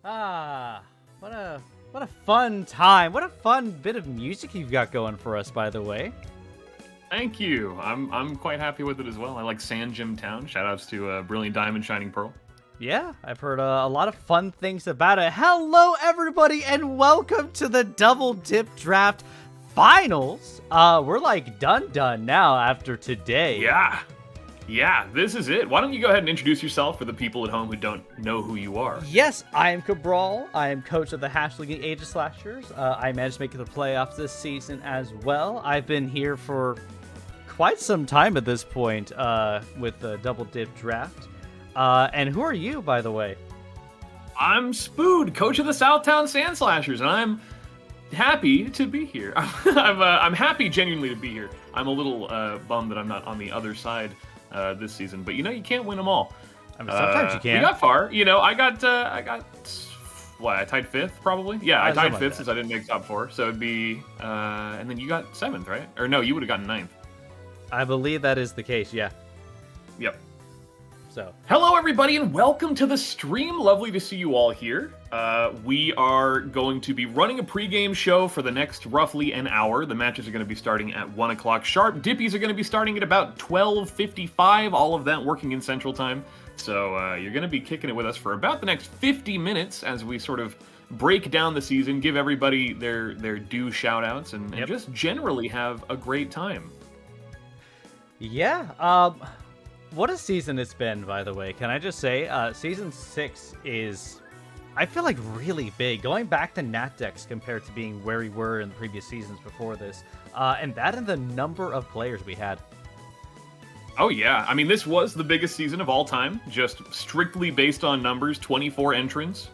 Ah, what a fun time. What a fun bit of music you've got going for us, by the way. Thank you. I'm quite happy with it as well. I like San Jim Town. Shoutouts to Brilliant Diamond, Shining Pearl. Yeah, I've heard a lot of fun things about it. Hello, everybody, and welcome to the Double Dip Draft Finals. We're like done now after today. Yeah, this is it. Why don't you go ahead and introduce yourself for the people at home who don't know who you are? Yes, I am Cabral. I am coach of the Hash League Age of Slashers. I managed to make it to the playoffs this season as well. I've been here for quite some time at this point with the Double Dip Draft. And who are you, by the way? I'm Spood, coach of the Southtown Sand Slashers, and I'm happy to be here. I'm happy genuinely to be here. I'm a little bummed that I'm not on the other side this season, but you can't win them all. I mean, sometimes you can. We got far. I got what? I tied fifth, probably. Yeah, I tied fifth since I didn't make top four. So it'd be, and then you got seventh, right? Or no, you would have gotten ninth. I believe that is the case. Yeah. Yep. So, hello everybody and welcome to the stream. Lovely to see you all here. We are going to be running a pregame show for the next roughly an hour. The matches are going to be starting at 1 o'clock sharp. Dippies are going to be starting at about 12:55, all of that working in Central Time. So you're going to be kicking it with us for about the next 50 minutes as we sort of break down the season, give everybody their due shout-outs, and just generally have a great time. Yeah, what a season it's been, by the way. Can I just say, Season 6 is, I feel like, really big. Going back to NatDex compared to being where we were in the previous seasons before this. And that and the number of players we had. Oh, yeah. I mean, this was the biggest season of all time. Just strictly based on numbers, 24 entrants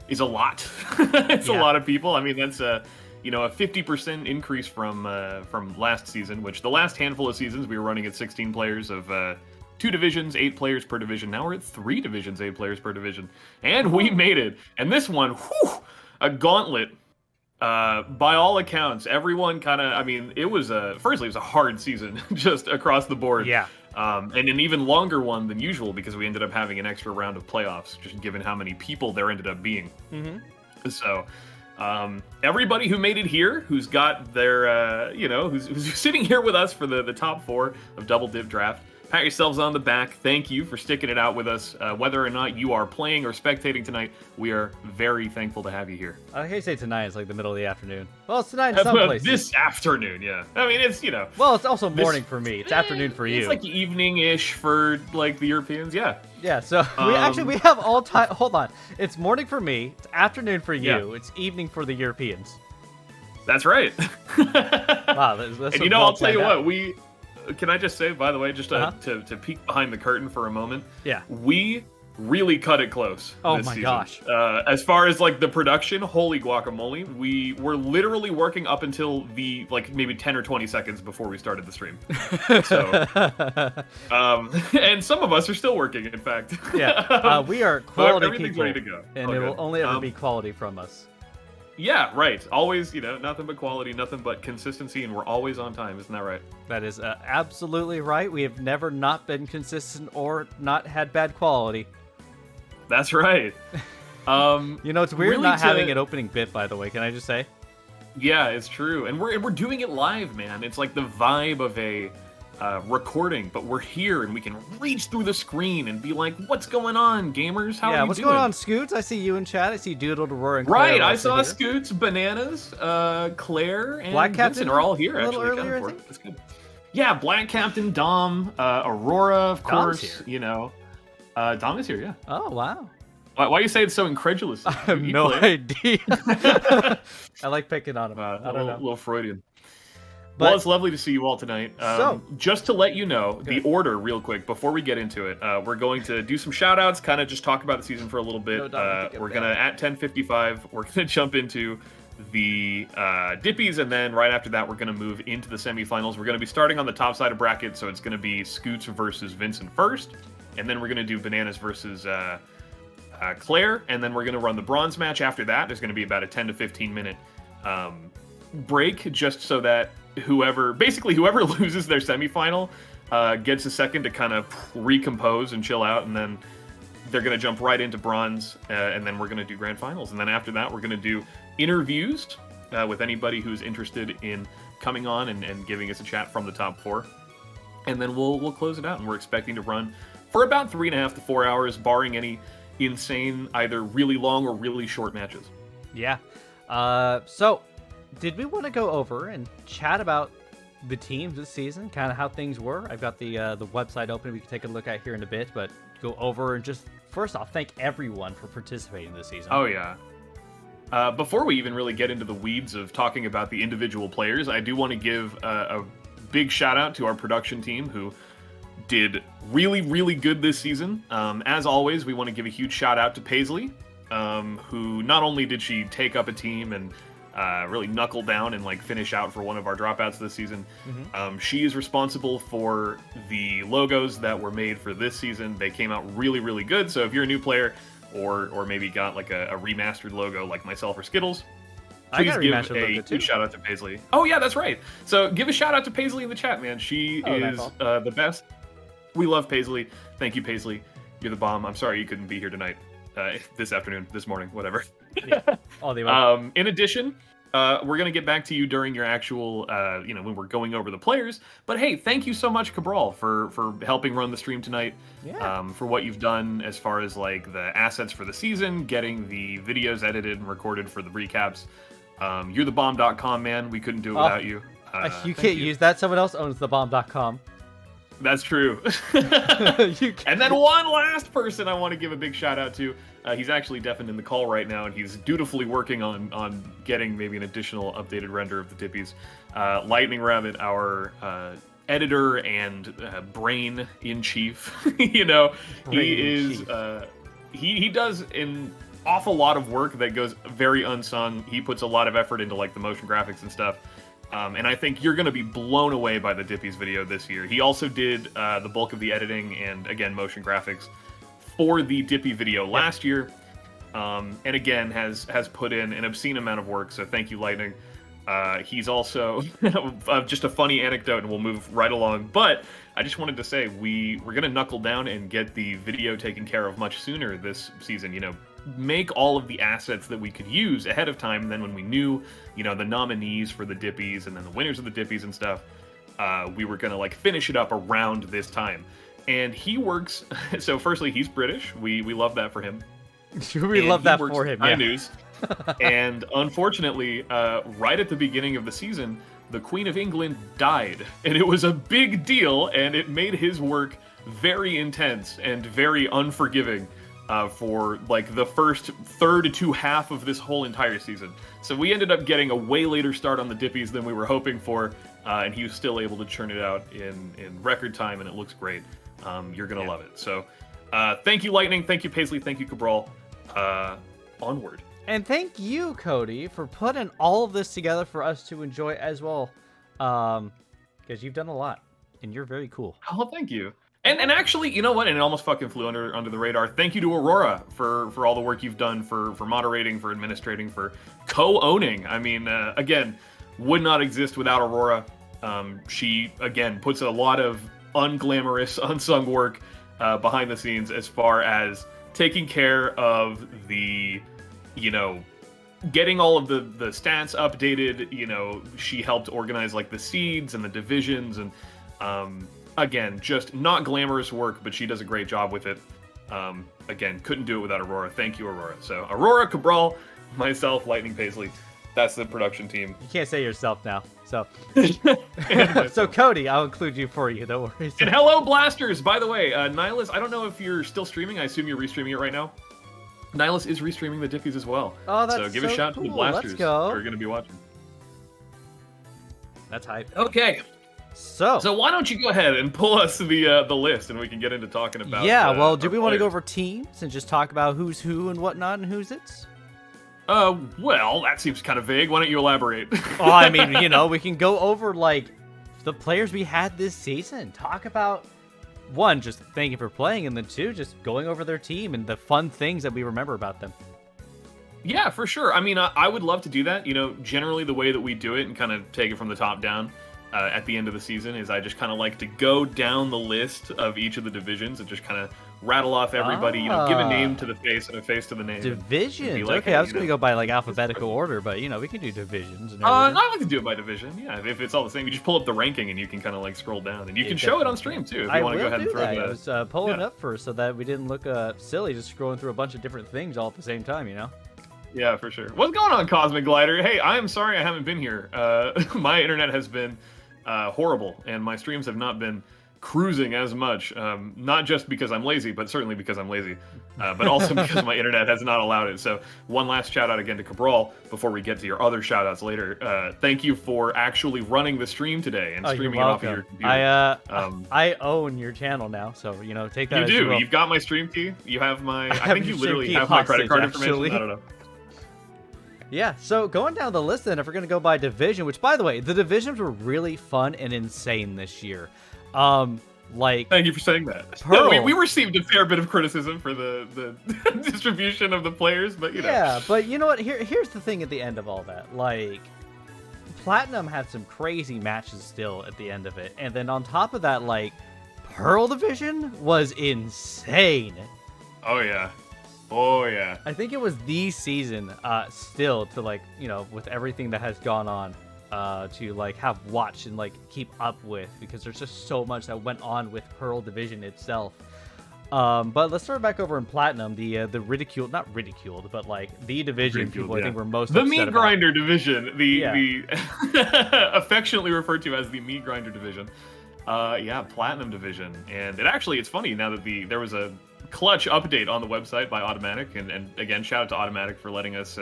is a lot. It's a lot of people. I mean, that's a 50% increase from last season, which the last handful of seasons we were running at 16 players of 2 divisions, 8 players per division. Now we're at 3 divisions, 8 players per division. And we made it. And this one, a gauntlet. By all accounts, everyone kind of, I mean, firstly, it was a hard season just across the board. Yeah. And an even longer one than usual because we ended up having an extra round of playoffs, just given how many people there ended up being. Mm-hmm. So... everybody who made it here, who's got their, who's sitting here with us for the top 4 of Double Dip Draft, pat yourselves on the back. Thank you for sticking it out with us. Whether or not you are playing or spectating tonight, we are very thankful to have you here. I hate to say tonight, it's like the middle of the afternoon. Well, it's tonight in some places. This afternoon, yeah. I mean, it's, Well, it's also morning for me. It's afternoon for you. It's like evening-ish for, like, the Europeans, yeah. Yeah, so we have all time. Hold on. It's morning for me. It's afternoon for you. Yeah. It's evening for the Europeans. That's right. Wow, that's and I'll tell you what, can I just say, by the way, just to peek behind the curtain for a moment? Yeah. We really cut it close. Oh this my season. Gosh. As far as like the production, holy guacamole, we were literally working up until the maybe 10 or 20 seconds before we started the stream. So, and some of us are still working, in fact. Yeah, we are quality everything's people, ready to go. And it will only ever be quality from us. Yeah, right. Always, nothing but quality, nothing but consistency, and we're always on time. Isn't that right? That is absolutely right. We have never not been consistent or not had bad quality. That's right. It's weird really not having an opening bit, by the way. Can I just say? Yeah, it's true. And we're doing it live, man. It's like the vibe of a recording, but we're here and we can reach through the screen and be like, what's going on, gamers? How are you doing? What's going on, Scoots? I see you in chat. I see Doodle, Aurora, and Claire. Right, I saw Scoots, Bananas, Claire, and Black Captain Vincent are all here, a actually. Earlier, I think? That's good. Yeah, Black Captain, Dom, Aurora, of course. Dom is here, yeah. Oh, wow. Why you say it's so incredulous? I have no idea. I like picking on him. I don't know. A little Freudian. Well, it's lovely to see you all tonight. Just to let you know, the order real quick, before we get into it, we're going to do some shout-outs, kind of just talk about the season for a little bit. We're going to, at 10:55, we're going to jump into the Dippies, and then right after that, we're going to move into the semifinals. We're going to be starting on the top side of bracket, so it's going to be Scoots versus Vincent first, and then we're going to do Bananas versus Claire, and then we're going to run the bronze match after that. There's going to be about a 10 to 15 minute break, just so that whoever loses their semifinal gets a second to kind of recompose and chill out, and then they're going to jump right into bronze, and then we're going to do grand finals. And then after that, we're going to do interviews with anybody who's interested in coming on and giving us a chat from the top 4. And then we'll close it out, and we're expecting to run for about 3.5 to 4 hours, barring any insane, either really long or really short matches. Yeah. So, did we want to go over and chat about the teams this season, kind of how things were? I've got the website open we can take a look at here in a bit, but go over and just, first off, thank everyone for participating this season. Oh, yeah. Before we even really get into the weeds of talking about the individual players, I do want to give a big shout out to our production team who did really, really good this season. As always, we want to give a huge shout out to Paisley, who not only did she take up a team and really knuckle down and like finish out for one of our dropouts this season. She is responsible for the logos that were made for this season. They came out really, really good. So if you're a new player or maybe got like a remastered logo like myself or Skittles, please give a huge shout out to Paisley. Oh yeah, that's right. So give a shout out to Paisley in the chat, man. She is the best. We love Paisley. Thank you, Paisley. You're the bomb. I'm sorry you couldn't be here tonight. This afternoon, this morning, whatever. In addition, we're going to get back to you during your actual, when we're going over the players. But hey, thank you so much, Cabral, for helping run the stream tonight. Yeah. For what you've done as far as like the assets for the season, getting the videos edited and recorded for the recaps. You're the bomb.com, man. We couldn't do it without you. You can't use that. Someone else owns the bomb.com. That's true. And then one last person I want to give a big shout out to. He's actually deafened in the call right now, and he's dutifully working on getting maybe an additional updated render of the Dippies. Lightning Rabbit, our editor and brain in chief. He does an awful lot of work that goes very unsung. He puts a lot of effort into like the motion graphics and stuff. And I think you're going to be blown away by the Dippies video this year. He also did the bulk of the editing and, again, motion graphics for the Dippy video last year. And, again, has put in an obscene amount of work, so thank you, Lightning. He's also, just a funny anecdote, and we'll move right along. But I just wanted to say, we're going to knuckle down and get the video taken care of much sooner this season, make all of the assets that we could use ahead of time. And then when we knew, the nominees for the Dippies and then the winners of the Dippies and stuff, we were going to like finish it up around this time. And he works. So firstly, he's British. We love that for him. We love that for him. Yeah. News. And unfortunately, right at the beginning of the season, the Queen of England died. And it was a big deal. And it made his work very intense and very unforgiving. For like the first third to half of this whole entire season. So we ended up getting a way later start on the Dippies than we were hoping for, and he was still able to churn it out in record time, and it looks great. You're going to love it. So thank you, Lightning. Thank you, Paisley. Thank you, Cabral. Onward. And thank you, Cody, for putting all of this together for us to enjoy as well, because you've done a lot, and you're very cool. Oh, thank you. And actually, you know what? And it almost fucking flew under the radar. Thank you to Aurora for all the work you've done for moderating, for administrating, for co-owning. I mean, again, would not exist without Aurora. She, again, puts a lot of unglamorous, unsung work behind the scenes as far as taking care of the, getting all of the stats updated. She helped organize like the seeds and the divisions and, again, just not glamorous work, but she does a great job with it. Again, couldn't do it without Aurora. Thank you, Aurora. So Aurora, Cabral, myself, Lightning Paisley. That's the production team. You can't say yourself now. So, so Cody, I'll include you for you. Don't worry. And hello, Blasters. By the way, Nihilus, I don't know if you're still streaming. I assume you're restreaming it right now. Nihilus is restreaming the Dippies as well. Oh, that's so give a shout to the Blasters who are going to be watching. That's hype. Okay. So why don't you go ahead and pull us the list, and we can get into talking about. Yeah, well, do we want to go over teams and just talk about who's who and whatnot and who's it's? Well, that seems kind of vague. Why don't you elaborate? Oh, I mean, we can go over like the players we had this season. Talk about one, just thank you for playing, and then two, just going over their team and the fun things that we remember about them. Yeah, for sure. I mean, I would love to do that. Generally the way that we do it and kind of take it from the top down. At the end of the season is I just kind of like to go down the list of each of the divisions and just kind of rattle off everybody, give a name to the face and a face to the name. Divisions. Like, okay, hey, I was going to go by like alphabetical order, but we can do divisions. And I like to do it by division. Yeah, if it's all the same, you just pull up the ranking and you can kind of like scroll down, and you can show it on stream too if you want to go ahead and throw it. I was pulling up first so that we didn't look silly just scrolling through a bunch of different things all at the same time, Yeah, for sure. What's going on, Cosmic Glider? Hey, I am sorry I haven't been here. My internet has been horrible, and my streams have not been cruising as much. Not just because I'm lazy, but certainly because I'm lazy. But also because my internet has not allowed it. So one last shout out again to Cabral before we get to your other shout outs later. Thank you for actually running the stream today and streaming it off of your computer. I own your channel now, so take that. You do. You've got my stream key. You have my. I think you literally have my credit card information. I don't know. Yeah, so going down the list then, if we're going to go by division, which, by the way, the divisions were really fun and insane this year. Thank you for saying that. Pearl. We received a fair bit of criticism for the distribution of the players, but Yeah, but you know what? Here's the thing at the end of all that. Platinum had some crazy matches still at the end of it. And then on top of that, Pearl division was insane. Oh, yeah. Oh, yeah. I think it was the season still to, with everything that has gone on, to, have watch and, keep up with, because there's just so much that went on with Pearl division itself. But let's start back over in Platinum, the ridiculed, not ridiculed, but, the division people I think were most upset meat about. grinder division, the affectionately referred to as the meat grinder division. Platinum division. And it's funny now that there was a clutch update on the website by Automatic, and again, shout out to Automatic for letting us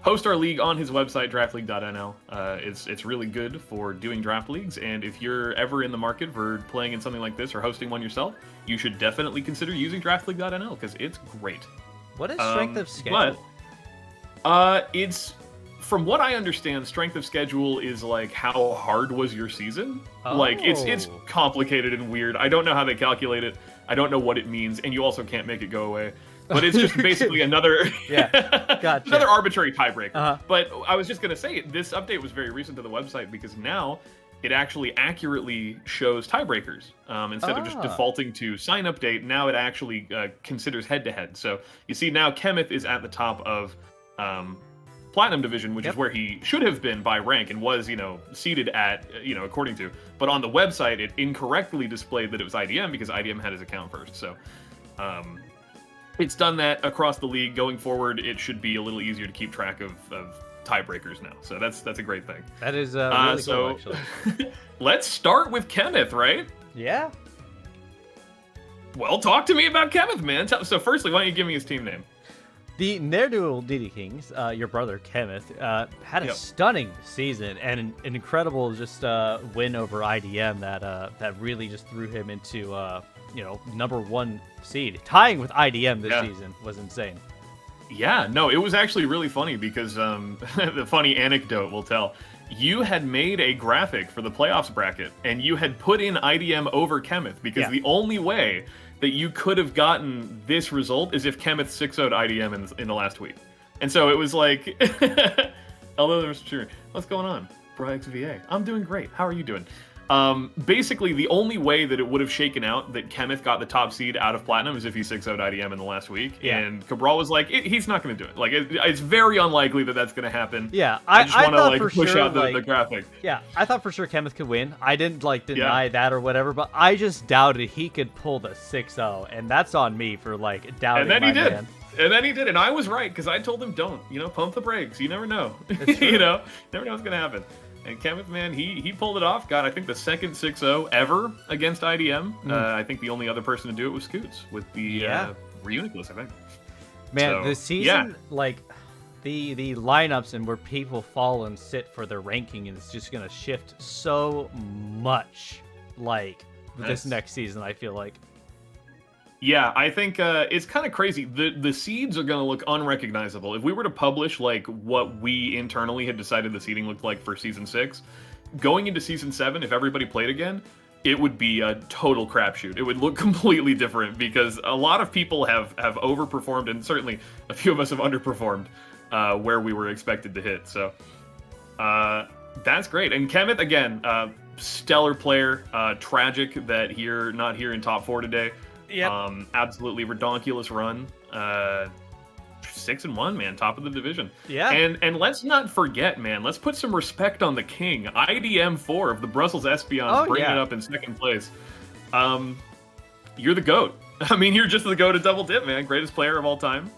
host our league on his website, draftleague.nl. It's really good for doing draft leagues, and if you're ever in the market for playing in something like this or hosting one yourself, you should definitely consider using draftleague.nl because it's great. What is strength of schedule? It's, from what I understand, strength of schedule is how hard was your season. It's complicated and weird. I don't know how they calculate it. I don't know what it means, and you also can't make it go away. But it's just basically another gotcha. another arbitrary tiebreaker. Uh-huh. But I was just going to say, this update was very recent to the website because now it actually accurately shows tiebreakers. Instead of just defaulting to sign update, now it actually considers head-to-head. So you see now Kenneth is at the top of Platinum Division, which is where he should have been by rank and was, seated at, according to. But on the website, it incorrectly displayed that it was IDM because IDM had his account first. So it's done that across the league. Going forward, it should be a little easier to keep track of tiebreakers now. So that's a great thing. That is really cool, actually. Let's start with Kenneth, right? Yeah. Well, talk to me about Kenneth, man. So firstly, why don't you give me his team name? The Ne'er-Do-Well Diddy Kings, your brother Kenneth, had a stunning season and an incredible win over IDM that really just threw him into #1 seed. Tying with IDM this season was insane. Yeah, no, it was actually really funny because the funny anecdote we'll tell. You had made a graphic for the playoffs bracket, and you had put in IDM over Kenneth because the only way that you could have gotten this result is if Kenneth 6-0'd IDM in the last week. And so it was hello there, Mr. Cheering. What's going on? Bryx VA. I'm doing great. How are you doing? Basically, the only way that it would have shaken out that Kenneth got the top seed out of Platinum is if he 6-0'd IDM in the last week. Yeah. And Cabral was he's not going to do it. It's very unlikely that that's going to happen. Yeah, I just want to push out the graphic. Yeah, I thought for sure Kenneth could win. I didn't deny that or whatever, but I just doubted he could pull the 6-0, and that's on me for doubting. And then he did. Man. And then he did, and I was right because I told him don't. Pump the brakes. You never know. Never know what's going to happen. And Kenneth, man, he pulled it off. Got, I think, the second 6-0 ever against IDM. I think the only other person to do it was Scoots with the Reuniclus, I think. Man, this season, the lineups and where people fall and sit for their ranking is just going to shift so much, this next season, I feel like. Yeah, I think it's kind of crazy. The seeds are going to look unrecognizable. If we were to publish what we internally had decided the seeding looked like for Season 6, going into Season 7, if everybody played again, it would be a total crapshoot. It would look completely different because a lot of people have overperformed, and certainly a few of us have underperformed where we were expected to hit. So that's great. And Kenneth, again, stellar player. Tragic that not here in top 4 today. Yep. Absolutely redonkulous run. 6-1, man, top of the division. Yeah. And let's not forget, man, let's put some respect on the king. IDM4 of the Brussels Espions bringing it up in second place. You're the GOAT. I mean, you're just the GOAT of Double Dip, man. Greatest player of all time.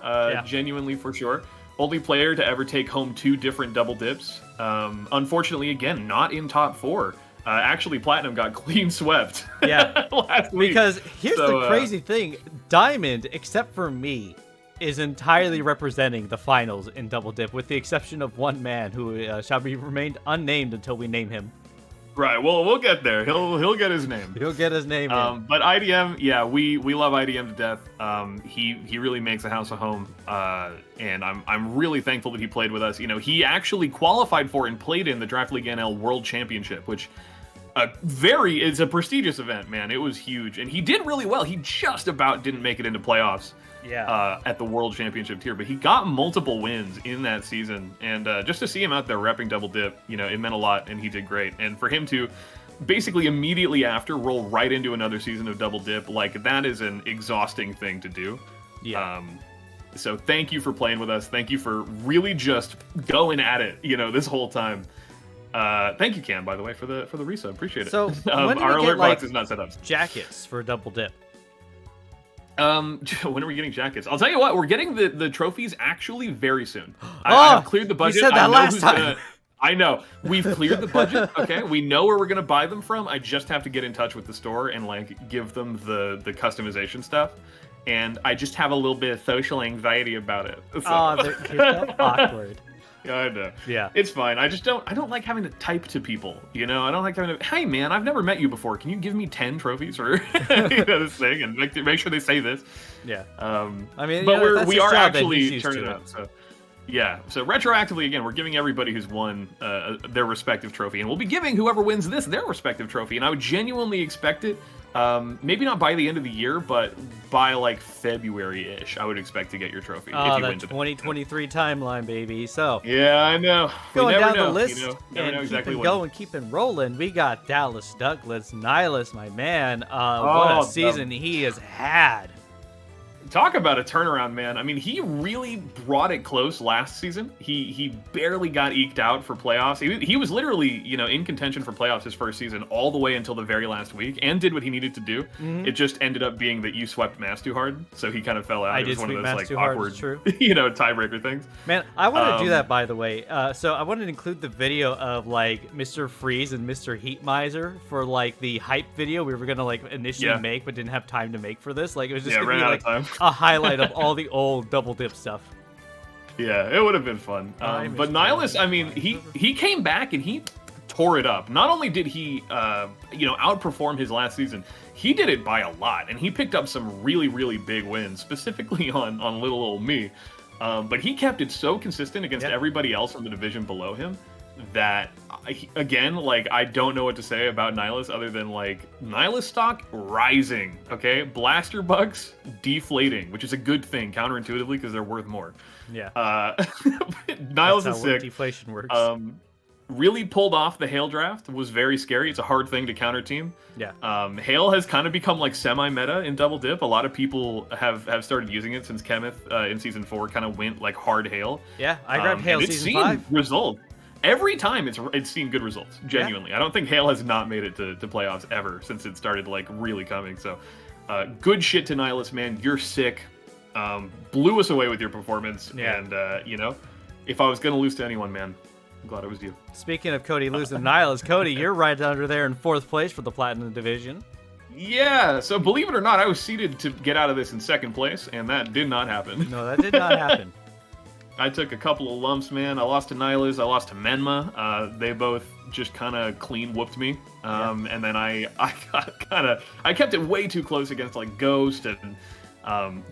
Genuinely, for sure. Only player to ever take home 2 different Double Dips. Unfortunately, again, not in top 4. Actually, Platinum got clean swept last week. Because here's the crazy thing. Diamond, except for me, is entirely representing the finals in Double Dip, with the exception of one man who shall be remained unnamed until we name him. Right. Well, we'll get there. He'll get his name. He'll get his name. But IDM, we love IDM to death. He really makes a house a home, and I'm really thankful that he played with us. You know, he actually qualified for and played in the Draft League NL World Championship, which it's a prestigious event, man. It was huge, and he did really well. He just about didn't make it into playoffs. At the World Championship tier, but he got multiple wins in that season, and just to see him out there repping Double Dip, you know, it meant a lot, and he did great. And for him to basically immediately after roll right into another season of Double Dip, like, that is an exhausting thing to do. So thank you for playing with us. Thank you for really just going at it, you know, this whole time. Thank you, Cam, by the way, for the resub. Appreciate it. So our alert box is not set up. Jackets for Double Dip. When are we getting jackets? I'll tell you what, we're getting the trophies actually very soon. I've cleared the budget. You said that last time. I know. We've cleared the budget, okay? We know where we're going to buy them from. I just have to get in touch with the store and, like, give them the customization stuff. And I just have a little bit of social anxiety about it. So. Oh, it's so awkward. Yeah, I know. Yeah. It's fine. I don't like having to type to people, you know? I don't like having to, hey, man, I've never met you before. Can you give me 10 trophies or this thing and make sure they say this? Yeah. I mean, but we are actually turning it up. So, yeah. So retroactively, again, we're giving everybody who's won their respective trophy. And we'll be giving whoever wins this their respective trophy. And I would genuinely expect it. Maybe not by the end of the year, but by like February-ish, I would expect to get your trophy. Oh, if you the win today. 2023 timeline, baby. So yeah, I know. Going down know. the list, you know, never know exactly keeping rolling. We got Dallas Douglas, Nihilus, my man. What a season he has had. Talk about a turnaround, man. I mean, he really brought it close last season. He barely got eked out for playoffs. He was literally, you know, in contention for playoffs his first season all the way until the very last week and did what he needed to do. Mm-hmm. It just ended up being that you swept Mass too hard, so he kind of fell out. It was one of those like awkward, you know, tiebreaker things. Man, I want to do that, by the way. So I wanted to include the video of like Mr. Freeze and Mr. Heat Miser for like the hype video we were gonna like initially make, but didn't have time to make for this. Like it was just gonna be like a highlight of all the old Double Dip stuff. Yeah, it would have been fun. But Nihilus, I mean, he came back and he tore it up. Not only did he, you know, outperform his last season, he did it by a lot, and he picked up some really, really big wins, specifically on little old me. But he kept it so consistent against everybody else in the division below him that, again, like, I don't know what to say about Nihilus other than, like, Nihilus stock rising, okay? Blaster bucks deflating, which is a good thing, counterintuitively, because they're worth more. Yeah. Nihilus is sick. Deflation works. Really pulled off the Hail draft, was very scary. It's a hard thing to counter team. Yeah. Hail has kind of become like semi-meta in Double Dip. A lot of people have started using it since Kenneth in Season 4 kind of went like hard Hail. Yeah, I grabbed Hail Season 5. Result. Every time it's seen good results, genuinely. Yeah. I don't think Hail has not made it to playoffs ever since it started like really coming. So good shit to Nihilus, man. You're sick. Blew us away with your performance. Yeah. And, you know, if I was going to lose to anyone, man, I'm glad it was you. Speaking of Cody losing Nihilus, Cody, you're right under there in 4th place for the Platinum Division. Yeah, so believe it or not, I was seeded to get out of this in 2nd place, and that did not happen. No, that did not happen. I took a couple of lumps, man. I lost to Nihilus, I lost to Menma. They both just kind of clean whooped me. And then I kept it way too close against like Ghost and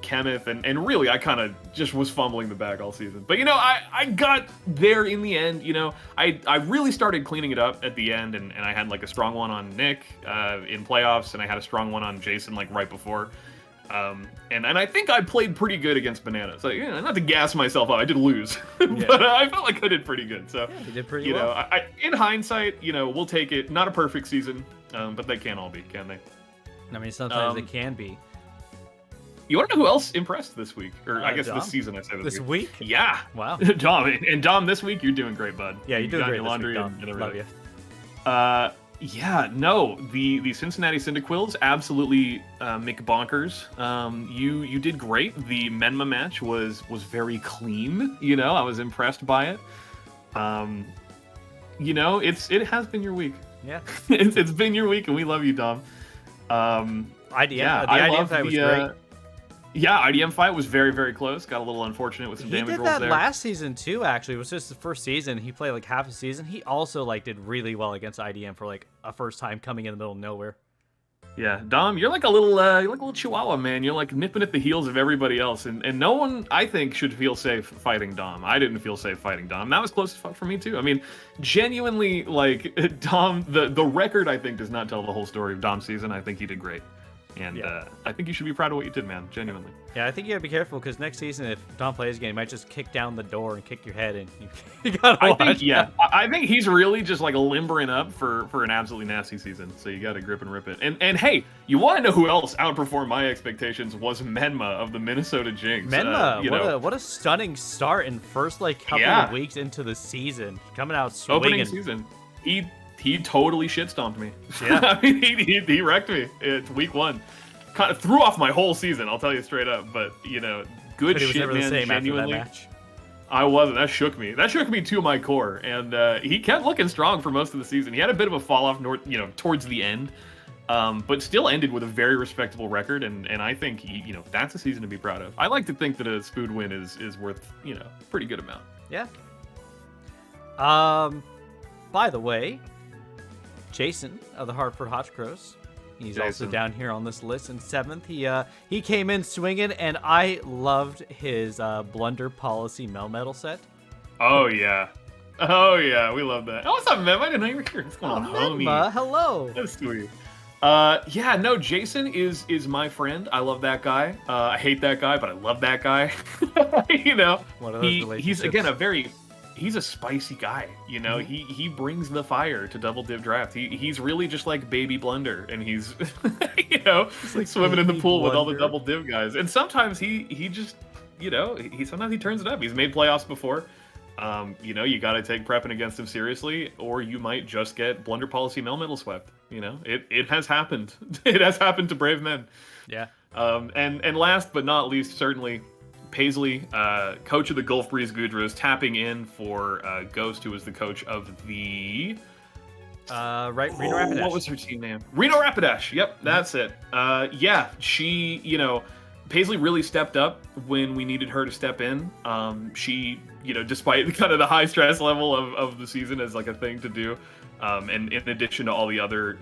Kenneth, and really I kind of just was fumbling the bag all season. But you know, I got there in the end. You know, I really started cleaning it up at the end, and I had like a strong one on Nick in playoffs, and I had a strong one on Jason like right before. And I think I played pretty good against Bananas. Like, not to gas myself up, I did lose, but I felt like I did pretty good. So you did pretty well. You know, in hindsight, you know, we'll take it. Not a perfect season, but they can't all be, can they? I mean, sometimes it can be. You want to know who else impressed this week? Or I guess Dom? this season, I say this week. Yeah. Wow. Dom, and Dom, this week you're doing great, bud. Yeah, you're doing great your laundry this week, Dom. Love you. Yeah, no, the Cincinnati Cyndaquils absolutely McBonkers. You did great. The Menma match was very clean. You know, I was impressed by it. You know, it has been your week. Yeah, it's been your week, and we love you, Dom. IDM, yeah, the IDM fight was great. Yeah, IDM fight was very, very close. Got a little unfortunate with some damage rolls there. He did that last season too, actually. It was just the first season. He played like half a season. He also like did really well against IDM for like a first time coming in the middle of nowhere. Yeah, Dom, you're like a little chihuahua, man. You're like nipping at the heels of everybody else, and no one, I think, should feel safe fighting Dom. I didn't feel safe fighting Dom. That was close as fuck for me too. I mean, genuinely, like Dom, the record I think does not tell the whole story of Dom's season. I think he did great. And I think you should be proud of what you did, man. Genuinely. Yeah, I think you gotta be careful because next season, if Dom plays again, he might just kick down the door and kick your head, and you gotta watch. I think he's really just like limbering up for an absolutely nasty season. So you gotta grip and rip it. And hey, you want to know who else outperformed my expectations was Menma of the Minnesota Jinx. Menma, what a stunning start in first like couple of weeks into the season, coming out swinging. Opening season, he totally shit-stomped me. Yeah. I mean, he wrecked me. It's week 1. Kind of threw off my whole season, I'll tell you straight up. But, you know, good shit, man. Genuinely. I wasn't. That shook me. That shook me to my core. And he kept looking strong for most of the season. He had a bit of a fall-off towards the end. But still ended with a very respectable record. And I think, that's a season to be proud of. I like to think that a Spood win is worth, pretty good amount. Yeah. By the way, Jason of the Hartford Hotch Crows. He's also down here on this list in 7th. He came in swinging, and I loved his Blunder Policy Melmetal set. Oh yeah, we love that. Oh, what's up, Mem? I didn't know you were here. What's going on, homie? Hello. That's sweet. Jason is my friend. I love that guy. I hate that guy, but I love that guy. One of those he's again he's a spicy guy, he brings the fire to Double Div Draft. He's really just like baby Blunder, and he's like swimming in the pool with all the Double Div guys. And sometimes he just sometimes he turns it up. He's made playoffs before. You got to take prepping against him seriously, or you might just get Blunder Policy Melmetal swept. It has happened. It has happened to brave men. Yeah. And last but not least, certainly Paisley, coach of the Gulf Breeze Gudros, tapping in for Ghost, who was the coach of the Reno Rapidash. What was her team name? Reno Rapidash. Yep, that's it. She, Paisley really stepped up when we needed her to step in. She, despite kind of the high stress level of the season as like a thing to do, and in addition to all the other,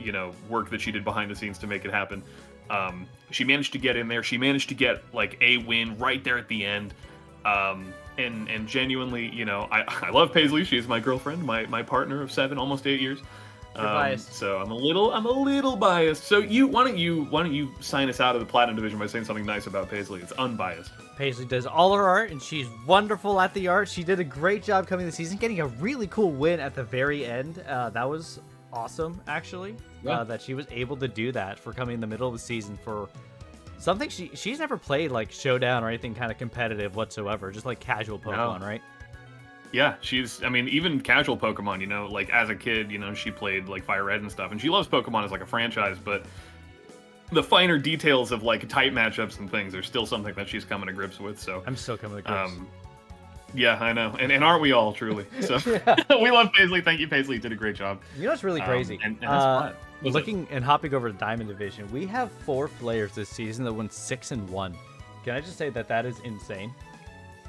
work that she did behind the scenes to make it happen, she managed to get in there. She managed to get like a win right there at the end. And genuinely, I love Paisley. She is my girlfriend, my partner of 7, almost 8 years. Biased. So I'm a little biased. So why don't you sign us out of the Platinum Division by saying something nice about Paisley? It's unbiased. Paisley does all her art, and she's wonderful at the art. She did a great job coming this season, getting a really cool win at the very end. That was awesome, actually. Yeah. That she was able to do that for coming in the middle of the season for something she's never played like Showdown or anything kind of competitive whatsoever, just like casual Pokemon, right? Yeah, even casual Pokemon, like as a kid, she played like Fire Red and stuff, and she loves Pokemon as like a franchise, but the finer details of like type matchups and things are still something that she's coming to grips with. So I'm still coming to grips. Yeah, I know, and aren't we all truly? So we love Paisley. Thank you, Paisley. You did a great job. What's really crazy? And that's fun. Looking and hopping over to Diamond Division, we have 4 players this season that went 6-1. Can I just say that is insane?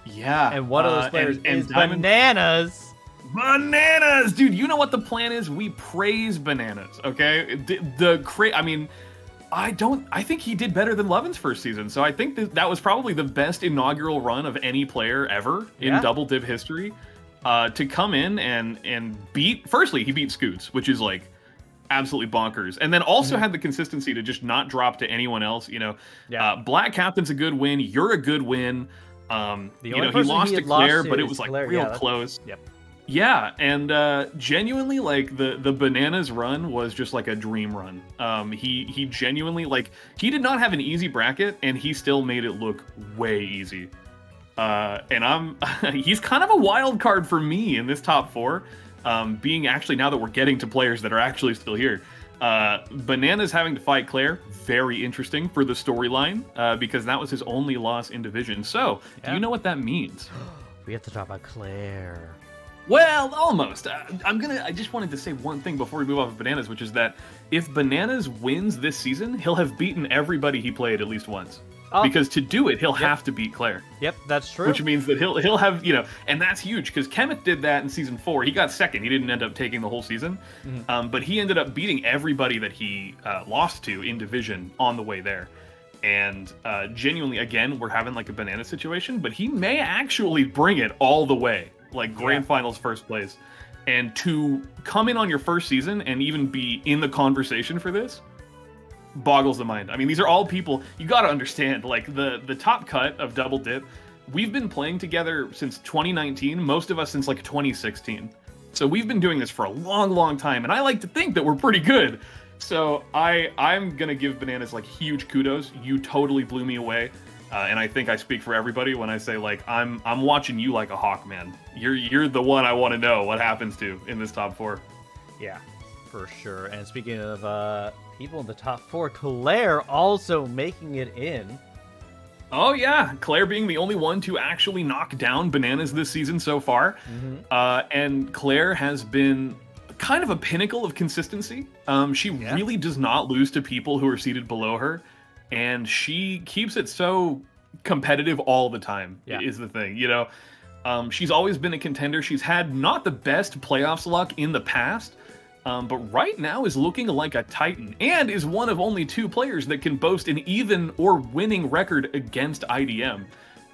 Yeah. And one of those players is Bananas. Bananas, dude. You know what the plan is? We praise Bananas. Okay. I think he did better than Levin's first season. So I think that was probably the best inaugural run of any player ever in Double Div history. To come in and beat. Firstly, he beat Scoots, which is like absolutely bonkers, and then also had the consistency to just not drop to anyone else. Black Captain's a good win. You're a good win. He lost to Claire, but it was like real close. Yep. Yeah, and genuinely, like, the Bananas run was just like a dream run. He genuinely, like, he did not have an easy bracket, and he still made it look way easy. And he's kind of a wild card for me in this top 4, being actually, now that we're getting to players that are actually still here. Bananas having to fight Claire, very interesting for the storyline, because that was his only loss in division. So, do you know what that means? We have to talk about Claire. Well, almost. I just wanted to say one thing before we move off of Bananas, which is that if Bananas wins this season, he'll have beaten everybody he played at least once. Oh. Because to do it, he'll have to beat Claire. Yep, that's true. Which means that he'll have, you know, and that's huge, because Kemet did that in season 4. He got second. He didn't end up taking the whole season. But he ended up beating everybody that he lost to in division on the way there. And genuinely, again, we're having like a Banana situation, but he may actually bring it all the way. Like grand finals first place. And to come in on your first season and even be in the conversation for this boggles the mind. I mean, these are all people, you got to understand, like the top cut of Double Dip, we've been playing together since 2019, most of us since like 2016. So we've been doing this for a long time, and I like to think that we're pretty good. So I'm gonna give Bananas like huge kudos. You totally blew me away. And I think I speak for everybody when I say, like, I'm watching you like a hawk, man. You're the one I want to know what happens to in this top 4. Yeah, for sure. And speaking of people in the top 4, Claire also making it in. Oh yeah, Claire being the only one to actually knock down Bananas this season so far. And Claire has been kind of a pinnacle of consistency. She really does not lose to people who are seated below her. And she keeps it so competitive all the time, is the thing, you know? She's always been a contender. She's had not the best playoffs luck in the past, but right now is looking like a titan, and is one of only 2 players that can boast an even or winning record against IDM.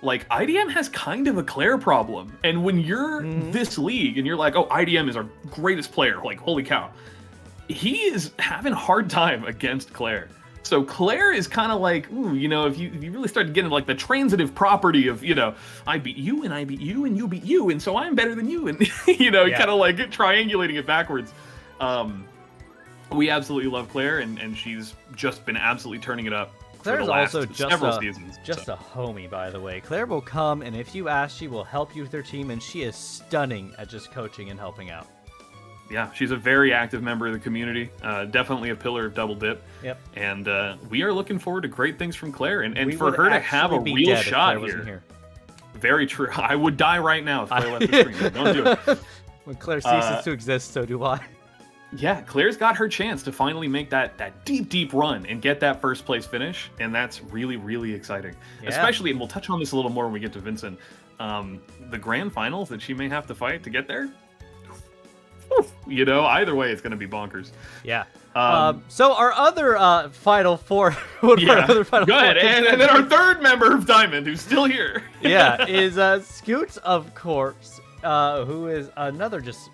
Like, IDM has kind of a Claire problem, and when you're this league, and you're like, oh, IDM is our greatest player, like, holy cow, he is having a hard time against Claire. So Claire is kind of like, ooh, you know, if you really start to get into like the transitive property of, you know, I beat you and you beat you, and so I'm better than you, and you know, kind of like triangulating it backwards. We absolutely love Claire, and she's just been absolutely turning it up. Claire's also just several seasons. Just a homie, by the way. Claire will come, and if you ask, she will help you with her team, and she is stunning at just coaching and helping out. Yeah, she's a very active member of the community. Definitely a pillar of Double Dip. Yep. And we are looking forward to great things from Claire. And for her to have a real shot here. Very true. I would die right now if Claire left the stream. Don't do it. When Claire ceases to exist, so do I. Yeah, Claire's got her chance to finally make that deep run and get that first place finish. And that's really exciting. Yeah. Especially, and we'll touch on this a little more when we get to Vincent, the grand finals that she may have to fight to get there. You know, either way, it's going to be bonkers. Yeah. So our other Final Four... Go ahead. And then our third member of Diamond, who's still here. Is Scoots, of course, who is another just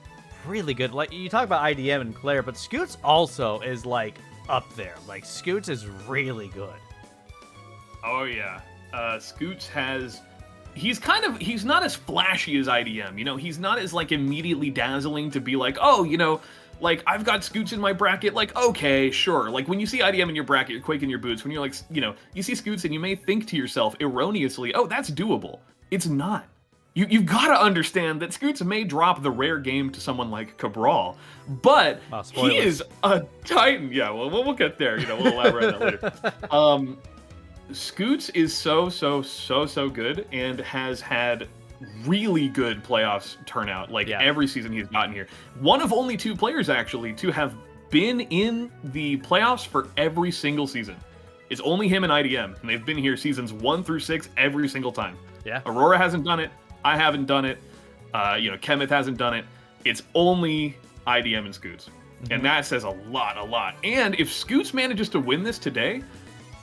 really good... Like, you talk about IDM and Claire, but Scoots also is, like, up there. Like, Scoots is really good. Oh, yeah. Scoots has... He's not as flashy as IDM, you know, he's not as, like, immediately dazzling to be like, oh, you know, like, I've got Scoots in my bracket, like, okay, sure. Like, when you see IDM in your bracket, you're quaking your boots. When you're like, you know, you see Scoots and you may think to yourself erroneously, oh, that's doable. It's not. You've got to understand that Scoots may drop the rare game to someone like Cabral, but he is a titan. Yeah, well, we'll get there, you know, we'll elaborate on that later. Scoots is so good and has had really good playoffs turnout, like every season he's gotten here. One of only 2 players, actually, to have been in the playoffs for every single season. It's only him and IDM, and they've been here seasons 1 through 6 every single time. Yeah. Aurora hasn't done it. I haven't done it. You know, Kenneth hasn't done it. It's only IDM and Scoots. And that says a lot. And if Scoots manages to win this today,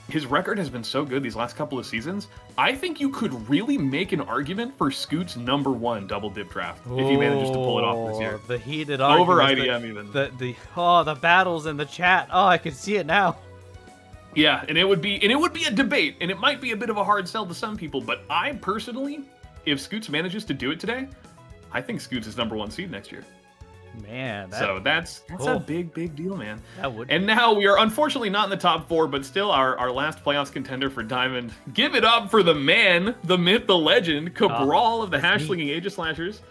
his record has been so good these last couple of seasons, I think you could really make an argument for Scoots' #1 Double Dip draft if he manages to pull it off this year. The heated over IDM even. The battles in the chat. Oh, I can see it now. Yeah, and it would be a debate, and it might be a bit of a hard sell to some people, but I personally, if Scoots manages to do it today, I think Scoots is #1 seed next year. Man, that's a big deal, man. That would. And now we are unfortunately not in the top 4, but still our last playoffs contender for Diamond. Give it up for the man, the myth, the legend, Cabral of the Hashling Aegis Slashers.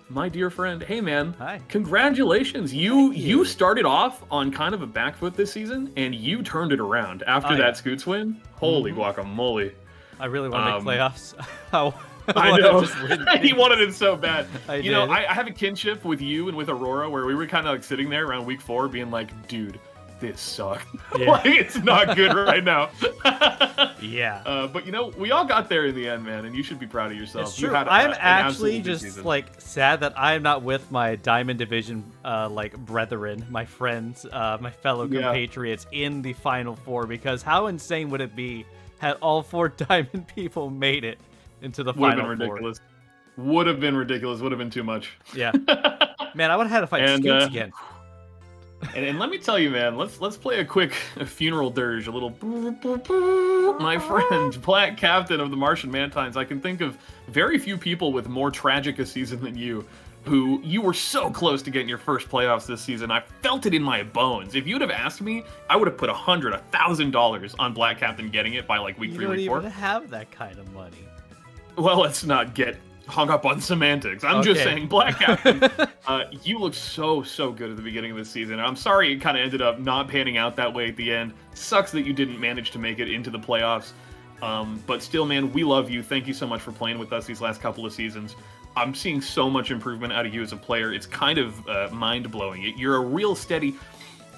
My dear friend, hey man, hi. Congratulations. You started off on kind of a back foot this season, and you turned it around after that Scoots win. Holy guacamole. I really want to make playoffs. I know. He wanted it so bad. I have a kinship with you and with Aurora where we were kind of like sitting there around week 4 being like, dude, this sucks. Yeah. Like, it's not good right now. Yeah. But we all got there in the end, man, and you should be proud of yourself. It's true. I'm actually just like sad that I'm not with my Diamond Division brethren, my friends, my fellow compatriots in the Final Four, because how insane would it be had all 4 Diamond people made it into the Final Four? Ridiculous. Would have been ridiculous. Would have been too much. Yeah. Man, I would have had to fight Scoots again. And let me tell you, man, let's play a quick funeral dirge, a little my friend, Black Captain of the Martian Mantines. I can think of very few people with more tragic a season than you, who you were so close to getting your first playoffs this season. I felt it in my bones. If you would have asked me, I would have put $100,000 on Black Captain getting it by like week 3 or 4. You don't even have that kind of money. Well, let's not get hung up on semantics. I'm just saying, Black Captain, you looked so good at the beginning of the season. I'm sorry it kind of ended up not panning out that way at the end. Sucks that you didn't manage to make it into the playoffs. But still, man, we love you. Thank you so much for playing with us these last couple of seasons. I'm seeing so much improvement out of you as a player. It's kind of mind-blowing. You're a real steady,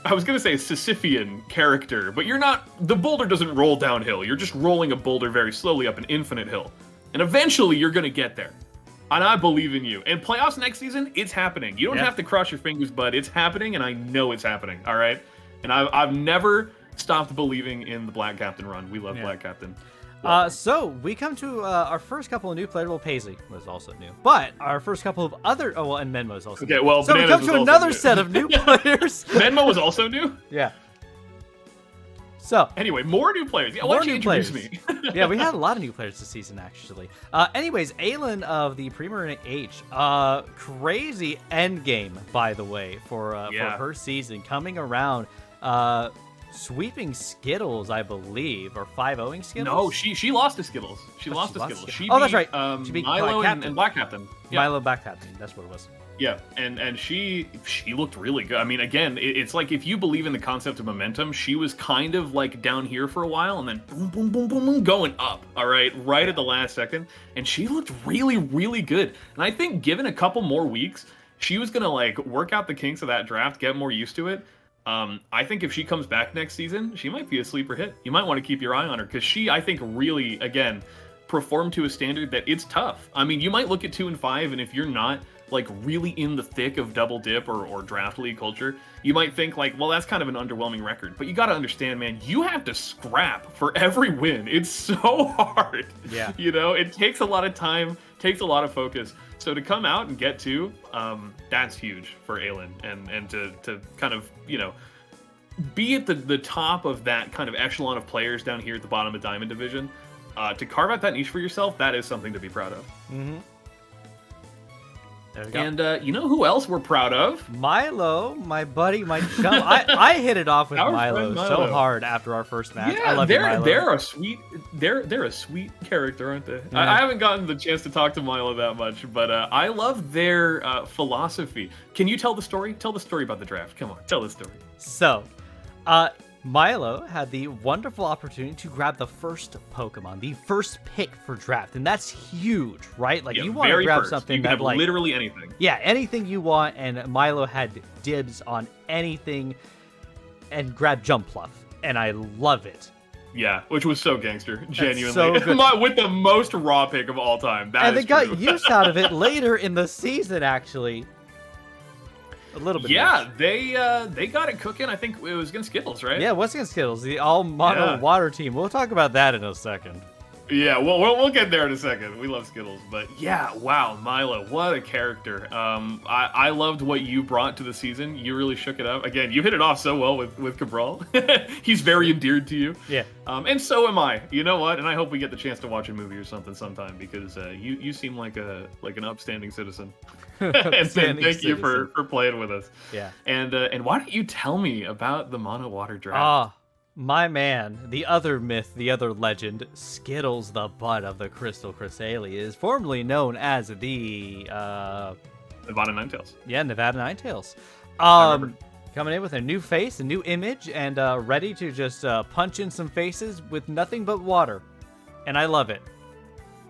I was going to say Sisyphean character, but you're not, the boulder doesn't roll downhill. You're just rolling a boulder very slowly up an infinite hill. And eventually, you're going to get there. And I believe in you. And playoffs next season, it's happening. You don't have to cross your fingers, bud. It's happening, and I know it's happening, all right? And I've never stopped believing in the Black Captain run. We love Black Captain. So we come to our first couple of new players. Well, Paisley was also new. But our first couple of other... and Menmo was also new. Okay, well, so Bananas we come to another set of new players. Menmo was also new? Yeah. So anyway, more new players. Yeah, why don't you introduce me? Yeah, we had a lot of new players this season, actually. Anyways, Aylin of the Premier H. Crazy end game, by the way, for her season. Coming around, sweeping Skittles, I believe, or 5-0ing Skittles. No, she lost to Skittles. She lost to Skittles. She beat, that's right. She beat Milo and Black Captain. Yeah. Milo Black Captain. That's what it was. Yeah, and she looked really good. I mean, again, it's like if you believe in the concept of momentum, she was kind of like down here for a while and then boom, boom, boom, boom, boom, going up, all right at the last second. And she looked really, really good. And I think given a couple more weeks, she was going to like work out the kinks of that draft, get more used to it. I think if she comes back next season, she might be a sleeper hit. You might want to keep your eye on her because she, I think, really, again, performed to a standard that it's tough. I mean, you might look at 2 and 5, and if you're not like really in the thick of double dip or draft league culture, you might think like, well, that's kind of an underwhelming record. But you got to understand, man, you have to scrap for every win. It's so hard. Yeah. It takes a lot of time, takes a lot of focus. So to come out and get 2, that's huge for Aylin, and to kind of, be at the top of that kind of echelon of players down here at the bottom of Diamond Division, to carve out that niche for yourself, that is something to be proud of. Mm-hmm. And you know who else we're proud of? Milo, my buddy, my chum. I hit it off with Milo so hard after our first match. Yeah, I love Milo. They're a sweet character, aren't they? Yeah. I haven't gotten the chance to talk to Milo that much, but I love their philosophy. Can you tell the story? Tell the story about the draft. Come on, tell the story. So, Milo had the wonderful opportunity to grab the first Pokemon, the first pick for draft, and that's huge, right? Like, you want to grab something that, like, literally anything. Yeah, anything you want, and Milo had dibs on anything and grabbed Jumpluff, and I love it. Yeah, which was so gangster, genuinely. So good. With the most raw pick of all time. And they got use out of it later in the season, actually. A little bit. Yeah, they got it cooking. I think it was against Skittles, right? Yeah, it was against Skittles, the all mono water team. We'll talk about that in a second. Yeah, we'll get there in a second. We love Skittles, but yeah, wow, Milo, what a character. I loved what you brought to the season. You really shook it up. Again, you hit it off so well with Cabral. He's very endeared to you. Yeah. And so am I. You know what? And I hope we get the chance to watch a movie or something sometime because you seem like an upstanding citizen. And thank you for playing with us. Yeah. And why don't you tell me about the Mono Water draft? My man, the other myth, the other legend, Skittles, the butt of the Crystal Cresselia, is formerly known as the Nevada Ninetales. Yeah, Nevada Ninetales. Coming in with a new face, a new image, and ready to just punch in some faces with nothing but water. And I love it.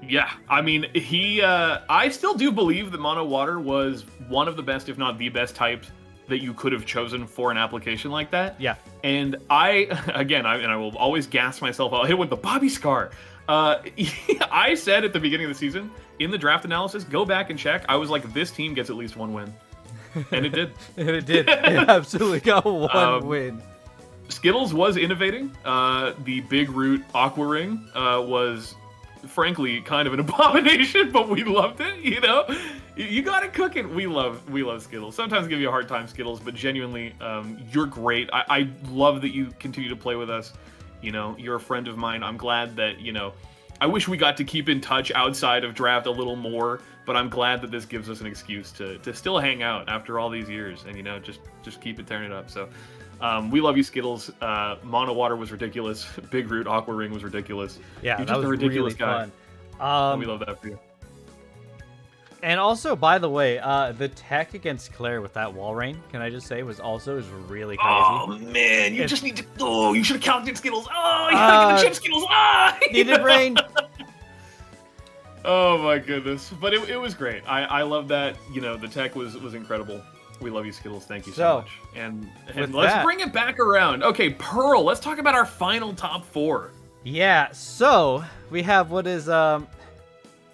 Yeah, I mean, I still do believe that Mono Water was one of the best, if not the best type that you could have chosen for an application like that. Yeah. And I will always gas myself out. Hit with the Bobby Scar. I said at the beginning of the season, in the draft analysis, go back and check. I was like, this team gets at least one win. And it did. And it did. It absolutely got one win. Skittles was innovating. The Big Root Aqua Ring was, frankly, kind of an abomination, but we loved it, you know? You got it cooking. We love Skittles. Sometimes I give you a hard time, Skittles, but genuinely, you're great. I love that you continue to play with us. You know, you're a friend of mine. I'm glad that, you know, I wish we got to keep in touch outside of draft a little more, but I'm glad that this gives us an excuse to still hang out after all these years and, you know, just keep it tearing it up. So we love you, Skittles. Mono Water was ridiculous. Big Root Aqua Ring was ridiculous. Yeah, you're that just was a ridiculous really guy. Fun. We love that for you. And also, by the way, the tech against Claire with that wall rain, can I just say, was really crazy. Oh, man, you just need to... Oh, you should have counted Skittles. Oh, you gotta get the chip Skittles. Ah! Needed rain. Oh, my goodness. But it was great. I love that. You know, the tech was incredible. We love you, Skittles. Thank you so much. And let's bring it back around. Okay, Pearl, let's talk about our final top 4. Yeah, so we have what is...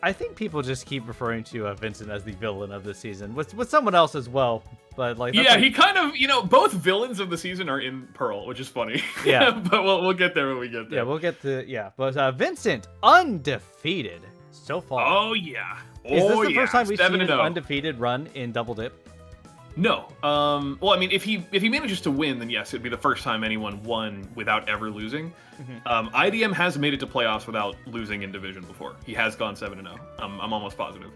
I think people just keep referring to Vincent as the villain of the season, with someone else as well. But like, yeah, he kind of, you know, both villains of the season are in Pearl, which is funny. Yeah, but we'll get there when we get there. Yeah, we'll get to But Vincent undefeated so far. Oh yeah. Is this the first time we've seen an undefeated run in Double Dip? No. Well, I mean, if he manages to win, then yes, it'd be the first time anyone won without ever losing. Mm-hmm. IDM has made it to playoffs without losing in division before. He has gone 7-0. I'm almost positive.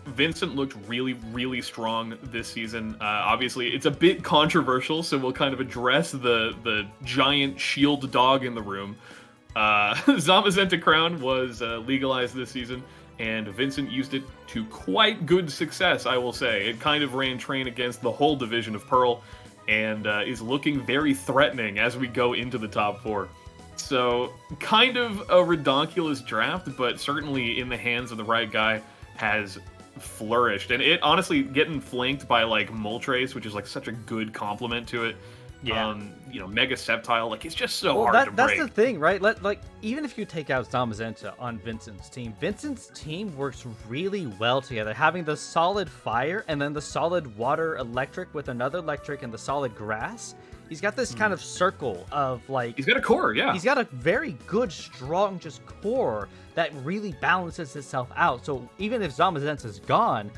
Vincent looked really, really strong this season. Obviously, it's a bit controversial, so we'll kind of address the giant shield dog in the room. Zamazenta Crown was legalized this season, and Vincent used it to quite good success, I will say. It kind of ran train against the whole division of Pearl, and is looking very threatening as we go into the top 4. So, kind of a redonkulous draft, but certainly in the hands of the right guy has flourished. And it honestly, getting flanked by like Moltres, which is like such a good compliment to it. Yeah. You know, Mega Sceptile, like it's just so hard to break. That's the thing, right? Like even if you take out Zamazenta on Vincent's team works really well together, having the solid fire and then the solid water electric with another electric and the solid grass. He's got this kind of circle of like... He's got a core, yeah. He's got a very good, strong just core that really balances itself out. So even if Zamazenta's gone,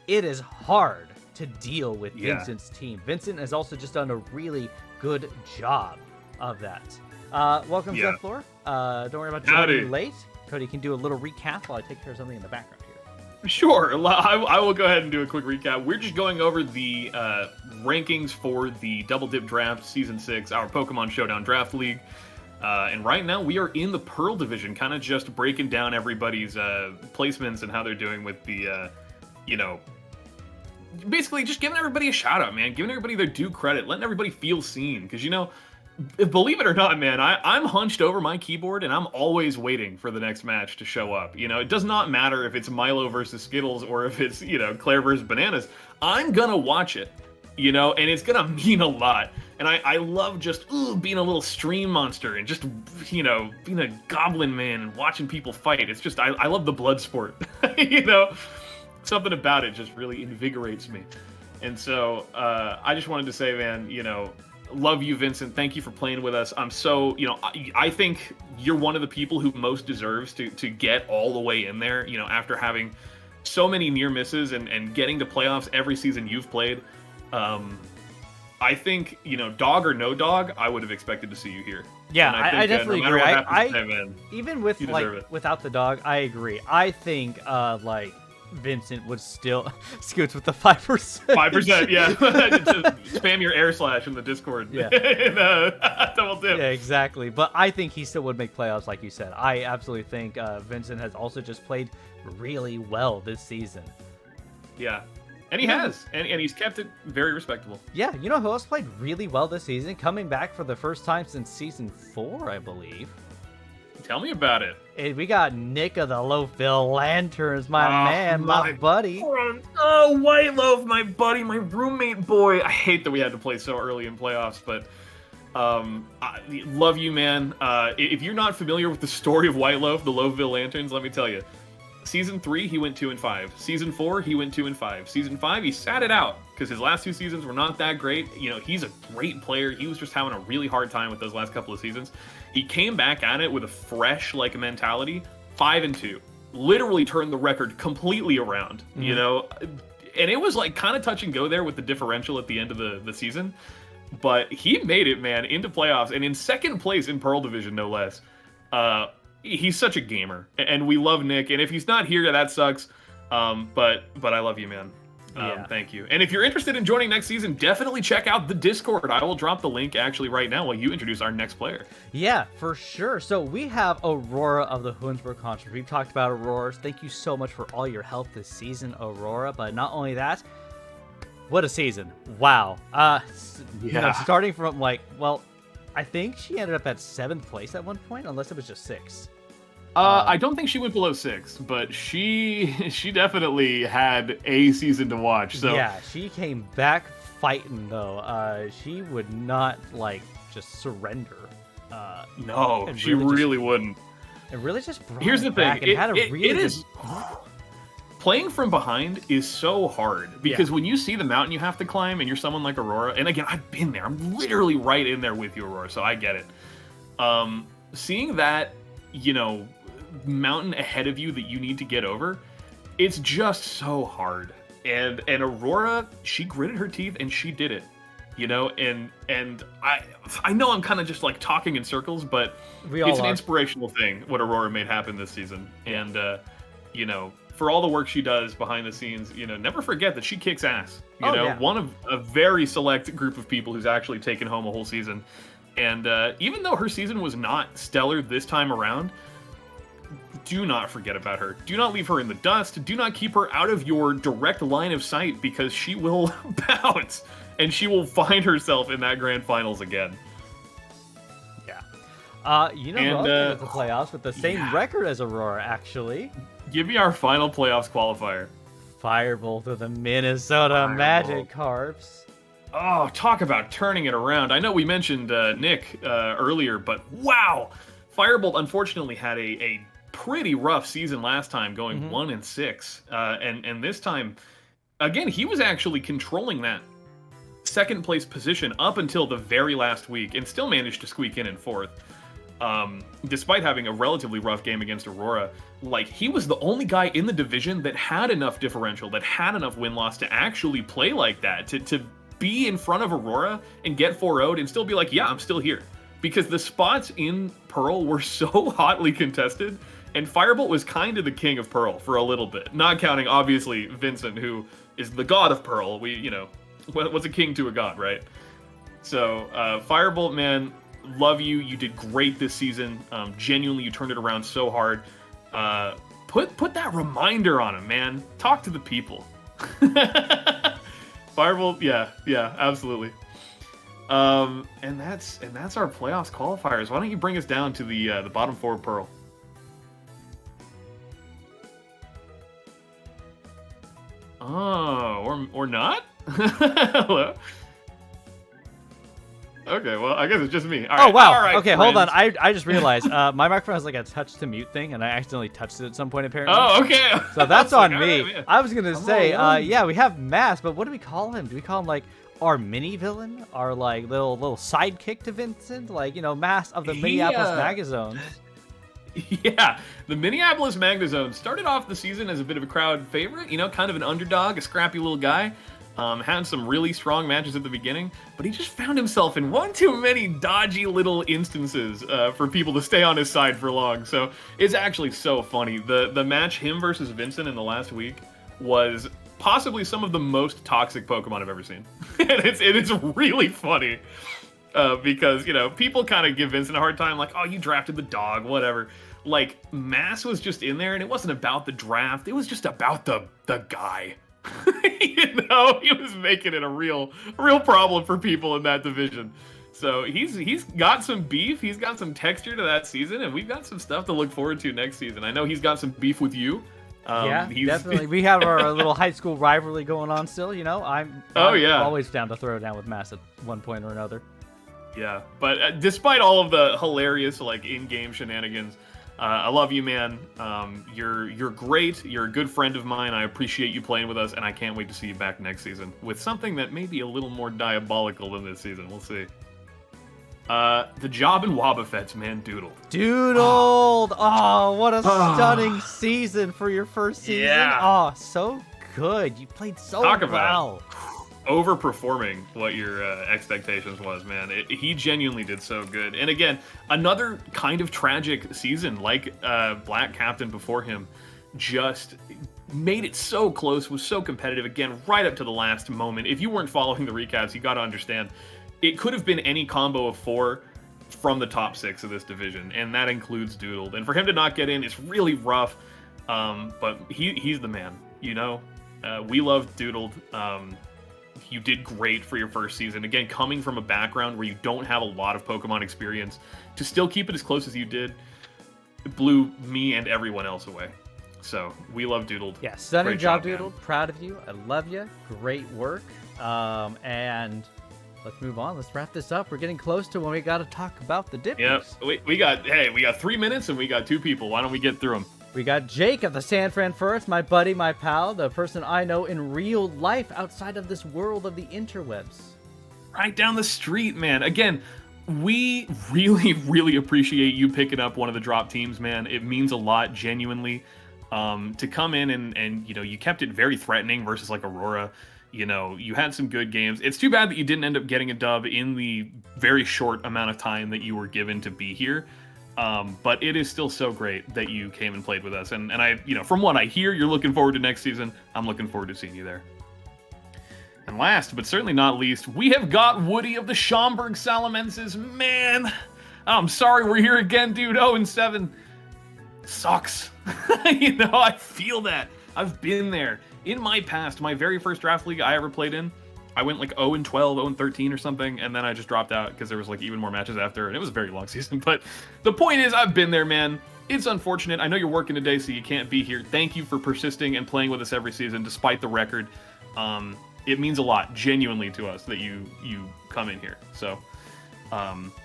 it is hard to deal with Vincent's team. Vincent has also just done a really good job of that. Welcome to the floor. Don't worry about joining late. Cody can do a little recap while I take care of something in the background here. Sure. I will go ahead and do a quick recap. We're just going over the rankings for the Double Dip Draft Season 6, our Pokemon Showdown Draft League. And right now we are in the Pearl Division, kind of just breaking down everybody's placements and how they're doing with the, you know, basically just giving everybody a shout out, man. Giving everybody their due credit, letting everybody feel seen. Because, you know, believe it or not, man, I'm hunched over my keyboard and I'm always waiting for the next match to show up. You know, it does not matter if it's Milo versus Skittles or if it's, you know, Claire versus Bananas. I'm gonna watch it, you know, and it's gonna mean a lot. And I love just being a little stream monster and just, you know, being a goblin man and watching people fight. It's just, I love the blood sport, you know? Something about it just really invigorates me. And so I just wanted to say, man, you know, love you, Vincent. Thank you for playing with us. I'm so, I think you're one of the people who most deserves to get all the way in there, after having so many near misses and getting to playoffs every season you've played. I think, dog or no dog, I would have expected to see you here. Yeah, I definitely agree. Even with without the dog, I agree. I think Vincent would still scoots with the 5%. 5%, yeah. Just spam your air slash in the Discord. Yeah. Double dip. Yeah, exactly. But I think he still would make playoffs, like you said. I absolutely think Vincent has also just played really well this season. Yeah. And he has. And he's kept it very respectable. Yeah, who else played really well this season? Coming back for the first time since Season 4, I believe. Tell me about it. Hey, we got Nick of the Loaf-Bill Lanterns, my buddy. Oh, White Loaf, my buddy, my roommate boy. I hate that we had to play so early in playoffs, but I love you, man. If you're not familiar with the story of White Loaf, the Loaf-Bill Lanterns, let me tell you. Season 3, he went 2-5. Season 4, he went 2-5. Season 5, he sat it out because his last 2 seasons were not that great. He's a great player. He was just having a really hard time with those last couple of seasons. He came back at it with a fresh mentality, 5-2. Literally turned the record completely around, And it was kind of touch and go there with the differential at the end of the season. But he made it, man, into playoffs and in second place in Pearl Division, no less. He's such a gamer, and we love Nick. And if he's not here, that sucks. But I love you, man. Thank you. And if you're interested in joining next season, definitely check out the Discord. I will drop the link actually right now while you introduce our next player. Yeah, for sure. So we have Aurora of the Hoonsburg Conference. We've talked about Auroras. Thank you so much for all your help this season, Aurora. But not only that, what a season. Wow. Starting from I think she ended up at 7th place at one point, unless it was just 6th. I don't think she went below 6, but she definitely had a season to watch. So yeah, she came back fighting though. She would not just surrender. No, she really wouldn't. It really just brought Here's the thing. It is. Playing from behind is so hard because when you see the mountain you have to climb and you're someone like Aurora, and again, I've been there. I'm literally right in there with you, Aurora, so I get it. Seeing that, mountain ahead of you that you need to get over, it's just so hard. And Aurora, she gritted her teeth and she did it. And I know I'm kind of just talking in circles, but it's an inspirational thing what Aurora made happen this season. And for all the work she does behind the scenes, never forget that she kicks ass. One of a very select group of people who's actually taken home a whole season. And even though her season was not stellar this time around, do not forget about her. Do not leave her in the dust. Do not keep her out of your direct line of sight because she will bounce and she will find herself in that grand finals again. Yeah. Who else the playoffs with the same record as Aurora, actually? Give me our final playoffs qualifier. Firebolt of the Minnesota Magic Carps. Oh, talk about turning it around. I know we mentioned Nick earlier, but wow! Firebolt unfortunately had a pretty rough season last time, going 1-6. And this time, again, he was actually controlling that second place position up until the very last week and still managed to squeak in 4th. Despite having a relatively rough game against Aurora, he was the only guy in the division that had enough differential, that had enough win-loss to actually play like that, to be in front of Aurora and get 4-0'd and still be like, yeah, I'm still here. Because the spots in Pearl were so hotly contested, and Firebolt was kind of the king of Pearl for a little bit. Not counting, obviously, Vincent, who is the god of Pearl. What's a king to a god, right? So, Firebolt, man, love you. You did great this season. Genuinely, you turned it around so hard. Put that reminder on him, man. Talk to the people. Firebolt, yeah, absolutely. And that's our playoffs qualifiers. Why don't you bring us down to the bottom 4 of Pearl? Oh, or not? Hello. Okay, well, I guess it's just me. All right, wow. All right, okay, friends. hold on. I just realized my microphone has a touch to mute thing, and I accidentally touched it at some point, apparently. Oh, okay. So that's on me. Right, I was going to say, we have Mass, but what do we call him? Do we call him, our mini villain, our like little sidekick to Vincent, like, you know, mass of the Minneapolis Magazones. Yeah, the Minneapolis Magazone started off the season as a bit of a crowd favorite, you know, kind of an underdog, a scrappy little guy. Had some really strong matches at the beginning, but he just found himself in one too many dodgy little instances for people to stay on his side for long. So it's actually so funny. The match, him versus Vincent in the last week, was possibly some of the most toxic Pokemon I've ever seen. And it's really funny because, you know, people kind of give Vincent a hard time, like, oh, you drafted the dog, whatever. Like, Mass was just in there, and it wasn't about the draft. It was just about the guy. You know, he was making it a real problem for people in that division. So he's got some beef, he's got some texture to that season, and we've got some stuff to look forward to next season. I know he's got some beef with you. Definitely. We have our little high school rivalry going on still. You know, I'm always down to throw down with Mass at one point or another. Yeah, but despite all of the hilarious like in-game shenanigans, I love you, man. You're great. You're a good friend of mine. I appreciate you playing with us, and I can't wait to see you back next season with something that may be a little more diabolical than this season. We'll see. The job in Wobbuffets, man, doodled. Doodled! Oh, what a stunning season for your first season. Yeah. Oh, so good. You played so well. well. Overperforming what your expectations was, man. He genuinely did so good. And again, another kind of tragic season, like Black Captain before him, just made it so close, was so competitive, again, right up to the last moment. If you weren't following the recaps, you got to understand, it could have been any combo of 4 from the top 6 of this division, and that includes Doodled. And for him to not get in, it's really rough, but he's the man, you know? We love Doodled. You did great for your first season. Again, coming from a background where you don't have a lot of Pokemon experience, to still keep it as close as you did, it blew me and everyone else away. So, we love Doodled. Yeah, stunning job, Doodled. Man. Proud of you. I love you. Great work. And let's move on. Let's wrap this up. We're getting close to when we got to talk about the Dippies. Yep. We got 3 minutes and we got 2 people. Why don't we get through them? We got Jake of the San Fran Forest, my buddy, my pal, the person I know in real life outside of this world of the interwebs. Right down the street, man. Again, we really appreciate you picking up one of the drop teams, man. It means a lot, genuinely. To come in and you know, you kept it very threatening versus like Aurora. You know, you had some good games. It's too bad that you didn't end up getting a dub in the very short amount of time that you were given to be here. But it is still so great that you came and played with us. And I, you know, from what I hear, you're looking forward to next season. I'm looking forward to seeing you there. And last, but certainly not least, we have got Woody of the Schaumburg Salamenses. Man, I'm sorry we're here again, dude. 0-7. Sucks. You know, I feel that. I've been there. In my past, my very first draft league I ever played in, I went like 0-12, 0-13 or something, and then I just dropped out because there was like even more matches after, and it was a very long season. But the point is, I've been there, man. It's unfortunate. I know you're working today, so you can't be here. Thank you for persisting and playing with us every season, despite the record. It means a lot, genuinely, to us that you come in here. So,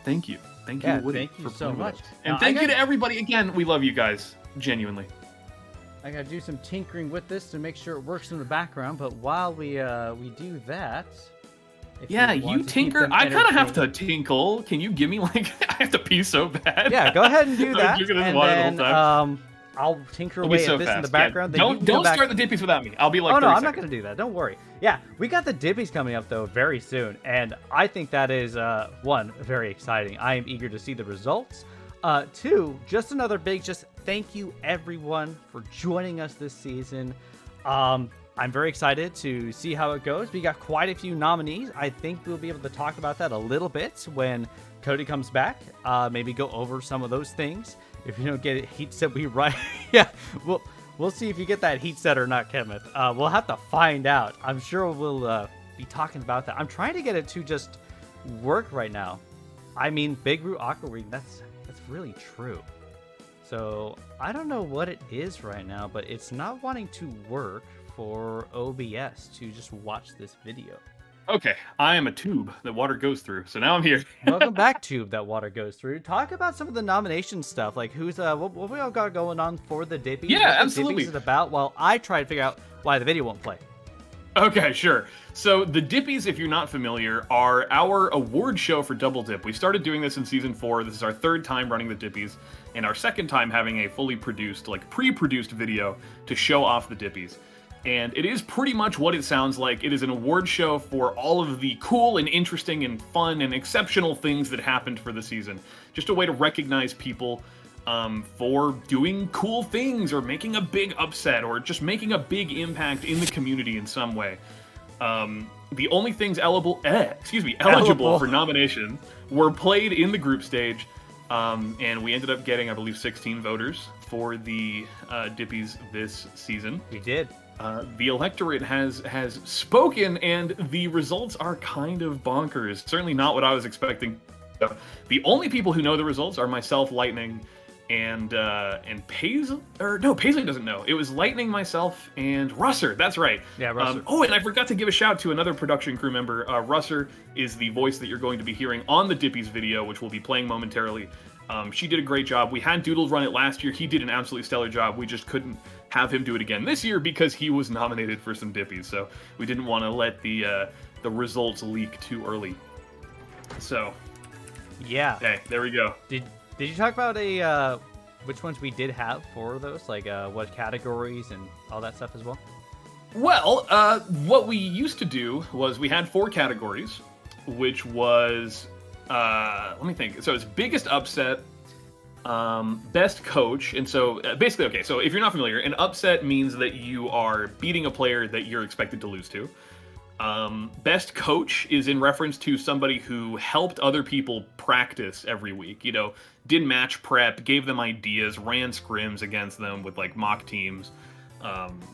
thank you. Thank you, Woody. Thank you so much. And thank you to everybody. Again, we love you guys, genuinely. I gotta do some tinkering with this to make sure it works in the background, but while we do that... Yeah, you tinker. I kind of have to tinkle. Can you give me, like, I have to pee so bad. Yeah, go ahead and do that. And then, I'll tinker away at this in the background. Yeah. Don't start the Dippies without me. I'll be like, oh, no, I'm not going to do that. Don't worry. Yeah, we got the Dippies coming up, though, very soon, and I think that is, one, very exciting. I am eager to see the results. Two, just another big thank you, everyone, for joining us this season. I'm very excited to see how it goes. We got quite a few nominees. I think we'll be able to talk about that a little bit when Cody comes back. Maybe go over some of those things. If you don't get it heat set, we right. Yeah, we'll see if you get that heat set or not, Kenneth. We'll have to find out. I'm sure we'll be talking about that. I'm trying to get it to just work right now. I mean, Big Root Aqua Ring, that's really true. So I don't know what it is right now, but it's not wanting to work for OBS to just watch this video. Okay, I am a tube that water goes through, so now I'm here. Welcome back, tube that water goes through. Talk about some of the nomination stuff, like who's what we all got going on for the Dippies. Yeah, absolutely. What the Dippies is about, while I try to figure out why the video won't play. Okay, sure. So the Dippies, if you're not familiar, are our award show for Double Dip. We started doing this in season 4. This is our 3rd time running the Dippies, and our 2nd time having a fully produced, like pre-produced video to show off the Dippies. And it is pretty much what it sounds like. It is an award show for all of the cool and interesting and fun and exceptional things that happened for the season. Just a way to recognize people for doing cool things or making a big upset or just making a big impact in the community in some way. The only things eligible for nomination were played in the group stage, and we ended up getting, I believe, 16 voters for the Dippies this season. We did. The electorate has spoken, and the results are kind of bonkers. Certainly not what I was expecting. The only people who know the results are myself, Lightning, and Paisley, Paisley doesn't know. It was Lightning, myself, and Russer. That's right. Yeah, Russer. And I forgot to give a shout to another production crew member. Russer is the voice that you're going to be hearing on the Dippies video, which we'll be playing momentarily. She did a great job. We had Doodle run it last year. He did an absolutely stellar job. We just couldn't have him do it again this year because he was nominated for some Dippies. So we didn't want to let the results leak too early. So yeah. Okay, there we go. Did you talk about which ones we did have for those? Like what categories and all that stuff as well? Well, what we used to do was we had 4 categories, which was, let me think. So it's biggest upset, best coach, and so basically, okay, so if you're not familiar, an upset means that you are beating a player that you're expected to lose to. Best coach is in reference to somebody who helped other people practice every week, did match prep, gave them ideas, ran scrims against them with like mock teams.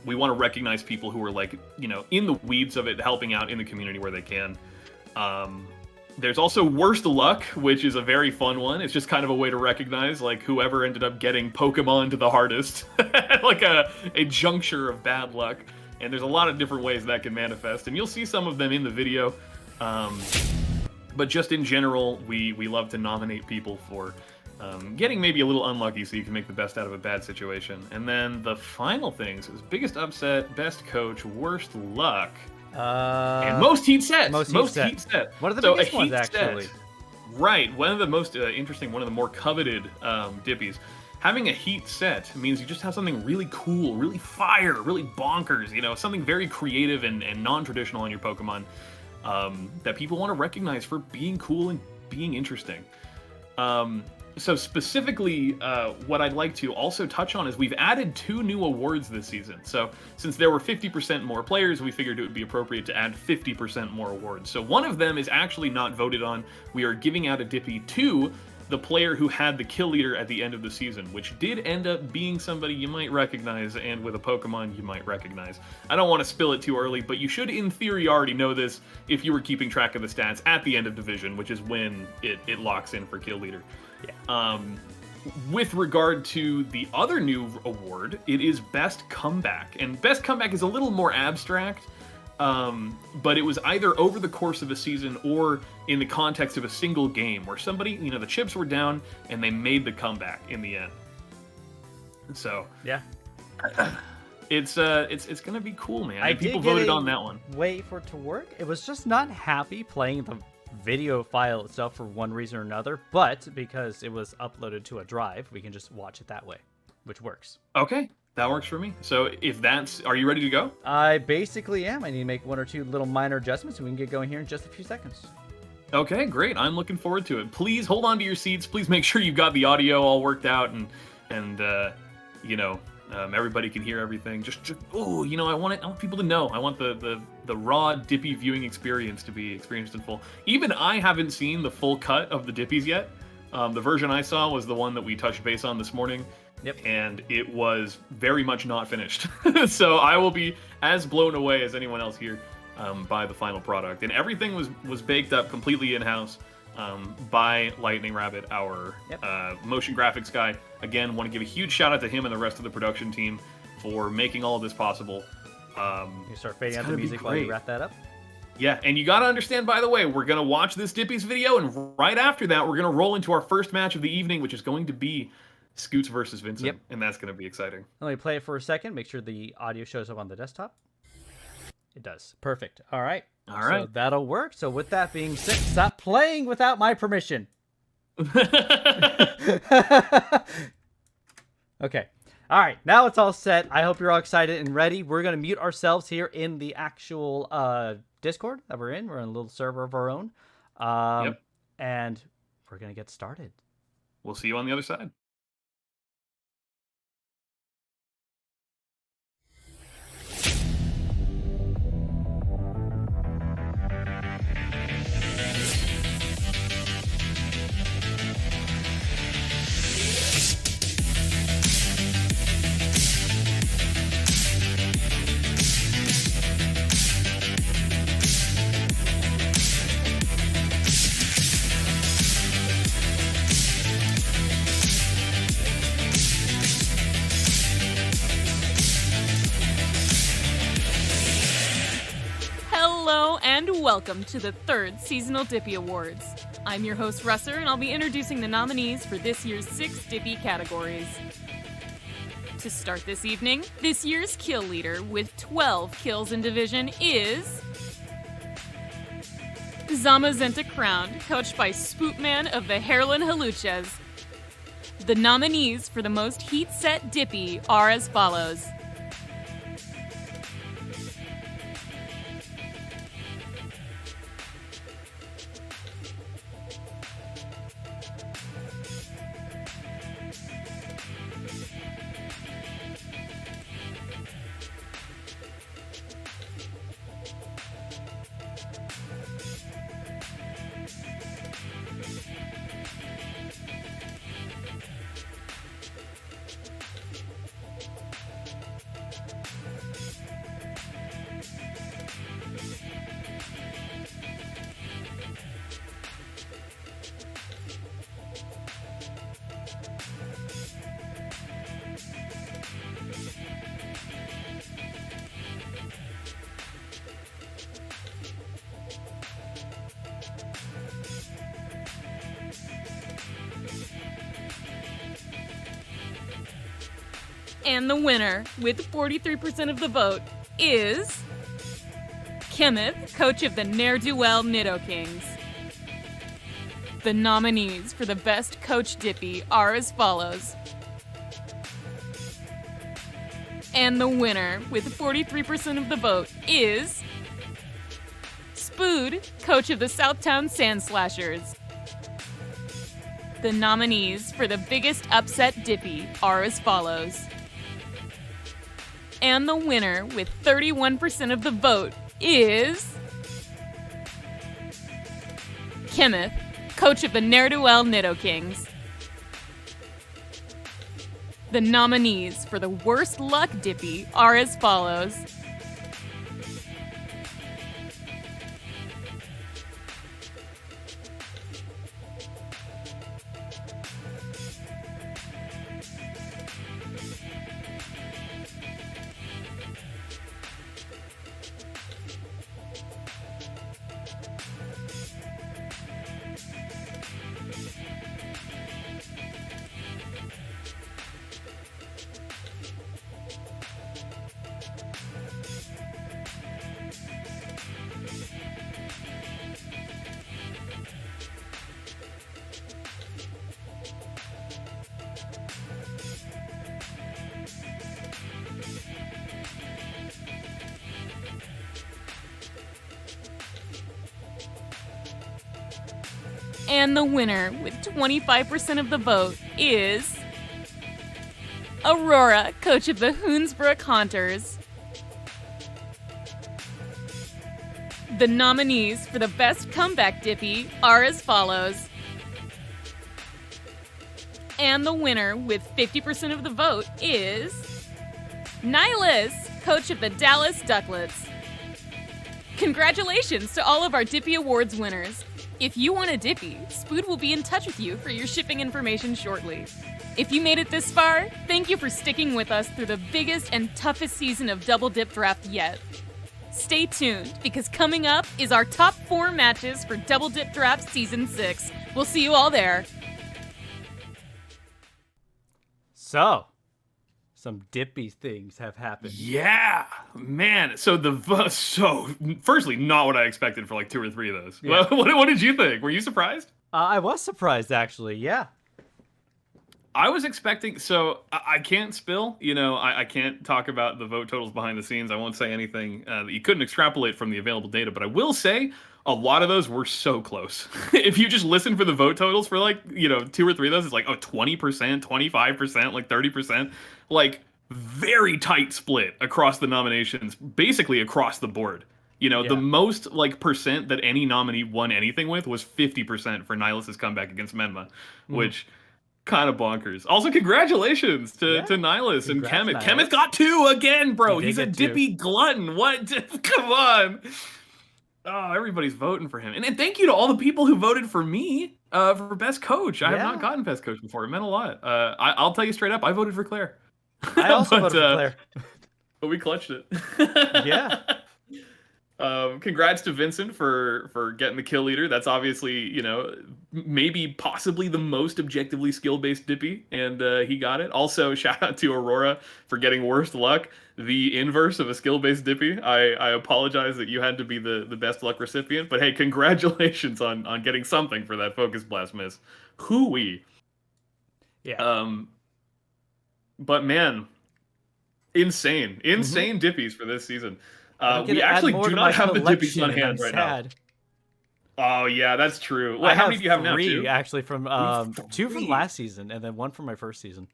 We want to recognize people who are like, in the weeds of it, helping out in the community where they can. There's also worst luck, which is a very fun one. It's just kind of a way to recognize like whoever ended up getting Pokemon to the hardest, like a juncture of bad luck. And there's a lot of different ways that can manifest, and you'll see some of them in the video. But just in general, we love to nominate people for getting maybe a little unlucky so you can make the best out of a bad situation. And then the final things is biggest upset, best coach, worst luck, and most heat set. Most heat set. One of the biggest ones, actually. Right, one of the most interesting, one of the more coveted Dippies. Having a heat set means you just have something really cool, really fire, really bonkers, something very creative and non-traditional on your Pokemon that people want to recognize for being cool and being interesting. So specifically, what I'd like to also touch on is we've added 2 new awards this season. So since there were 50% more players, we figured it would be appropriate to add 50% more awards. So one of them is actually not voted on. We are giving out a Dippy to the player who had the kill leader at the end of the season, which did end up being somebody you might recognize, and with a Pokemon you might recognize. I don't want to spill it too early, but you should in theory already know this if you were keeping track of the stats at the end of Division, which is when it locks in for kill leader. Yeah. With regard to the other new award, it is Best Comeback, and Best Comeback is a little more abstract. But it was either over the course of a season or in the context of a single game where somebody, the chips were down and they made the comeback in the end. So yeah, it's gonna be cool, man. People voted on that one. Way for it to work. It was just not happy playing the video file itself for one reason or another, but because it was uploaded to a drive, we can just watch it that way, which works. Okay. That works for me. So are you ready to go? I basically am. I need to make 1 or 2 little minor adjustments and we can get going here in just a few seconds. Okay, great. I'm looking forward to it. Please hold on to your seats. Please make sure you've got the audio all worked out and everybody can hear everything. I want people to know. I want the raw Dippy viewing experience to be experienced in full. Even I haven't seen the full cut of the Dippies yet. The version I saw was the one that we touched base on this morning. Yep. And it was very much not finished. So I will be as blown away as anyone else here by the final product. And everything was baked up completely in-house by Lightning Rabbit, our motion graphics guy. Again, want to give a huge shout out to him and the rest of the production team for making all of this possible. You start fading out the music while you wrap that up? Yeah, and you got to understand, by the way, we're going to watch this Dippies video, and right after that, we're going to roll into our first match of the evening, which is going to be Scoots versus Vincent, and that's going to be exciting. Let me play it for a second, make sure the audio shows up on the desktop. It does. Perfect. All right. All right. So that'll work. So with that being said, stop playing without my permission. Okay. All right. Now it's all set. I hope you're all excited and ready. We're going to mute ourselves here in the actual Discord that we're in. We're in a little server of our own. Yep. And we're going to get started. We'll see you on the other side. Welcome to the 3rd Seasonal Dippy Awards. I'm your host, Russer, and I'll be introducing the nominees for this year's 6 Dippy categories. To start this evening, this year's kill leader with 12 kills in division is Zamazenta Crowned, coached by Spootman of the Heerlen Hawluchas. The nominees for the most heat set Dippy are as follows. And the winner, with 43% of the vote, is Kenneth, coach of the Ne'er-Do-Well Nido Kings. The nominees for the Best Coach Dippy are as follows. And the winner, with 43% of the vote, is Spood, coach of the Southtown Sand Slashers. The nominees for the Biggest Upset Dippy are as follows. And the winner, with 31% of the vote, is Kenneth, coach of the Ne'er-Do-Well Nido Kings. The nominees for the Worst Luck Dippy are as follows. And the winner, with 25% of the vote, is Aurora, coach of the Hoonsbrook Haunters. The nominees for the Best Comeback Dippy are as follows. And the winner, with 50% of the vote, is Nihilus, coach of the Dallas Ducklets. Congratulations to all of our Dippy Awards winners. If you want a Dippy, Spood will be in touch with you for your shipping information shortly. If you made it this far, thank you for sticking with us through the biggest and toughest season of Double Dip Draft yet. Stay tuned, because coming up is our top 4 matches for Double Dip Draft Season 6. We'll see you all there. So, some Dippy things have happened. Yeah, man. So firstly, not what I expected for like 2 or 3 of those. Yeah. What did you think? Were you surprised? I was surprised, actually. Yeah. I was expecting, so I can't spill, I can't talk about the vote totals behind the scenes. I won't say anything that you couldn't extrapolate from the available data, but I will say a lot of those were so close. If you just listen for the vote totals for 2 or 3 of those, it's like, 20%, 25%, like 30%, like very tight split across the nominations, basically across the board. The most percent that any nominee won anything with was 50% for Nihilus' comeback against Menma, which... kind of bonkers. Also, congratulations to Nihilus and Kemeth. Kemeth got 2 again, bro. He's a Dippy glutton. What? Come on. Oh, everybody's voting for him. And thank you to all the people who voted for me for Best Coach. I have not gotten Best Coach before. It meant a lot. I'll tell you straight up, I voted for Claire. I also voted for Claire. But we clutched it. Yeah. Congrats to Vincent for getting the kill leader. That's obviously, maybe possibly the most objectively skill-based Dippy, and he got it. Also, shout out to Aurora for getting worst luck, the inverse of a skill-based Dippy. I apologize that you had to be the best luck recipient, but hey, congratulations on getting something for that Focus Blast miss. Hoo-wee. Yeah. But man, insane Dippies for this season. We actually do not have the Dippies on hand right now. Oh, yeah, that's true. Well, how many do you have now? 3, actually, from 2 from last season, and then 1 from my first season.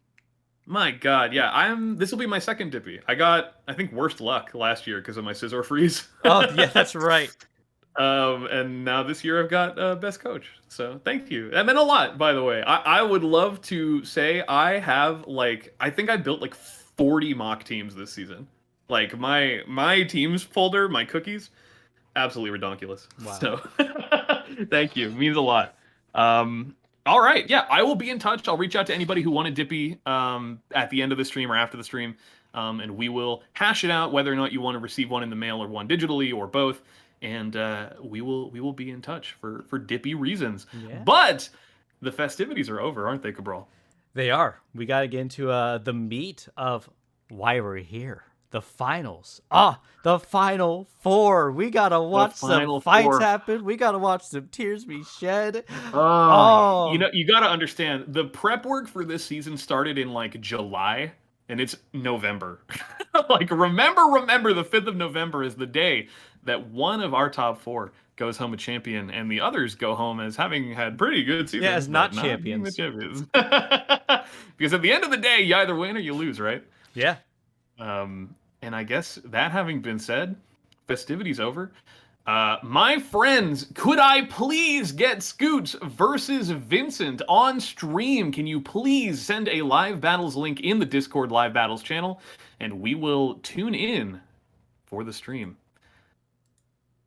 My God, yeah, this will be my second Dippy. I got, I think, worst luck last year because of my Scizor freeze. Oh, yeah, that's right. And now this year I've got Best Coach. So thank you. That meant a lot, by the way. I would love to say I have, I think I built 40 mock teams this season. My teams folder, my cookies, absolutely redonkulous. Wow. So thank you. It means a lot. All right. Yeah, I will be in touch. I'll reach out to anybody who wanted Dippy at the end of the stream or after the stream. And we will hash it out whether or not you want to receive one in the mail or one digitally or both. And we will be in touch for Dippy reasons. Yeah. But the festivities are over, aren't they, Cabral? They are. We got to get into the meat of why we're here. The finals. The Final Four. We gotta watch some fights happen. We gotta watch some tears be shed. You gotta understand, the prep work for this season started in July, and it's November. Remember the 5th of November is the day that one of our top 4 goes home a champion, and the others go home as having had pretty good seasons. Yeah, as not champions. Because at the end of the day, you either win or you lose, right? Yeah. And I guess that having been said, festivities over. My friends, could I please get Scoots versus Vincent on stream? Can you please send a live battles link in the Discord live battles channel, and we will tune in for the stream.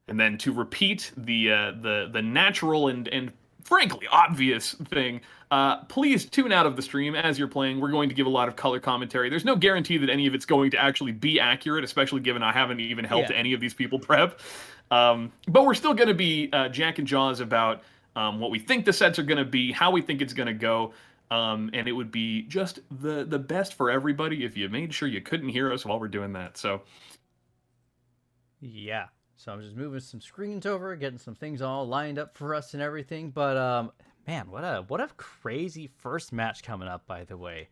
And then to repeat the natural and frankly obvious thing, please tune out of the stream as you're playing. We're going to give a lot of color commentary. There's no guarantee that any of it's going to actually be accurate, especially given I haven't even helped any of these people prep. But we're still going to be Jack and Jaws about what we think the sets are going to be, how we think it's going to go, and it would be just the best for everybody if you made sure you couldn't hear us while we're doing that. So, yeah. So I'm just moving some screens over, getting some things all lined up for us and everything. But man, what a crazy first match coming up, by the way.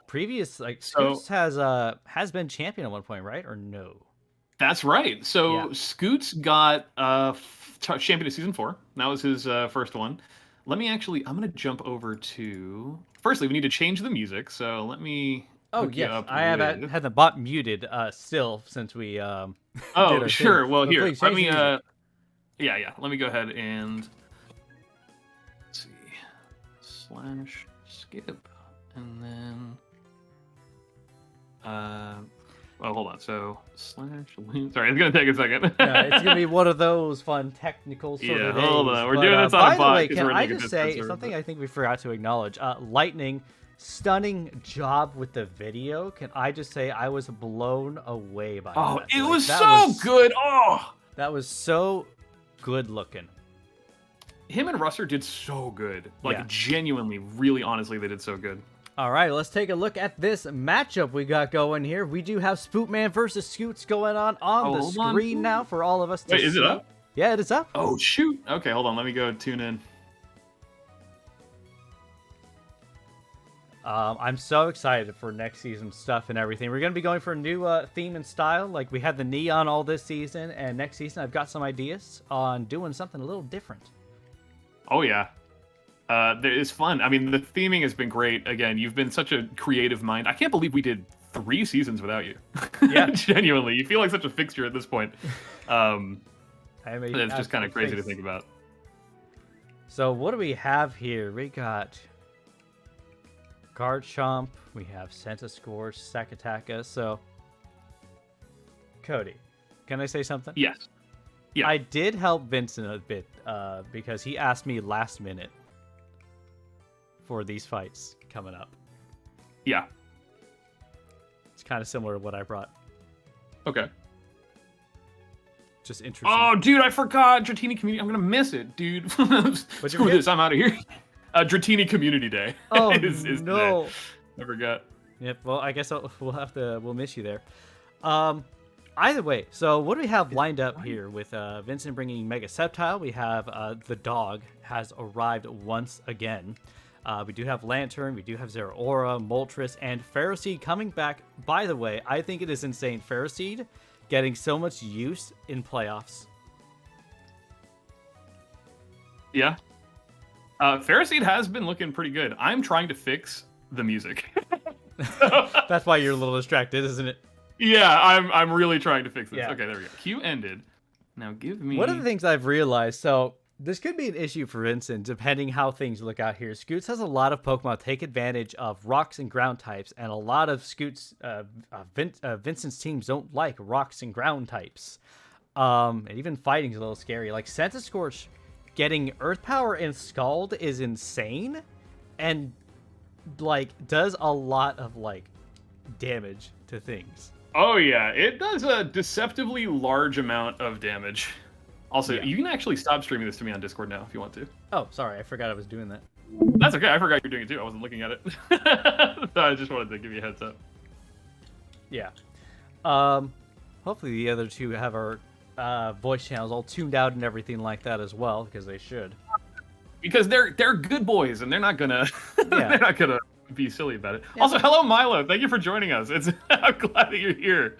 Previous Scoots has been champion at one point, right? Or no? That's right. So Scoots got champion of season 4. That was his first one. I'm gonna jump over to. Firstly, we need to change the music. So let me. Oh yes, I had the bot muted still since we. Oh sure. Thing. Well, here, let me. Let me go ahead and. Let's see. /skip, and then. Hold on. So / Sorry, it's gonna take a second. It's gonna be one of those fun technical sort of days. Hold on. We're doing this on a bot. By the way, can I just say something I think we forgot to acknowledge? Lightning. Stunning job with the video. Can I just say I was blown away by that. It was so good. That was so good looking. Him and Russer did so good. Genuinely, really honestly, they did so good. All right, let's take a look at this matchup we got going here. We do have Spootman versus Scoots going on the screen now for all of us to see. Wait, is it up? Yeah, it is up. Oh, shoot. Okay, hold on. Let me go tune in. I'm so excited for next season's stuff and everything. We're going to be going for a new theme and style. Like, we had the neon all this season, and next season I've got some ideas on doing something a little different. Oh, yeah. It's fun. I mean, the theming has been great. Again, you've been such a creative mind. I can't believe we did 3 seasons without you. Yeah. Genuinely. You feel like such a fixture at this point. It's just kind of crazy to think about. So what do we have here? We got Garchomp, we have Centiskorch, Sakataka. So, Cody, can I say something? Yes. Yeah. I did help Vincent a bit because he asked me last minute for these fights coming up. Yeah. It's kind of similar to what I brought. Okay. Just interesting. Oh, dude, I forgot Dratini Community. I'm going to miss it, dude. Screw this. I'm out of here. Dratini Community Day. Oh, is no. Today. I forgot. Yep, well, I guess we'll miss you there. Either way, so what do we have lined up here with Vincent bringing Mega Sceptile? We have the dog has arrived once again. We do have Lantern, we do have Zeraora, Moltres, and Ferroseed coming back. By the way, I think it is insane. Ferroseed getting so much use in playoffs. Yeah. Ferroseed has been looking pretty good. I'm trying to fix the music. That's why you're a little distracted, isn't it? Yeah, I'm really trying to fix this. Yeah. Okay, there we go. Q ended. Now give me... One of the things I've realized, so this could be an issue for Vincent, depending how things look out here. Scoots has a lot of Pokemon take advantage of rocks and ground types, and a lot of Scoots, Vincent's teams don't like rocks and ground types. And even fighting's a little scary. Like, Centiskorch getting Earth Power and Scald is insane, and, like, does a lot of, like, damage to things. Oh, yeah. It does a deceptively large amount of damage. Also, You can actually stop streaming this to me on Discord now if you want to. Oh, sorry. I forgot I was doing that. That's okay. I forgot you're doing it too. I wasn't looking at it. So I just wanted to give you a heads up. Yeah. Hopefully the other two have our voice channels all tuned out and everything like that as well, because they should. Because they're good boys, and they're not gonna they're not gonna be silly about it. Yeah. Also, hello Milo. Thank you for joining us. I'm glad that you're here.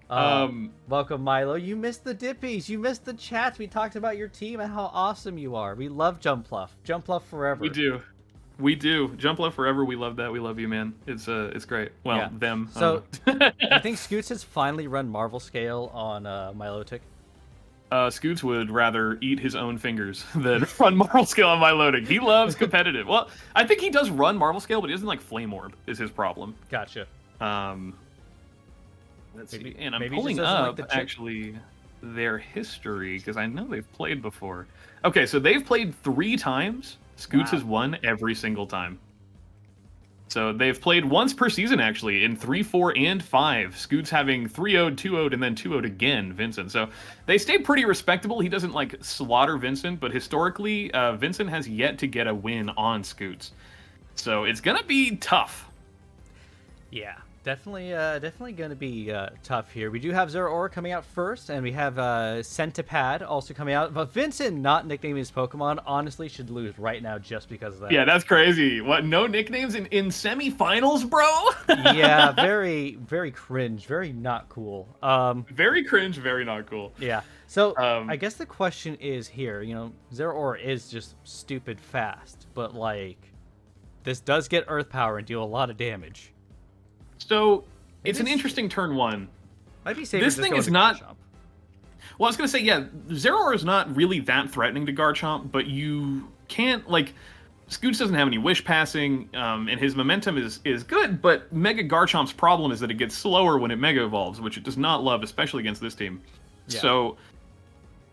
Welcome, Milo. You missed the Dippies. You missed the chats. We talked about your team and how awesome you are. We love Jumpluff. Jumpluff forever. We do. Jumpluff forever. We love that. We love you, man. It's great. Well, yeah. Them. So, I think Scoots has finally run Marvel Scale on Milotic. Scoots would rather eat his own fingers than run Marvel Scale on Milotic. He loves competitive. Well, I think he does run Marvel Scale, but he doesn't like Flame Orb. Is his problem. Gotcha. Let's see, and I'm pulling up actually their history because I know they've played before. Okay, so they've played 3 times. Scoots has won every single time. So they've played once per season actually in 3, 4, and 5. Scoots having 3-0'd, 2-0'd, and then 2-0'd again. Vincent. So they stay pretty respectable. He doesn't like slaughter Vincent, but historically, Vincent has yet to get a win on Scoots. So it's gonna be tough. Yeah. Definitely going to be tough here. We do have Zeraora coming out first, and we have Centipede also coming out. But Vincent not nicknaming his Pokemon honestly should lose right now just because of that. Yeah, that's crazy. What? No nicknames in semifinals, bro? Yeah, very, very cringe. Very not cool. Very cringe, very not cool. Yeah. So I guess the question is here, Zeraora is just stupid fast, but like this does get Earth Power and deal a lot of damage. So it's an interesting turn 1. Might be safer. This thing is not. Well, I was gonna say, yeah, Zeraora is not really that threatening to Garchomp, but you can't like. Scoots doesn't have any wish passing, and his momentum is good. But Mega Garchomp's problem is that it gets slower when it Mega Evolves, which it does not love, especially against this team. Yeah. So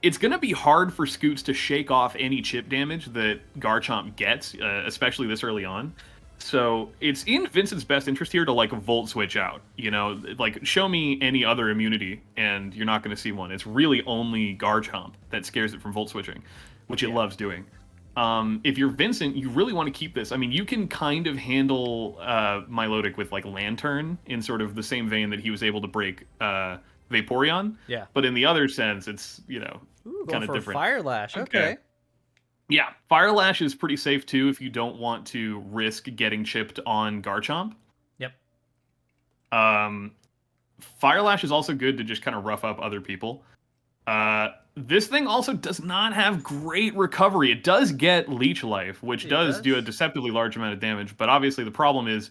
it's gonna be hard for Scoots to shake off any chip damage that Garchomp gets, especially this early on. So it's in Vincent's best interest here to like Volt Switch out, like show me any other immunity and you're not going to see one. It's really only Garchomp that scares it from Volt Switching, which it loves doing. If you're Vincent, you really want to keep this. I mean, you can kind of handle Milotic with like Lantern in sort of the same vein that he was able to break Vaporeon. Yeah. But in the other sense, it's, kind of different. Fire Lash. Okay. Yeah, Fire Lash is pretty safe too if you don't want to risk getting chipped on Garchomp. Yep. Fire Lash is also good to just kind of rough up other people. This thing also does not have great recovery. It does get Leech Life, which does do a deceptively large amount of damage, but obviously the problem is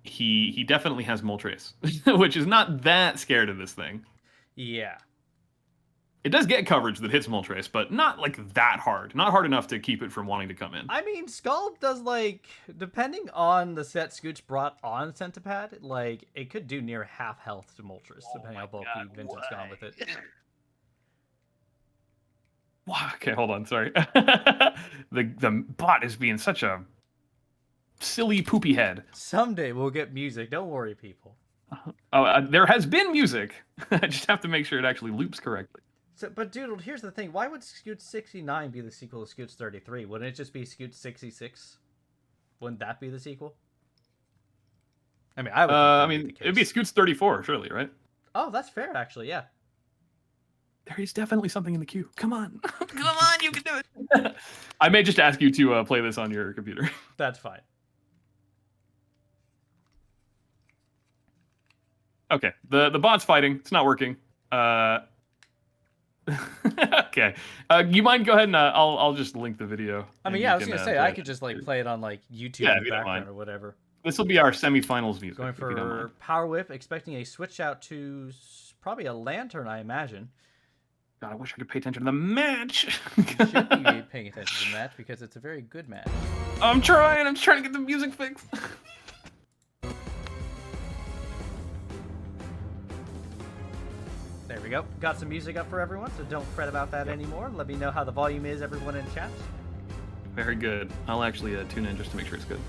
he definitely has Moltres, which is not that scared of this thing. Yeah. It does get coverage that hits Moltres, but not like that hard. Not hard enough to keep it from wanting to come in. I mean, Scald does depending on the set Scoots brought on Centipede, it could do near half health to Moltres, depending on how bulky Vincent's gone with it. Okay, hold on, sorry. the bot is being such a silly poopy head. Someday we'll get music. Don't worry, people. There has been music. I just have to make sure it actually loops correctly. So, but Doodle, here's the thing. Why would Scoot 69 be the sequel to Scoot 33? Wouldn't it just be Scoot 66? Wouldn't that be the sequel? I mean, it'd be Scoot's 34, surely, right? Oh, that's fair, actually. Yeah. There is definitely something in the queue. Come on. Come on, you can do it. I may just ask you to play this on your computer. That's fine. Okay, the bot's fighting. It's not working. Okay. You mind go ahead and I'll just link the video. I mean, yeah, I was gonna say I could just play it on YouTube in the background or whatever. This will be our semifinals music. Going for Power Whip, expecting a switch out to probably a Lantern, I imagine. God, I wish I could pay attention to the match. You should be paying attention to the match because it's a very good match. I'm trying to get the music fixed. There we go. Got some music up for everyone, so don't fret about that anymore. Let me know how the volume is, everyone in chat. Very good. I'll actually tune in just to make sure it's good.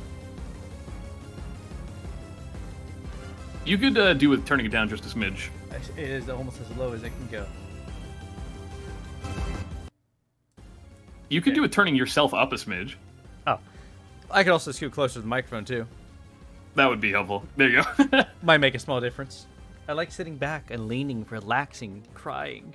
You could do with turning it down just a smidge. It is almost as low as it can go. You could do with turning yourself up a smidge. Oh. I could also scoot closer to the microphone, too. That would be helpful. There you go. Might make a small difference. I like sitting back and leaning, relaxing, crying.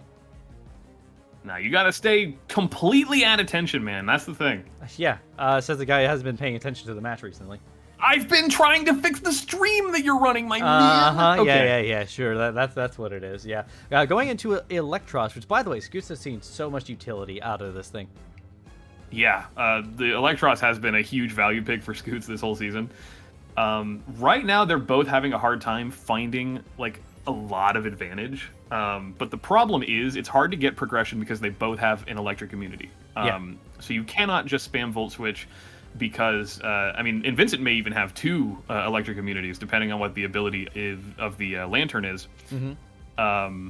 Now, you gotta stay completely at attention, man. That's the thing. Yeah, says the guy who hasn't been paying attention to the match recently. I've been trying to fix the stream that you're running, my man. Okay. Yeah, sure. That's what it is, yeah. Going into Electros, which, by the way, Scoots has seen so much utility out of this thing. Yeah, the Electros has been a huge value pick for Scoots this whole season. Right now, they're both having a hard time finding, a lot of advantage. But the problem is, it's hard to get progression because they both have an electric immunity. So you cannot just spam Volt Switch because, and Vincent may even have two electric immunities, depending on what the ability of the Lantern is. Mm-hmm.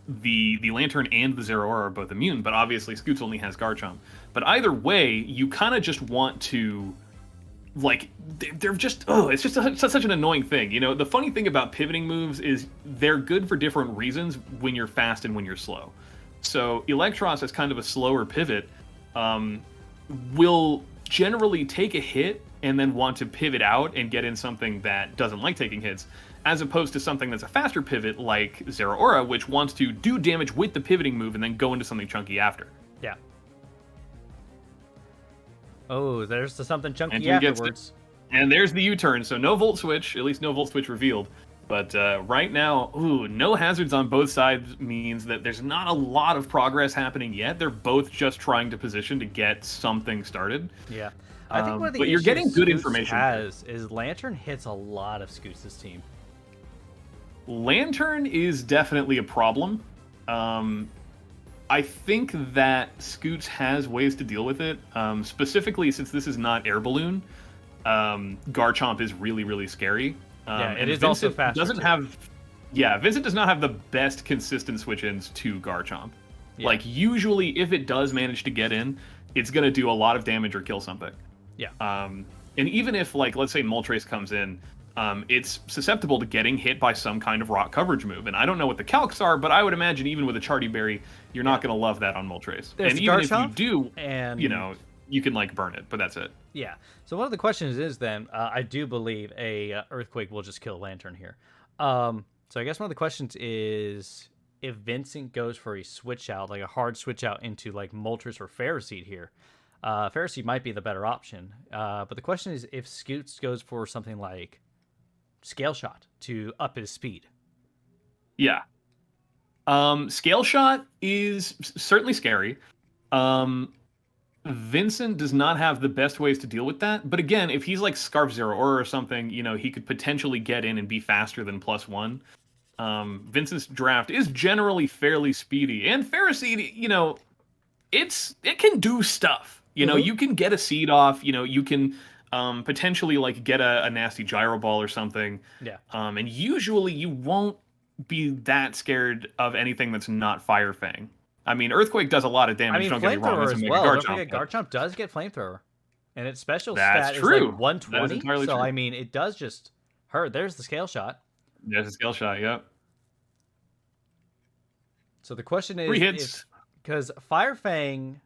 The Lantern and the Zeraora are both immune, but obviously Scoots only has Garchomp. But either way, you kind of just want to... they're just it's just such an annoying thing. The funny thing about pivoting moves is they're good for different reasons when you're fast and when you're slow. So Electros, as kind of a slower pivot, will generally take a hit and then want to pivot out and get in something that doesn't like taking hits, as opposed to something that's a faster pivot like Zeraora, which wants to do damage with the pivoting move and then go into something chunky after. Yeah. Oh, there's something chunky afterwards. And there's the U-turn, so no Volt Switch, at least no Volt Switch revealed. But right now, no hazards on both sides means that there's not a lot of progress happening yet. They're both just trying to position to get something started. Yeah. I think one of the but you're getting good Scoots information. Is Lantern hits a lot of Scoots' team. Lantern is definitely a problem. I think that Scoots has ways to deal with it. Specifically, since this is not Air Balloon, Garchomp is really, really scary. It is also faster. Vincent does not have the best consistent switch-ins to Garchomp. Yeah. Usually, if it does manage to get in, it's going to do a lot of damage or kill something. Yeah. And even if, let's say Moltres comes in, it's susceptible to getting hit by some kind of rock coverage move. And I don't know what the calcs are, but I would imagine even with a Charty Berry, you're not going to love that on Moltres. There's and even if you Garchomp, do, and you can like burn it, but that's it. Yeah. So one of the questions is then, I do believe a Earthquake will just kill Lantern here. So I guess one of the questions is if Vincent goes for a switch out, like a hard switch out into like Moltres or Ferroseed here. Ferroseed might be the better option. But the question is if Scoots goes for something like Scale Shot to up his speed. Yeah. Scale Shot is certainly scary. Vincent does not have the best ways to deal with that. But again, if he's like Scarf Zero or something, he could potentially get in and be faster than +1. Vincent's draft is generally fairly speedy. And Ferroseed, it can do stuff. You can get a seed off. You can potentially like get a nasty gyro ball or something. Yeah. And usually you won't be that scared of anything that's not Fire Fang. I mean, Earthquake does a lot of damage. Don't get me wrong. Flamethrower as well. Don't forget, Garchomp does get Flamethrower, and its special stat is like 120. That is entirely so true. I mean, it does just hurt. There's the Scale Shot. There's a Scale Shot. Yep. So the question is, 3 hits, because Fire Fang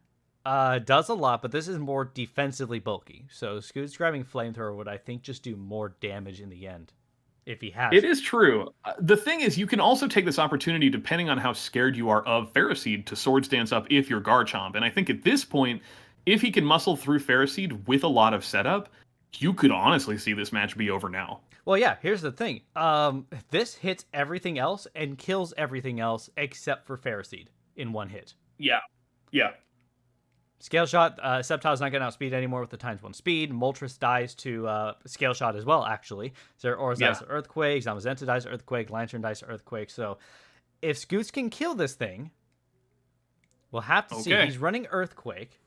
does a lot, but this is more defensively bulky. So Scoots grabbing Flamethrower would, I think, just do more damage in the end. If he has it is true. The thing is, you can also take this opportunity, depending on how scared you are of Ferroseed, to Swords Dance up if you're Garchomp. And I think at this point, if he can muscle through Ferroseed with a lot of setup, you could honestly see this match be over now. Well, yeah, here's the thing. This hits everything else and kills everything else except for Ferroseed in one hit. Yeah. Scale Shot, Sceptile's not going to outspeed anymore with the ×1 speed. Moltres dies to Scale Shot as well, actually. Orzhov dies to Earthquake, Zamazenta dies to Earthquake, Lantern dies to Earthquake. So if Scoots can kill this thing, we'll have to see. He's running Earthquake.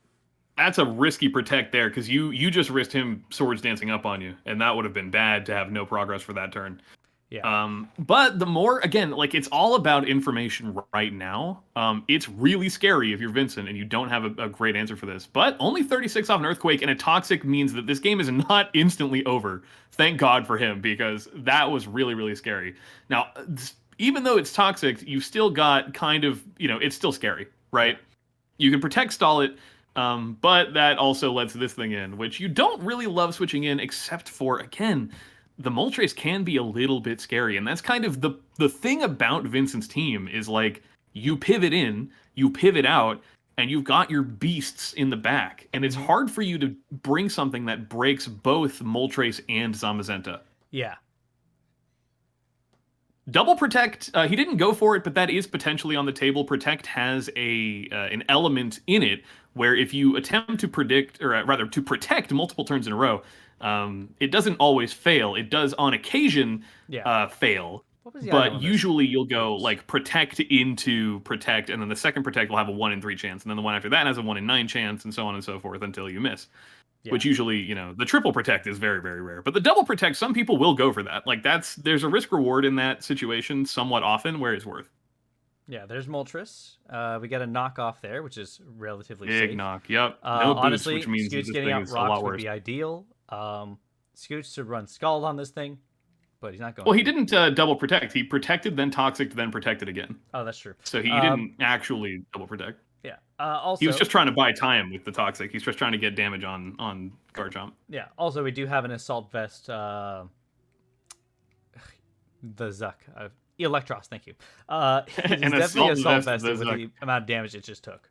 That's a risky protect there, because you just risked him Swords Dancing up on you, and that would have been bad to have no progress for that turn. Yeah. But the more, again, like, it's all about information right now. It's really scary if you're Vincent and you don't have a great answer for this. But only 36 off an Earthquake and a Toxic means that this game is not instantly over. Thank God for him, because that was really, really scary. Now, even though it's Toxic, you've still got kind of, it's still scary, right? You can Protect Stall it, but that also lets this thing in, which you don't really love switching in, except for, again, the Moltres can be a little bit scary, and that's kind of the thing about Vincent's team is, like, you pivot in, you pivot out, and you've got your beasts in the back, and it's hard for you to bring something that breaks both Moltres and Zamazenta. Yeah. Double Protect, he didn't go for it, but that is potentially on the table. Protect has an element in it where if you attempt to predict, or rather to protect multiple turns in a row, it doesn't always fail. It does on occasion fail. But usually you'll go like Protect into Protect, and then the second Protect will have a 1 in 3 chance, and then the one after that has a 1 in 9 chance, and so on and so forth until you miss. Yeah. Which usually, the triple Protect is very, very rare. But the double Protect, some people will go for that. Like, there's a risk reward in that situation somewhat often where it's worth. Yeah, there's Moltres. We get a knockoff there, which is relatively big safe. Knock. Yep. No boost, honestly, which means Scoots this getting thing out is a lot rocks would worse. be ideal. Scoots should run Scald on this thing, but he's not going. Well, he didn't double Protect. He protected, then Toxic, then protected again. Oh, that's true. So he didn't actually double Protect. Yeah. Also, he was just trying to buy time with the Toxic. He's just trying to get damage on Garchomp. Yeah. Also, we do have an Assault Vest. The Zuck. Electros, thank you. He's definitely Assault Vest with the amount of damage it just took.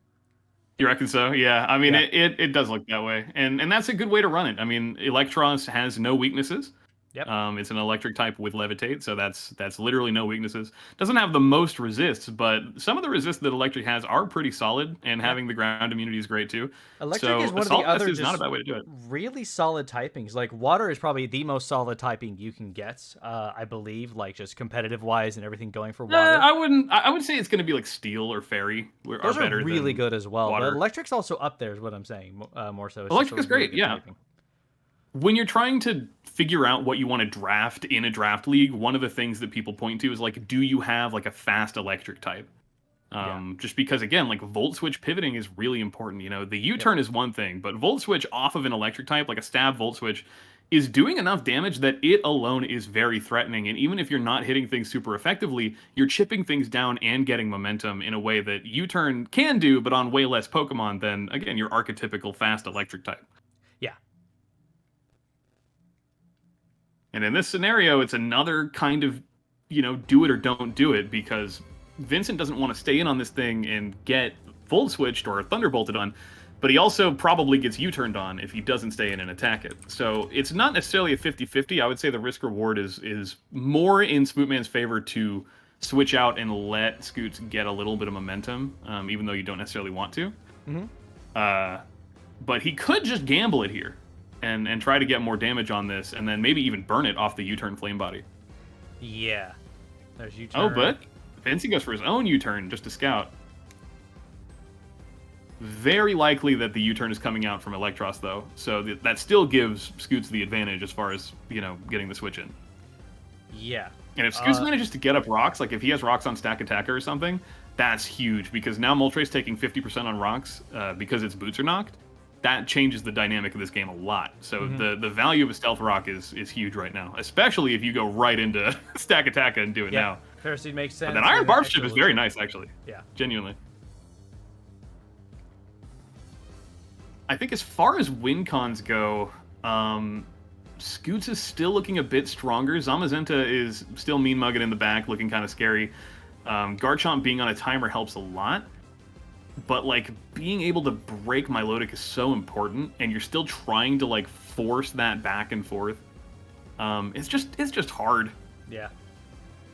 You reckon so? Yeah. I mean, it does look that way. And that's a good way to run it. I mean, Electros has no weaknesses. Yep. It's an electric type with Levitate, so that's literally no weaknesses. Doesn't have the most resists, but some of the resists that electric has are pretty solid, and having the ground immunity is great too. Electric is one of the other is not a bad way to do it. Really solid typings. Like water is probably the most solid typing you can get, I believe, like just competitive wise and everything going for water. I would say it's going to be like steel or fairy. Those are better really good as well. Water. But electric's also up there, is what I'm saying. More so. Electric is great. Yeah. Typing. When you're trying to figure out what you want to draft in a draft league, one of the things that people point to is like, do you have like a fast electric type? Just because, again, like Volt Switch pivoting is really important. The U-turn is one thing, but Volt Switch off of an electric type, like a stab Volt Switch, is doing enough damage that it alone is very threatening. And even if you're not hitting things super effectively, you're chipping things down and getting momentum in a way that U-turn can do, but on way less Pokemon than, again, your archetypical fast electric type. Yeah. And in this scenario, it's another kind of, do it or don't do it, because Vincent doesn't want to stay in on this thing and get Volt Switched or Thunderbolted on, but he also probably gets U-turned on if he doesn't stay in and attack it. So it's not necessarily a 50-50. I would say the risk-reward is more in Spootman's favor to switch out and let Scoots get a little bit of momentum, even though you don't necessarily want to. But he could just gamble it here and try to get more damage on this, and then maybe even burn it off the U-turn Flame Body. Yeah. There's U-turn. Oh, but Vincent goes for his own U-turn just to scout. Very likely that the U-turn is coming out from Electros, though, so that still gives Scoots the advantage as far as, getting the switch in. Yeah. And if Scoots manages to get up rocks, like if he has rocks on Stack Attacker or something, that's huge, because now Moltres taking 50% on rocks because its boots are knocked. That changes the dynamic of this game a lot. So the value of a Stealth Rock is huge right now, especially if you go right into Stack Attacker and do it now. Ferocity makes sense. But that Iron Barb Chip is very nice, actually. Yeah. Genuinely. I think as far as win cons go, Scoots is still looking a bit stronger. Zamazenta is still mean mugging in the back, looking kind of scary. Garchomp being on a timer helps a lot. But, like, being able to break Milotic is so important, and you're still trying to, like, force that back and forth. It's just hard. Yeah.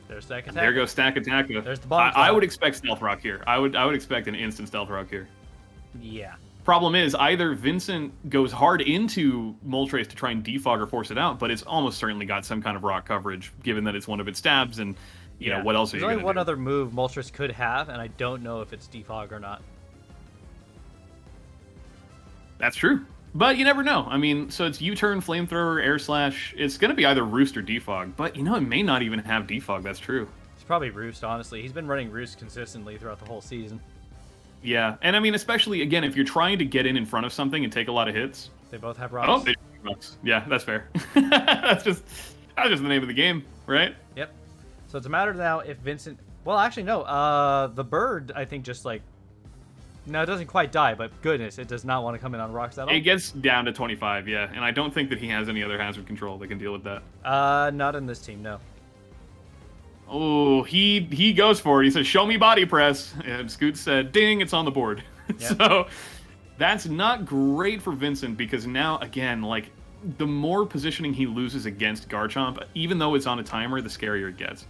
There's Stack Attack. There goes Stack Attack. There's the bomb. I would expect Stealth Rock here. I would expect an instant Stealth Rock here. Yeah. Problem is, either Vincent goes hard into Moltres to try and defog or force it out, but it's almost certainly got some kind of rock coverage, given that it's one of its stabs, and, you know, what else are you going to do? There's only one other move Moltres could have, and I don't know if it's defog or not. That's true. But you never know. I mean, so it's U-turn, Flamethrower, Air Slash. It's going to be either Roost or Defog. But, it may not even have Defog. That's true. It's probably Roost, honestly. He's been running Roost consistently throughout the whole season. Yeah. And, I mean, especially, again, if you're trying to get in front of something and take a lot of hits. They both have rocks. Oh, they have rocks. Yeah, that's fair. that's just the name of the game, right? Yep. So it's a matter now if Vincent... Well, actually, no. The bird, I think, just, like... No, it doesn't quite die, but goodness, it does not want to come in on rocks at all. It gets down to 25, yeah, and I don't think that he has any other hazard control that can deal with that. Not in this team, no. Oh, he goes for it. He says, "Show me body press," and Scoot said, "Ding, it's on the board." Yep. So that's not great for Vincent, because now, again, like, the more positioning he loses against Garchomp, even though it's on a timer, the scarier it gets.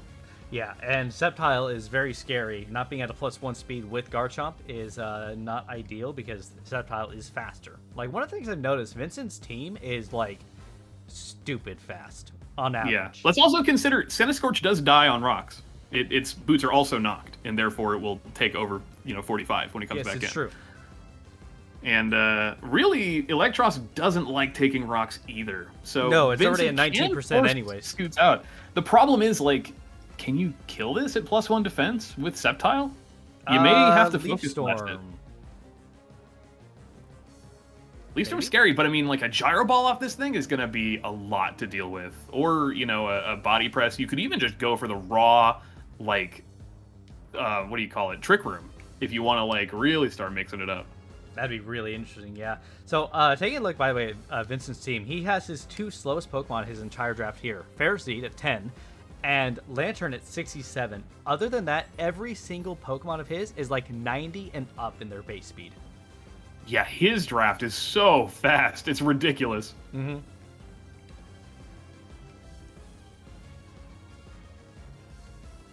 Yeah, and Sceptile is very scary. Not being at a +1 speed with Garchomp is not ideal, because Sceptile is faster. Like, one of the things I've noticed, Vincent's team is, like, stupid fast on average. Yeah. Let's also consider Centiskorch does die on rocks. Its boots are also knocked, and therefore it will take over 45 when it comes back in. Yes, it's true. And really, Electros doesn't like taking rocks either. So no, it's Vincent already at 19% anyways. Scoots out. The problem is, like, can you kill this at +1 defense with Sceptile? You may have to focus past it. Leaf Storm's scary, but I mean, like, a Gyro Ball off this thing is going to be a lot to deal with. Or, a Body Press. You could even just go for the raw, like, what do you call it? Trick Room. If you want to, like, really start mixing it up. That'd be really interesting, yeah. So, taking a look, by the way, at Vincent's team, he has his two slowest Pokemon his entire draft here. Ferroseed at 10. And Lantern at 67. Other than that, every single Pokemon of his is like 90 and up in their base speed. Yeah, his draft is so fast. It's ridiculous. Mm-hmm.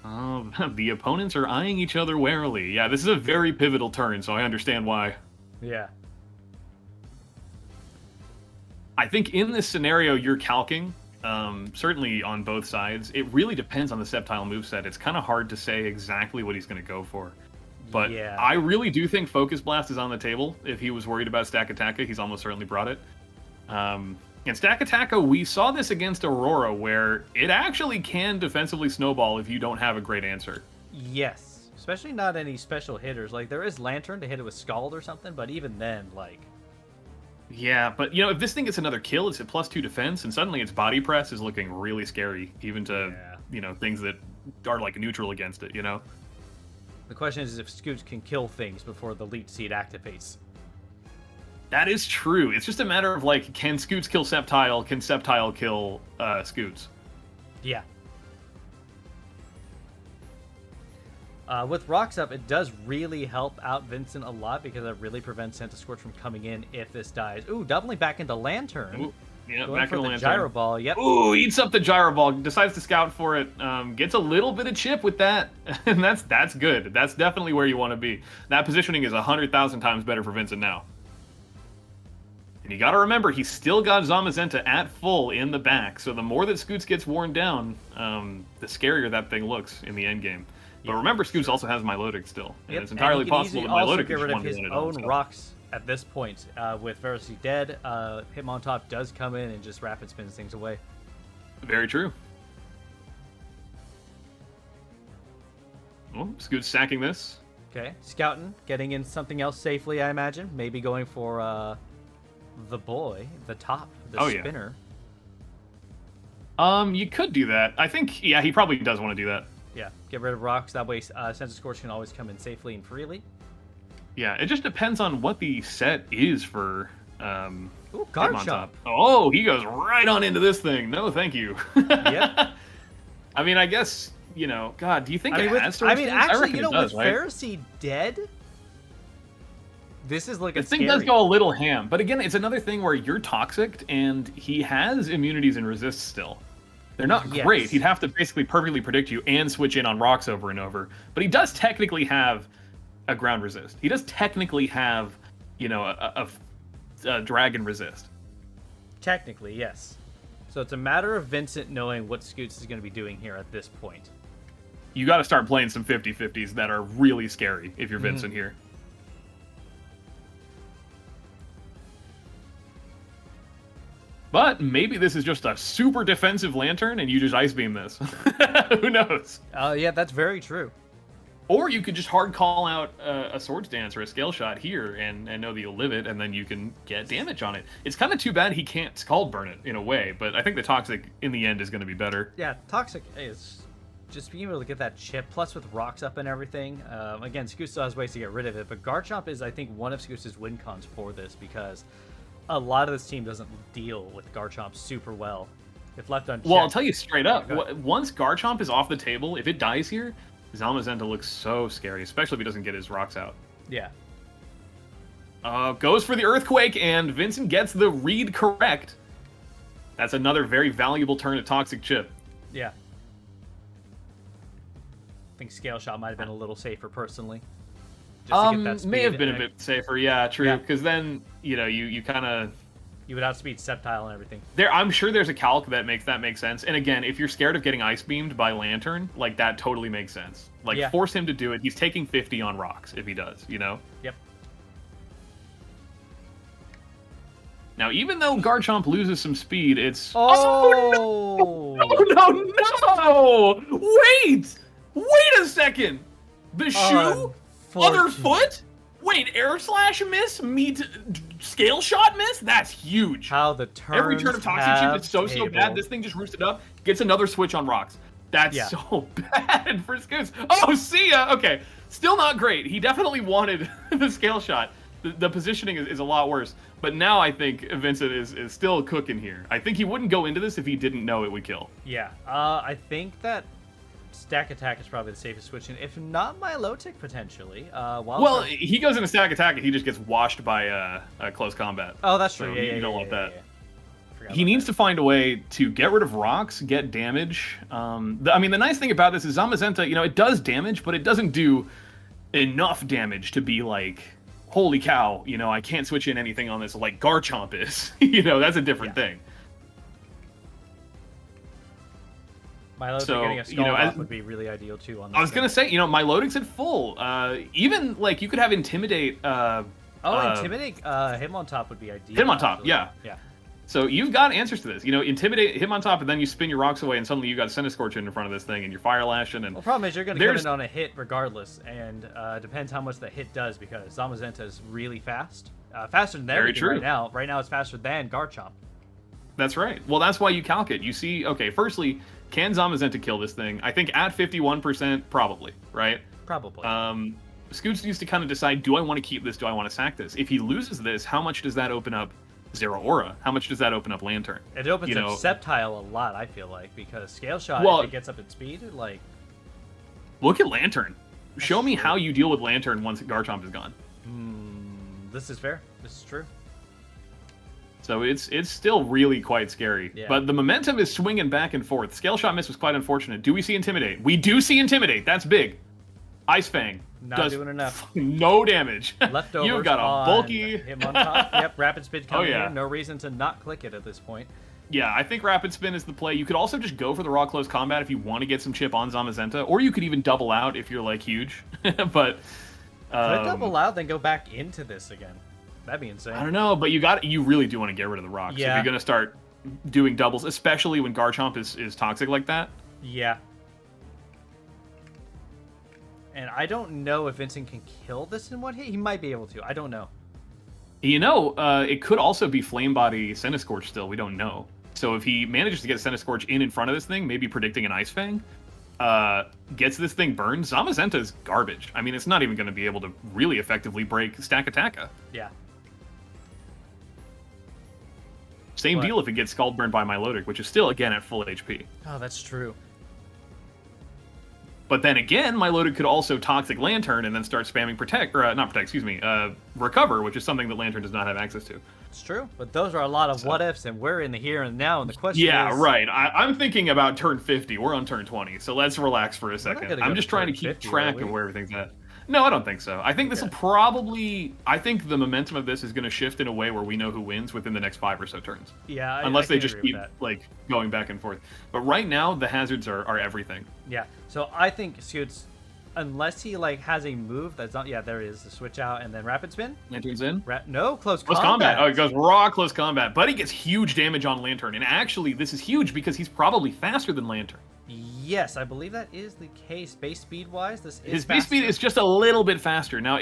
Oh, the opponents are eyeing each other warily. Yeah, this is a very pivotal turn, so I understand why. Yeah. I think in this scenario, you're calking. Certainly on both sides. It really depends on the Sceptile moveset. It's kind of hard to say exactly what he's going to go for. But yeah. I really do think Focus Blast is on the table. If he was worried about Stack Attacka, he's almost certainly brought it. And Stack Attacka, we saw this against Aurora, where it actually can defensively snowball if you don't have a great answer. Yes. Especially not any special hitters. Like, there is Lantern to hit it with Scald or something, but even then, like... Yeah, but if this thing gets another kill, it's at +2 defense, and suddenly its body press is looking really scary, even to things that are like neutral against it. The question is if Scoots can kill things before the leech seed activates. That is true. It's just a matter of like, can Scoots kill Sceptile? Can Sceptile kill Scoots? Yeah. With Rocks up, it does really help out Vincent a lot because it really prevents Centiskorch from coming in if this dies. Ooh, doubling back into Lantern. Ooh, yeah, going back for into the Lantern. Gyro Ball. Yep. Ooh, eats up the Gyro Ball. Decides to scout for it. Gets a little bit of chip with that, and that's good. That's definitely where you want to be. That positioning is 100,000 times better for Vincent now. And you got to remember, he's still got Zamazenta at full in the back. So the more that Scoots gets worn down, the scarier that thing looks in the end game. But remember, Scoots also has Milotic still. And it's entirely possible that Milotic get rid of his own on rocks at this point. With Veracity dead, Hitmontop does come in and just rapid spins things away. Very true. Well, Scoots sacking this. Okay, scouting, getting in something else safely, I imagine. Maybe going for the boy, the top, the spinner. Yeah. You could do that. I think, he probably does want to do that. Yeah, get rid of rocks. That way, Centiskorch can always come in safely and freely. Yeah, it just depends on what the set is for. Ooh, guard chomp. Oh, he goes right on into this thing. No, thank you. Yep. I mean, I guess God. Do you think it has? Actually, with Pharisee dead, this is like this thing does go a little ham. But again, it's another thing where you're toxic and he has immunities and resists still. They're not great. He'd have to basically perfectly predict you and switch in on rocks over and over. But he does technically have a ground resist. He does technically have, a dragon resist. Technically, yes. So it's a matter of Vincent knowing what Scoots is going to be doing here at this point. You got to start playing some 50-50s that are really scary if you're Vincent here. But maybe this is just a super defensive Lantern and you just Ice Beam this. Who knows? Yeah, that's very true. Or you could just hard call out a Swords Dance or a Scale Shot here and know that you'll live it, and then you can get damage on it. It's kind of too bad he can't Scald Burn it in a way, but I think the Toxic in the end is going to be better. Yeah, Toxic is just being able to get that chip, plus with rocks up and everything. Again, Scoots still has ways to get rid of it, but Garchomp is, I think, one of Scoots' win cons for this because a lot of this team doesn't deal with Garchomp super well. If left unchecked. Well, I'll tell you straight up, once Garchomp is off the table, if it dies here, Zamazenta looks so scary, especially if he doesn't get his rocks out. Yeah. Goes for the Earthquake, and Vincent gets the read correct. That's another very valuable turn of Toxic Chip. Yeah. I think Scale Shot might have been a little safer, personally. Just to get that speed. May have been a bit safer, yeah, true. Because then, you kind of... You would outspeed Sceptile and everything. I'm sure there's a calc that makes that make sense. And again, if you're scared of getting Ice Beamed by Lantern, like, that totally makes sense. Like, force him to do it. He's taking 50 on rocks if he does, Yep. Now, even though Garchomp loses some speed, it's... Oh! No! Wait a second! The shoe? Other foot? Wait, Air Slash miss meet Scale Shot miss? That's huge. How the turns Every turn of Toxic Chip is so bad. This thing just roosted up, gets another switch on rocks. That's so bad for Scoots. Oh, see ya. Okay, still not great. He definitely wanted the Scale Shot. The positioning is a lot worse. But now I think Vincent is still cooking here. I think he wouldn't go into this if he didn't know it would kill. Yeah, I think that Stack Attack is probably the safest switch in, if not Milotic, potentially. He goes into Stack Attack and he just gets washed by Close Combat. Oh, that's true. So you don't want that. Yeah. He needs to find a way to get rid of rocks, get damage. The nice thing about this is Zamazenta, it does damage, but it doesn't do enough damage to be like, holy cow, I can't switch in anything on this like Garchomp is. That's a different thing. Milotic getting a Scald would be really ideal too. On this I was gonna say, Milotic's at full. Even like you could have Intimidate. Intimidate Hitmontop would be ideal. Hitmontop, yeah. So you've got answers to this. Intimidate, hit him on top, and then you spin your rocks away, and suddenly you got Cinescorch in front of this thing, and you're Fire Lashing. And the problem is you're going to come in on a hit regardless, and depends how much the hit does, because Zamazenta is really fast. Faster than everything right now. Right now it's faster than Garchomp. That's right. Well, that's why you calc it. You see, okay, firstly, can Zamazenta kill this thing? I think at 51%, probably, right? Probably. Scoots needs to kind of decide, do I want to keep this? Do I want to sack this? If he loses this, how much does that open up Zeraora? How much does that open up Lantern? It opens up Sceptile a lot, I feel like, because Scale Shot, if it gets up in speed, like... Look at Lantern. Show me how you deal with Lantern once Garchomp is gone. This is fair. This is true. So it's still really quite scary. Yeah. But the momentum is swinging back and forth. Scale Shot miss was quite unfortunate. Do we see Intimidate? We do see Intimidate. That's big. Ice Fang. Not doing enough. No damage. Leftovers. You've got a bulky... Him on top. Yep, Rapid Spin coming here. No reason to not click it at this point. Yeah, I think Rapid Spin is the play. You could also just go for the Raw Close Combat if you want to get some chip on Zamazenta, or you could even double out if you're, like, huge. But... Could I double out, then go back into this again? That'd be insane. I don't know, but you really do want to get rid of the rocks. Yeah. If you're going to start doing doubles, especially when Garchomp is toxic like that. Yeah. And I don't know if Vincent can kill this in one hit. He might be able to. I don't know. It could also be Flame Body Cinescorch still. We don't know. So if he manages to get Cinescorch in front of this thing, maybe predicting an Ice Fang, gets this thing burned, Zamazenta is garbage. I mean, it's not even going to be able to really effectively break Stack Attacka. Yeah. Same deal if it gets Scald Burned by Milotic, which is still, again, at full HP. Oh, that's true. But then again, Milotic could also Toxic Lantern and then start spamming Recover, which is something that Lantern does not have access to. It's true, but those are a lot of what-ifs, and we're in the here and now, and the question is... Yeah, right. I'm thinking about turn 50. We're on turn 20, so let's relax for a second. I'm just trying to keep track of where everything's at. No, I don't think so. I think this will probably... I think the momentum of this is going to shift in a way where we know who wins within the next 5 or so turns. Yeah, Unless they just keep, like, going back and forth. But right now, the hazards are everything. Yeah, so I think Scoots, unless he, like, has a move that's not... Yeah, there it is. The switch out and then Rapid Spin. Lantern's in? No, Close Combat. Oh, it goes raw Close Combat. But he gets huge damage on Lantern. And actually, this is huge because he's probably faster than Lantern. Yes, I believe that is the case. Base speed-wise, this is His base speed is just a little bit faster. Now,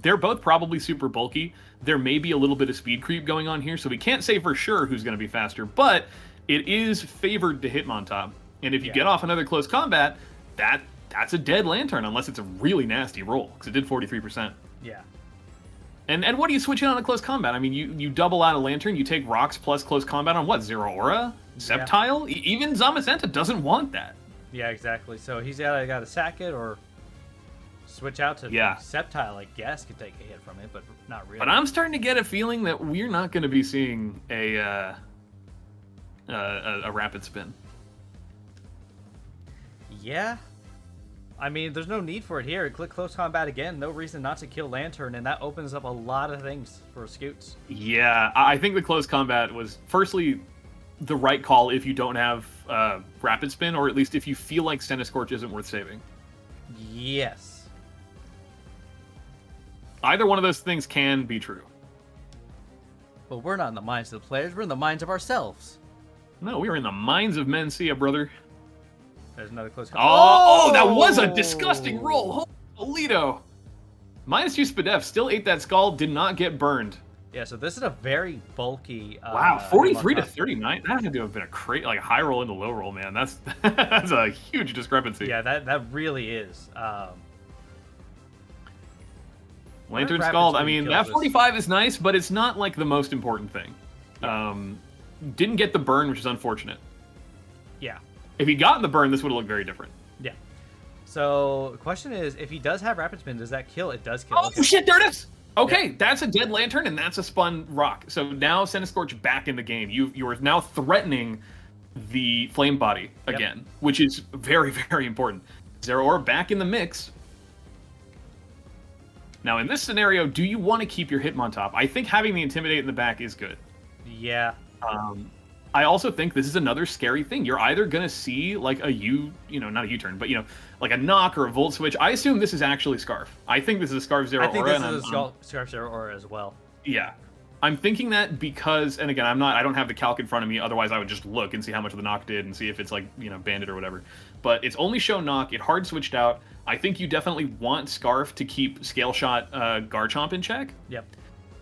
they're both probably super bulky. There may be a little bit of speed creep going on here, so we can't say for sure who's going to be faster, but it is favored to Hitmontop. And if you get off another Close Combat, that's a dead Lantern, unless it's a really nasty roll, because it did 43%. Yeah. And what do you switch in on a Close Combat? I mean, you double out a Lantern, you take Rocks plus Close Combat on what, Zeraora? Sceptile? Yeah. Even Zamazenta doesn't want that. Yeah, exactly. So he's either got to sack it or switch out to Sceptile, I guess, could take a hit from it, but not really. But I'm starting to get a feeling that we're not going to be seeing a Rapid Spin. Yeah. I mean, there's no need for it here. Click Close Combat again. No reason not to kill Lantern, and that opens up a lot of things for Scoots. Yeah, I think the Close Combat was, firstly, the right call if you don't have Rapid Spin, or at least if you feel like Cinescorch isn't worth saving. Yes. Either one of those things can be true. But we're not in the minds of the players. We're in the minds of ourselves. No, we are in the minds of Mencia, brother. There's another Close Combat. Oh, that was a disgusting roll. Holy Toledo. -2 Spadef still ate that Skull, did not get burned. Yeah, so this is a very bulky... wow, 43 to 39? That had to have been a high roll into low roll, man. That's that's a huge discrepancy. Yeah, that really is. Lantern Scald, I mean, that 45 is nice, but it's not, like, the most important thing. Yeah. Didn't get the burn, which is unfortunate. Yeah. If he got the burn, this would have looked very different. Yeah. So, the question is, if he does have Rapid Spin, does that kill? It does kill. Oh, shit, there it is! Okay, that's a dead Lantern, and that's a spun rock. So now Cinescorch back in the game. You are now threatening the Flame Body again, which is very, very important. Zeraora back in the mix. Now, in this scenario, do you want to keep your Hitmontop? I think having the Intimidate in the back is good. Yeah. I also think this is another scary thing. You're either going to see, like, not a U-turn, but, like a knock or a Volt Switch. I assume this is actually Scarf. I think this is a Scarf Zeraora. I think this is a Scarf Zeraora as well. Yeah. I'm thinking that because, and again, I don't have the calc in front of me, otherwise I would just look and see how much the knock did and see if it's like, banded or whatever. But it's only show knock, it hard switched out. I think you definitely want Scarf to keep Scale Shot Garchomp in check. Yep.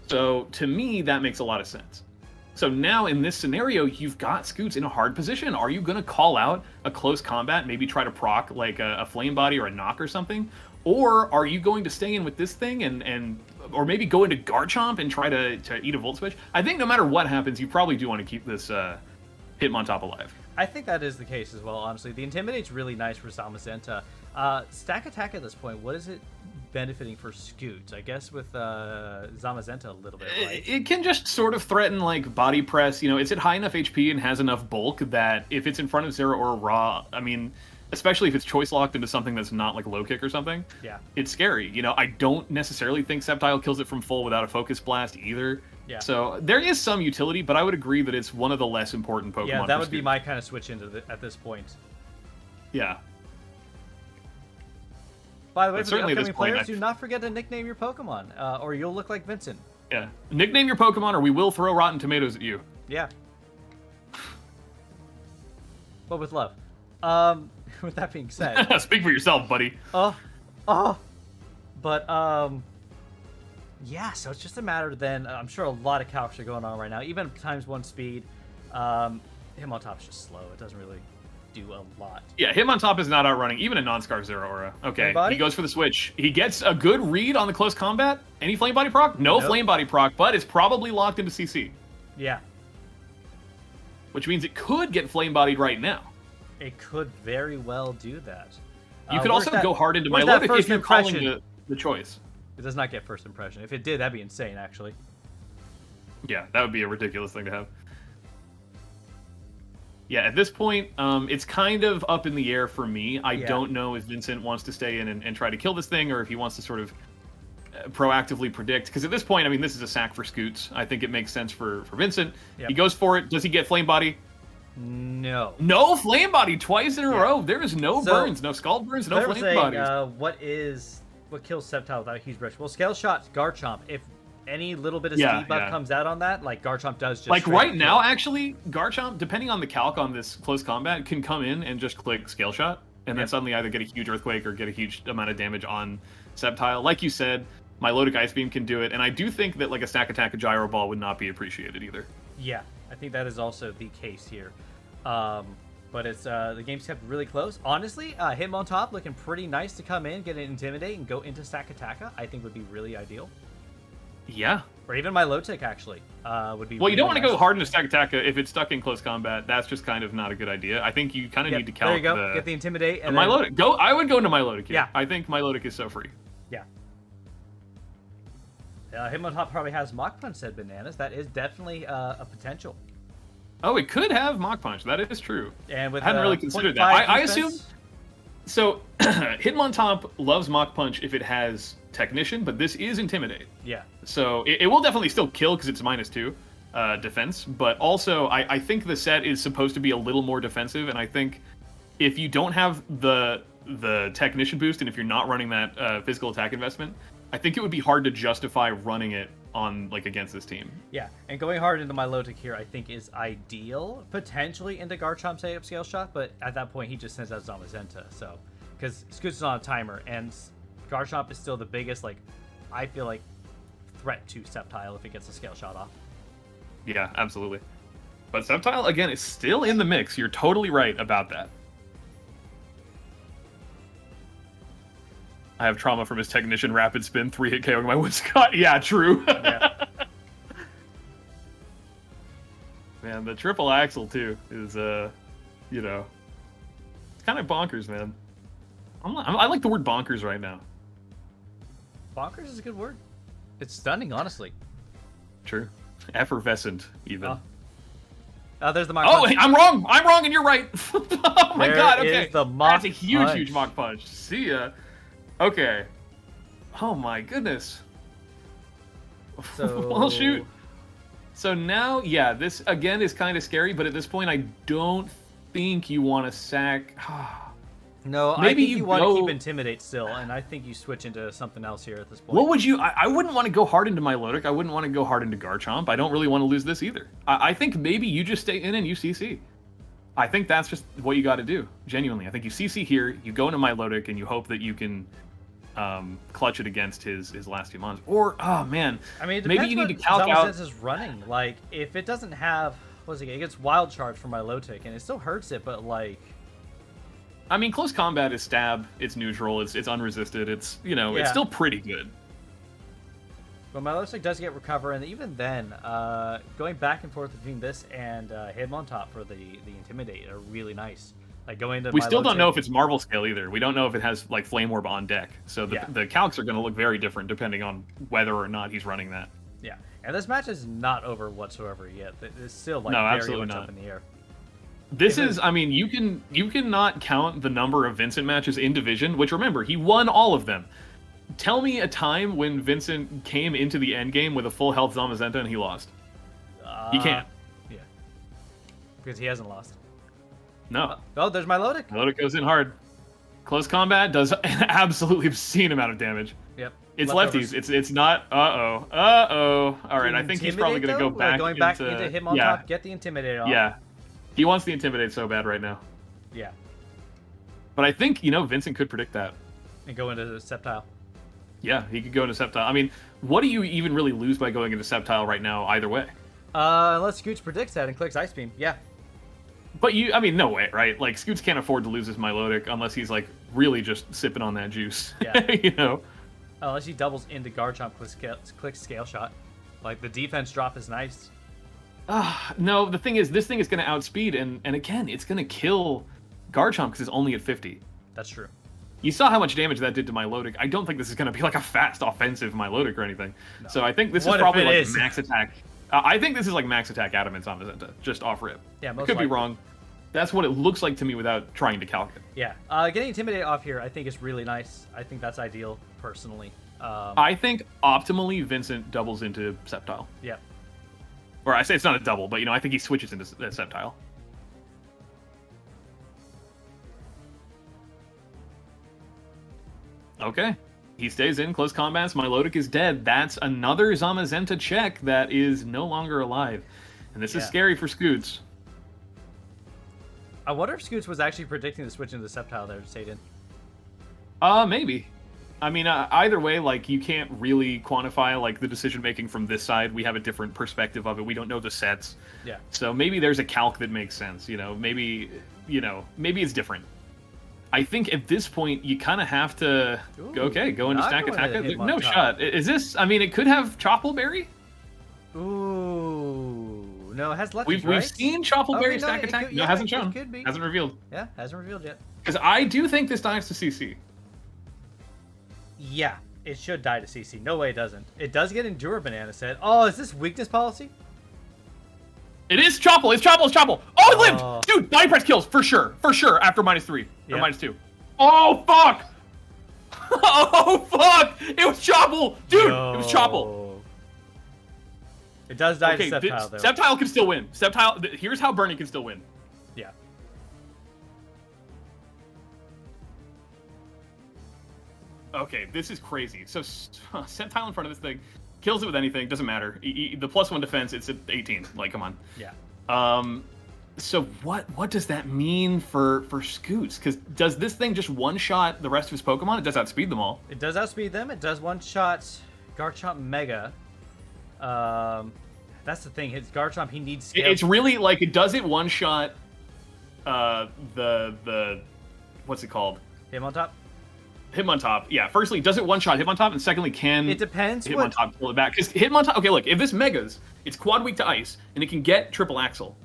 So to me, that makes a lot of sense. So now in this scenario, you've got Scoots in a hard position. Are you going to call out a close combat, maybe try to proc like a Flame Body or a Knock or something? Or are you going to stay in with this thing or maybe go into Garchomp and try to eat a Volt Switch? I think no matter what happens, you probably do want to keep this Hitmontop alive. I think that is the case as well, honestly. The Intimidate's really nice for Zamazenta. Stack Attack at this point, what is it benefiting for Scoots? I guess with Zamazenta a little bit, right? It can just sort of threaten, like, Body Press. It's at high enough HP and has enough bulk that if it's in front of Zero or Raw, I mean, especially if it's choice locked into something that's not like low kick or something, it's scary. I don't necessarily think Sceptile kills it from full without a Focus Blast either. Yeah. So there is some utility, but I would agree that it's one of the less important Pokemon. Yeah, that would be my kind of switch at this point. Yeah. By the way, for the upcoming players, do not forget to nickname your Pokemon, or you'll look like Vincent. Yeah. Nickname your Pokemon, or we will throw Rotten Tomatoes at you. Yeah. But with love. With that being said... Speak for yourself, buddy. Yeah, so it's just a matter then. I'm sure a lot of calcs are going on right now. Even ×1 speed. Hitmontop's just slow. It doesn't really do a lot. Yeah, Hitmontop is not outrunning even a non-Scarf Zero Aura. Okay, he goes for the switch. He gets a good read on the close combat. Any Flame Body proc? No Flame Body proc, but it's probably locked into CC. Yeah. Which means it could get Flame Bodied right now. It could very well do that. You could also go hard into Milotic if you're calling the choice. It does not get first impression. If it did, that'd be insane, actually. Yeah, that would be a ridiculous thing to have. Yeah, at this point, it's kind of up in the air for me. I don't know if Vincent wants to stay in and try to kill this thing, or if he wants to sort of proactively predict. Because at this point, I mean, this is a sack for Scoots. I think it makes sense for Vincent. Yep. He goes for it. Does he get Flame Body? No. No Flame Body twice in a row. There is no burns, no Scald Burns, no Flame Bodies. What kills Sceptile without a huge brush? Well, Scale Shot, Garchomp. If any little bit of speed buff comes out on that, like Garchomp does just... Like right now, actually, Garchomp, depending on the calc on this close combat, can come in and just click Scale Shot, and then suddenly either get a huge Earthquake or get a huge amount of damage on Sceptile. Like you said, Milotic Ice Beam can do it, and I do think that like a Stack Attack, a Gyro Ball would not be appreciated either. Yeah, I think that is also the case here. But it's the game's kept really close. Honestly, Hitmontop looking pretty nice to come in, get an Intimidate, and go into Stack Attacka. I think would be really ideal. Yeah. Or even Milotic, actually, would be Well, you don't want to go hard into Stack Attacka if it's stuck in close combat. That's just kind of not a good idea. I think you kind of need to calc there you go. Get the Intimidate. And Milotic. I would go into Milotic here. Yeah. I think Milotic is so free. Yeah. Hitmontop probably has Mach Punch, said Bananas. That is definitely a potential. Oh, it could have Mach Punch. That is true. And with I hadn't really considered that. I assume... So, Hitmontop loves Mach Punch if it has Technician, but this is Intimidate. Yeah. So, it will definitely still kill because it's -2 defense, but also, I think the set is supposed to be a little more defensive, and I think if you don't have the Technician boost, and if you're not running that physical attack investment, I think it would be hard to justify running it on against this team. Yeah, and going hard into Milotic here, I think is ideal. Potentially into Garchomp, say up Scale Shot, but at that point he just sends out Zamazenta. So, because Scoots is on a timer, and Garchomp is still the biggest, I feel like, threat to Sceptile if it gets a Scale Shot off. Yeah, absolutely. But Sceptile again is still in the mix. You're totally right about that. I have trauma from his Technician Rapid Spin 3-hit KOing my Woodstock. Yeah, true. Yeah. Man, the triple axle too is it's kind of bonkers, man. I like the word bonkers right now. Bonkers is a good word. It's stunning, honestly. True. Effervescent, even. There's the Mach Punch. I'm wrong, and you're right. Oh my god, okay. Is the Mach That's a huge Mach Punch. See ya. Okay. Oh my goodness. So... well, shoot. So now, yeah, this again is kind of scary, but at this point, I don't think you want to sack. No, maybe I think you want to go... keep Intimidate still, and I think you switch into something else here at this point. What would you... I wouldn't want to go hard into Milotic. I wouldn't want to go hard into Garchomp. I don't really want to lose this either. I think maybe you just stay in and you CC. I think that's just what you got to do, genuinely. I think you CC here, you go into Milotic, and you hope that you can clutch it against his last 2 months. Or, oh man, I mean, it maybe you need to calc out... is running. Like, if it doesn't have... What is it? It gets Wild Charge from Milotic, and it still hurts it, but like... I mean, close combat is stab, it's neutral, it's unresisted, it's, you know, it's still pretty good. But Milotic does get Recover, and even then, going back and forth between this and Hitmontop for the Intimidate are really nice. Like, going to we still don't know if it's Marvel Scale either. We don't know if it has, like, Flame Orb on deck. So the calcs are going to look very different depending on whether or not he's running that. Yeah, and this match is not over whatsoever yet. It's still, like, very much up in the air. This is, I mean, you cannot count the number of Vincent matches in Division, which, remember, he won all of them. Tell me a time when Vincent came into the endgame with a full health Zamazenta and he lost. He can't. Yeah. Because he hasn't lost. No. Oh, there's Milotic. Milotic goes in hard. Close combat does an absolutely obscene amount of damage. Yep. It's lefties. It's not. All right, I think he's probably going to go back. Going back into Hitmontop, get the Intimidate off. Yeah. He wants the Intimidate so bad right now. Yeah. But I think, Vincent could predict that. And go into the Sceptile. Yeah, he could go into Sceptile. I mean, what do you even really lose by going into Sceptile right now, either way? Unless Scoots predicts that and clicks Ice Beam. Yeah. But no way, right? Like, Scoots can't afford to lose his Milotic unless he's, like, really just sipping on that juice. Yeah. Unless he doubles into Garchomp, clicks Scale Shot. Like, the defense drop is nice. No, the thing is, this thing is going to outspeed, and again, it's going to kill Garchomp because it's only at 50. That's true. You saw how much damage that did to Milotic. I don't think this is going to be like a fast offensive Milotic or anything. No. So I think this is probably like max attack. I think this is like max attack Adamant Zamazenta, just off rip. Yeah, most could likely. Be wrong. That's what it looks like to me without trying to calculate. Yeah, getting Intimidate off here I think is really nice. I think that's ideal, personally. I think optimally Vincent doubles into Sceptile. Yeah. Or I say it's not a double, but I think he switches into Sceptile. Okay. He stays in close combats. Milotic is dead. That's another Zamazenta check that is no longer alive. And this is scary for Scoots. I wonder if Scoots was actually predicting the switch into the Sceptile there, Satan. Maybe. I mean, either way, like, you can't really quantify, like, the decision-making from this side. We have a different perspective of it. We don't know the sets. Yeah. So maybe there's a calc that makes sense, maybe it's different. I think at this point, you kind of have to go into stack attack. No shot. Is this, I mean, it could have Choppleberry? Ooh. No, it has lefties, We've seen Choppleberry stack attack. No, it hasn't shown. Could be. Hasn't revealed. Yeah, hasn't revealed yet. Because I do think this dies to CC. Yeah, it should die to CC. No way it doesn't. It does get Endure Banana Set. Oh, is this weakness policy? It is Chopple. It's Chopple. It's Chopple. Oh, it lived! Dude, body press kills for sure. For sure after -3 or -2. Oh, fuck! Oh, fuck! It was Chopple! Dude, it was Chopple. It does die to Sceptile, though. Sceptile can still win. Sceptile, here's how Bernie can still win. Yeah. Okay, this is crazy. So, Sceptile in front of this thing kills it with anything. Doesn't matter. The +1 defense, it's at 18. Like, come on. Yeah. So what does that mean for Scoots? Because does this thing just one-shot the rest of his Pokemon? It does outspeed them all. It does outspeed them. It does one-shot Garchomp Mega. That's the thing. His Garchomp, he needs scale. It's really like it does it one-shot the what's it called? Hitmontop? Hitmontop. Yeah, firstly, does it one-shot Hitmontop? And secondly, can it depends Hitmontop pull it back? Because Hitmontop, okay, look, if this Megas, it's quad weak to Ice, and it can get triple Axle.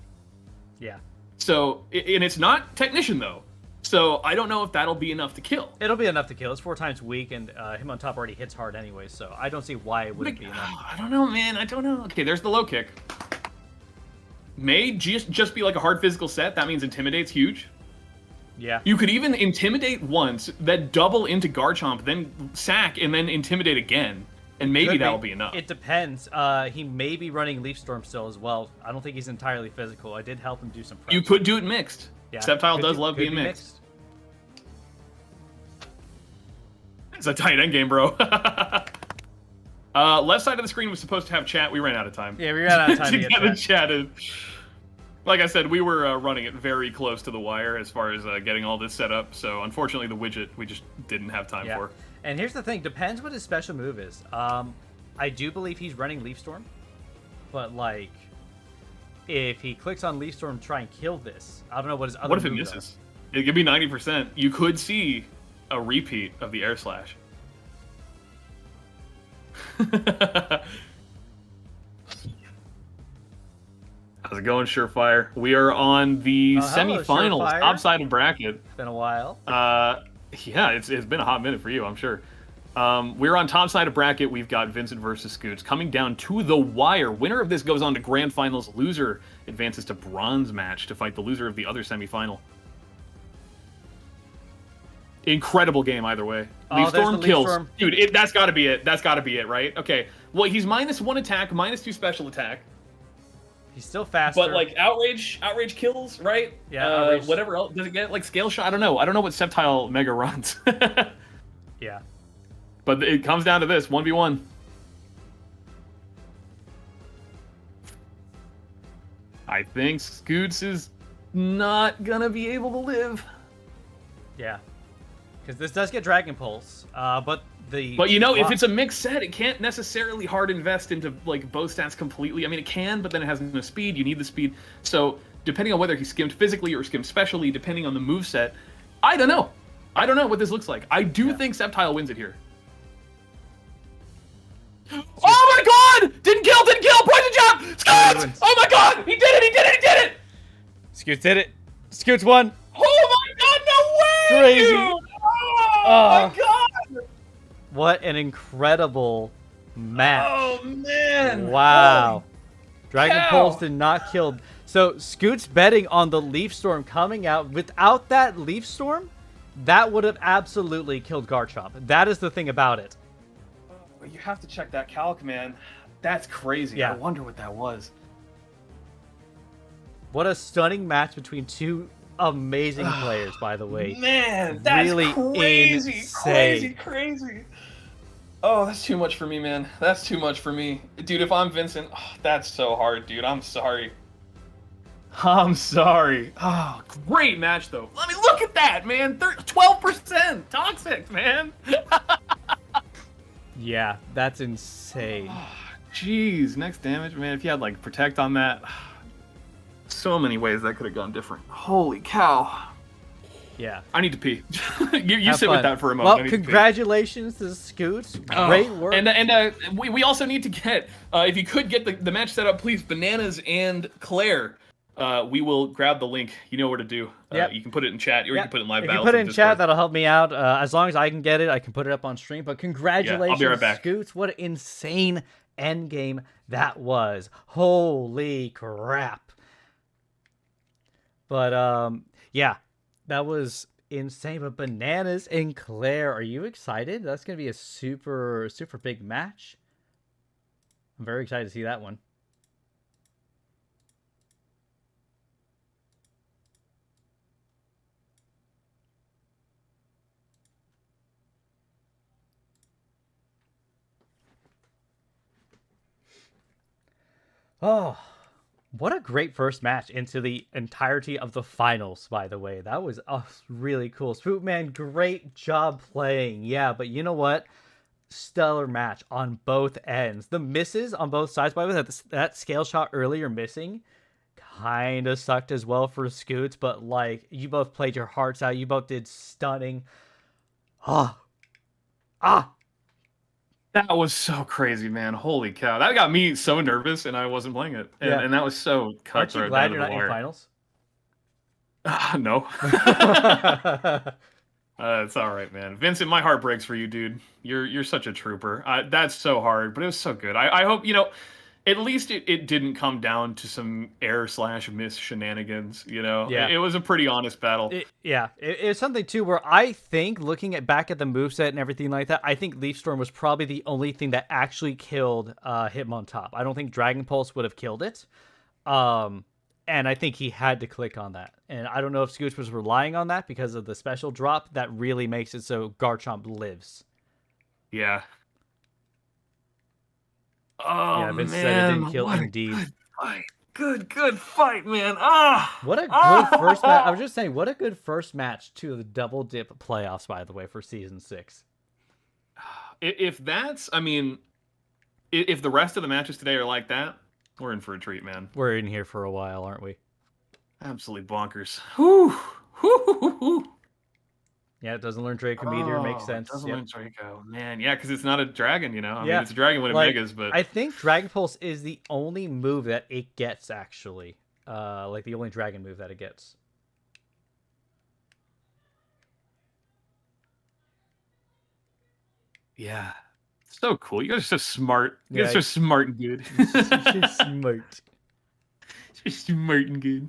Yeah. So, and it's not Technician, though. So, I don't know if that'll be enough to kill. It'll be enough to kill. It's 4 times weak, and Hitmontop already hits hard anyway, so I don't see why it wouldn't be enough. I don't know, man. I don't know. Okay, there's the low kick. May just be like a hard physical set. That means Intimidate's huge. Yeah. You could even Intimidate once, then double into Garchomp, then sack, and then Intimidate again. And maybe that'll be enough. It depends. He may be running Leaf Storm still as well. I don't think he's entirely physical. I did help him do some prep. You could do it mixed. Yeah. Sceptile does love being mixed. It's a tight end game, bro. Left side of the screen was supposed to have chat. We ran out of time. Yeah, we ran out of time to get the chat in. Like I said, we were running it very close to the wire as far as getting all this set up. So unfortunately, the widget we just didn't have time for. And here's the thing: depends what his special move is. I do believe he's running Leaf Storm, but like, if he clicks on Leaf Storm, try and kill this. I don't know what his other. What if it misses? It could be 90%. You could see a repeat of the air slash. How's it going, Surefire? We are on the semifinals, top side of bracket. It's been a while. Yeah, it's been a hot minute for you, I'm sure. We're on top side of bracket. We've got Vincent versus Scoots coming down to the wire. Winner of this goes on to grand finals. Loser advances to bronze match to fight the loser of the other semifinal. Incredible game either way. Leaf Storm kills. Storm. Dude, that's got to be it. That's got to be it, right? Okay. Well, he's -1 attack, -2 special attack. He's still faster. But like outrage kills, right? Yeah. Whatever else does it get? Like scale shot? I don't know what Sceptile Mega runs. Yeah. But it comes down to this 1v1. I think Scoots is not gonna be able to live. Yeah. Because this does get Dragon Pulse, but you know, if it's a mixed set, it can't necessarily hard invest into like both stats completely. I mean, it can, but then it has no speed. You need the speed. So depending on whether he skimmed physically or skimmed specially, depending on the move set, I don't know. I don't know what this looks like. I do think Sceptile wins it here. Oh my God! Didn't kill! Poison jump! Scoots! Oh my God! He did it! Scoots did it. Scoots won. Oh my God! No way! Crazy. Dude. Oh my God! What an incredible match. Oh, man. Wow. Oh, Dragon Pulse did not kill. So, Scoots betting on the Leaf Storm coming out. Without that Leaf Storm, that would have absolutely killed Garchomp. That is the thing about it. Oh, you have to check that calc, man. That's crazy. Yeah. I wonder what that was. What a stunning match between two amazing players, by the way. Man, that's really crazy. Oh, that's too much for me, man. That's too much for me. Dude, if I'm Vincent, that's so hard, dude. I'm sorry. Oh, great match, though. I mean, look at that, man. 12% toxic, man. Yeah, that's insane. Jeez, next damage, man. If you had, like, Protect on that... So many ways that could have gone different. Holy cow. Yeah. I need to pee. you sit fun. With that for a moment. Well, congratulations to Scoots. Great work. And we also need to get, if you could get the match set up, please, Bananas and Claire. We will grab the link. You know where to do. Yep. You can put it in chat, or you can put it in live battle. If you put it in chat, that'll help me out. As long as I can get it, I can put it up on stream. But congratulations, I'll be right back. Scoots. What an insane endgame that was. Holy crap. But, yeah, that was insane. But Bananas and Claire, are you excited? That's going to be a super, super big match. I'm very excited to see that one. Oh, what a great first match into the entirety of the finals, by the way. That was really cool. Spoodman, great job playing. Yeah, but you know what? Stellar match on both ends. The misses on both sides, by the way, that scale shot earlier missing kind of sucked as well for Scoots, but like, you both played your hearts out. You both did stunning. That was so crazy, man. Holy cow. That got me so nervous, and I wasn't playing it. And that was so cutthroat. Aren't you glad you're not in finals? No. It's all right, man. Vincent, my heart breaks for you, dude. You're such a trooper. That's so hard, but it was so good. I hope, at least it didn't come down to some air/miss shenanigans, Yeah. It was a pretty honest battle. It's something too where I think, looking back at the moveset and everything like that, I think Leaf Storm was probably the only thing that actually killed Hitmontop. I don't think Dragon Pulse would have killed it. And I think he had to click on that. And I don't know if Scooch was relying on that because of the special drop that really makes it so Garchomp lives. Yeah. Oh, yeah, Vince said it didn't kill Indeed. Good fight. Good fight, man. Ah! What a good first match. I was just saying, what a good first match to the Double Dip playoffs, by the way, for Season 6. If that's, I mean, if the rest of the matches today are like that, we're in for a treat, man. We're in here for a while, aren't we? Absolutely bonkers. Whew. Whew. Yeah, it doesn't learn Draco Meteor. Makes sense. It doesn't learn Draco. Man, yeah, because it's not a dragon, you know? I yeah. mean, it's a dragon when it megas, but... I think Dragon Pulse is the only move that it gets, actually. Like, the only dragon move that it gets. Yeah. So cool. You guys are so smart. You guys are smart and good. You're smart. You're smart and good.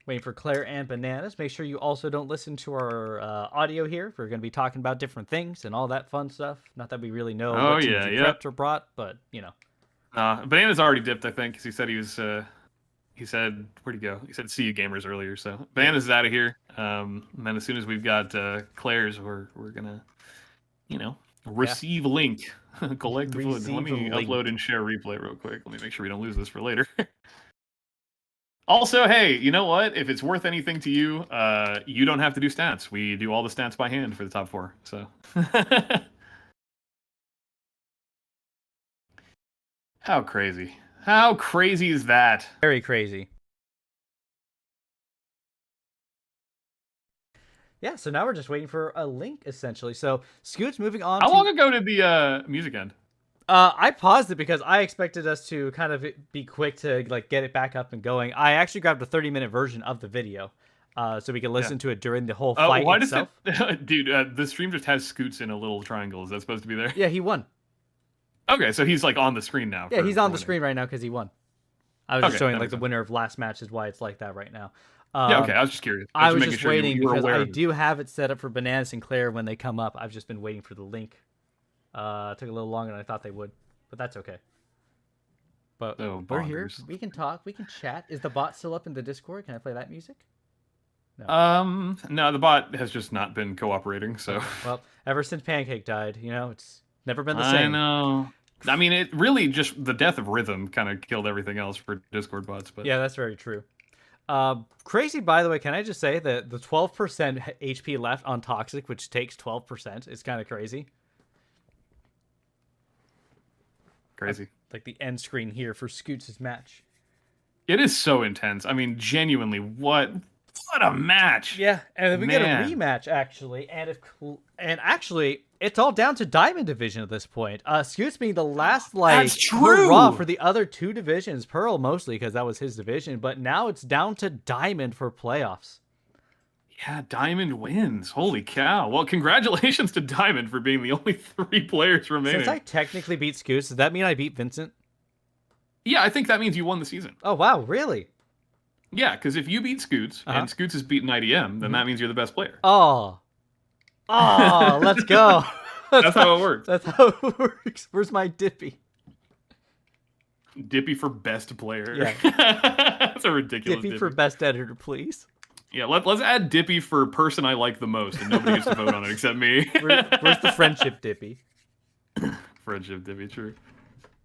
Waiting for Claire and Bananas. Make sure you also don't listen to our audio here. We're going to be talking about different things and all that fun stuff. Not that we really know what teams you prepped or brought, but, you know. Bananas already dipped, I think, because he said he was... he said, where'd he go? He said, see you gamers earlier, so... Bananas is out of here. And then as soon as we've got Claire's, we're going to, you know, receive link. Collect the fluid. Let me upload and share replay real quick. Let me make sure we don't lose this for later. Also, hey, you know what? If it's worth anything to you, you don't have to do stats. We do all the stats by hand for the top 4. So, how crazy? How crazy is that? Very crazy. Yeah, so now we're just waiting for a link, essentially. So, Scoot's moving on. How long ago did the music end? I paused it because I expected us to kind of be quick to like get it back up and going. I actually grabbed a 30-minute version of the video, so we can listen to it during the whole fight itself. Dude, the stream just has Scoots in a little triangle. Is that supposed to be there? Yeah, he won. Okay, so he's like on the screen now. Yeah, he's on the screen right now because he won. I was just showing like the winner of last match is why it's like that right now. Yeah, okay, I was just curious. I was just waiting because I do have it set up for Bananas and Claire when they come up. I've just been waiting for the link. It took a little longer than I thought they would, but that's okay. But we're here. We can talk. We can chat. Is the bot still up in the Discord? Can I play that music? No. No, the bot has just not been cooperating. So well, ever since Pancake died, you know, it's never been the same. I know. I mean, it really just the death of Rhythm kind of killed everything else for Discord bots. But yeah, that's very true. Crazy, by the way. Can I just say that the 12% HP left on Toxic, which takes 12%, is kind of crazy. Crazy. Like the end screen here for Scoots' match. It is so intense. I mean, genuinely, what a match! Yeah, and then we get a rematch actually, and actually, it's all down to Diamond Division at this point. Scoots being the last hurrah for the other 2 divisions, Pearl mostly because that was his division, but now it's down to Diamond for playoffs. Yeah, Diamond wins. Holy cow. Well, congratulations to Diamond for being the only 3 players remaining. Since I technically beat Scoots, does that mean I beat Vincent? Yeah, I think that means you won the season. Oh, wow, really? Yeah, because if you beat Scoots, and Scoots has beaten IDM, then that means you're the best player. Oh, let's go. That's how it works. That's how it works. Where's my Dippy? Dippy for best player. Yeah. That's a ridiculous Dippy for best editor, please. Yeah, let's add Dippy for person I like the most, and nobody gets to vote on it except me. Where's the friendship Dippy? Friendship Dippy, true.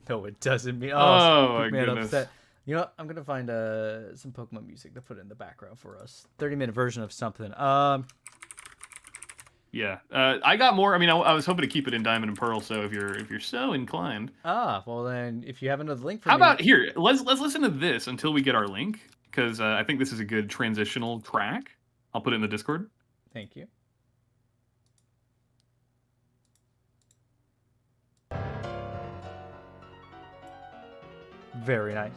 No, it doesn't mean. Oh my goodness. Upset. You know what? I'm gonna find some Pokemon music to put in the background for us. 30-minute version of something. Yeah, I got more. I mean, I was hoping to keep it in Diamond and Pearl. So if you're so inclined. Well then, if you have another link for How about here? Let's listen to this until we get our link. Because I think this is a good transitional track. I'll put it in the Discord. Thank you. Very nice.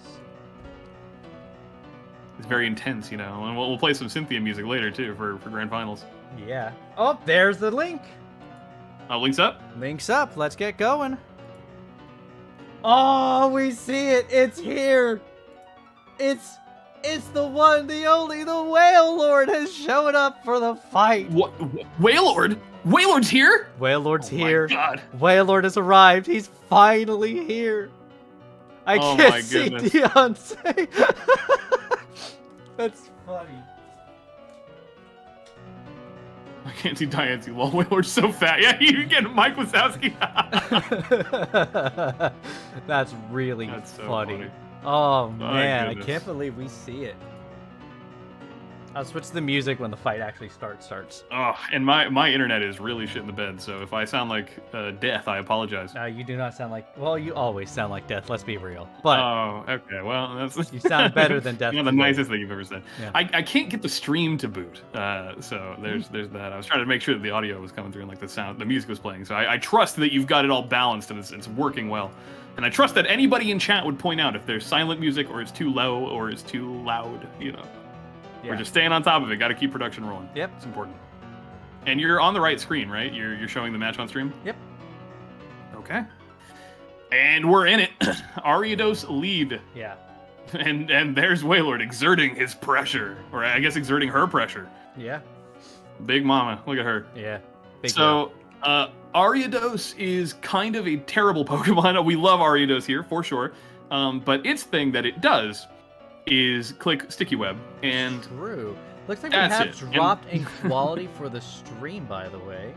It's very intense, you know. And we'll play some Cynthia music later, too, for Grand Finals. Yeah. Oh, there's the link. Oh, link's up? Link's up. Let's get going. Oh, we see it. It's here. It's the one, the only, the Whale Lord has shown up for the fight. What? Whale Lord? Whale Lord's here? Whale Lord's here. Oh my God. Whale Lord has arrived. He's finally here. I can't see Beyonce. That's funny. I can't see Diancie. Lol, Wailord's so fat. Yeah, you get Mike Wazowski. That's really funny. Oh man, I can't believe we see it. I'll switch the music when the fight actually starts. Oh, and my internet is really shit in the bed, so if I sound like death, I apologize. You do not sound like... Well, you always sound like death, let's be real. But oh, okay, well, that's... You sound better than death. The nicest thing you've ever said. Yeah. I can't get the stream to boot, so there's that. I was trying to make sure that the audio was coming through and like the music was playing, so I trust that you've got it all balanced and it's working well. And I trust that anybody in chat would point out if there's silent music or it's too low or it's too loud, you know. Yeah. We're just staying on top of it. Got to keep production rolling. Yep. It's important. And you're on the right screen, right? You're showing the match on stream? Yep. Okay. And we're in it. Ariados lead. Yeah. And there's Wailord exerting his pressure. Or I guess exerting her pressure. Yeah. Big mama. Look at her. Yeah. Big so, Ariados is kind of a terrible Pokemon. We love Ariados here, for sure. But its thing that it does is click Sticky Web, and true. Looks like we have dropped in quality for the stream, by the way.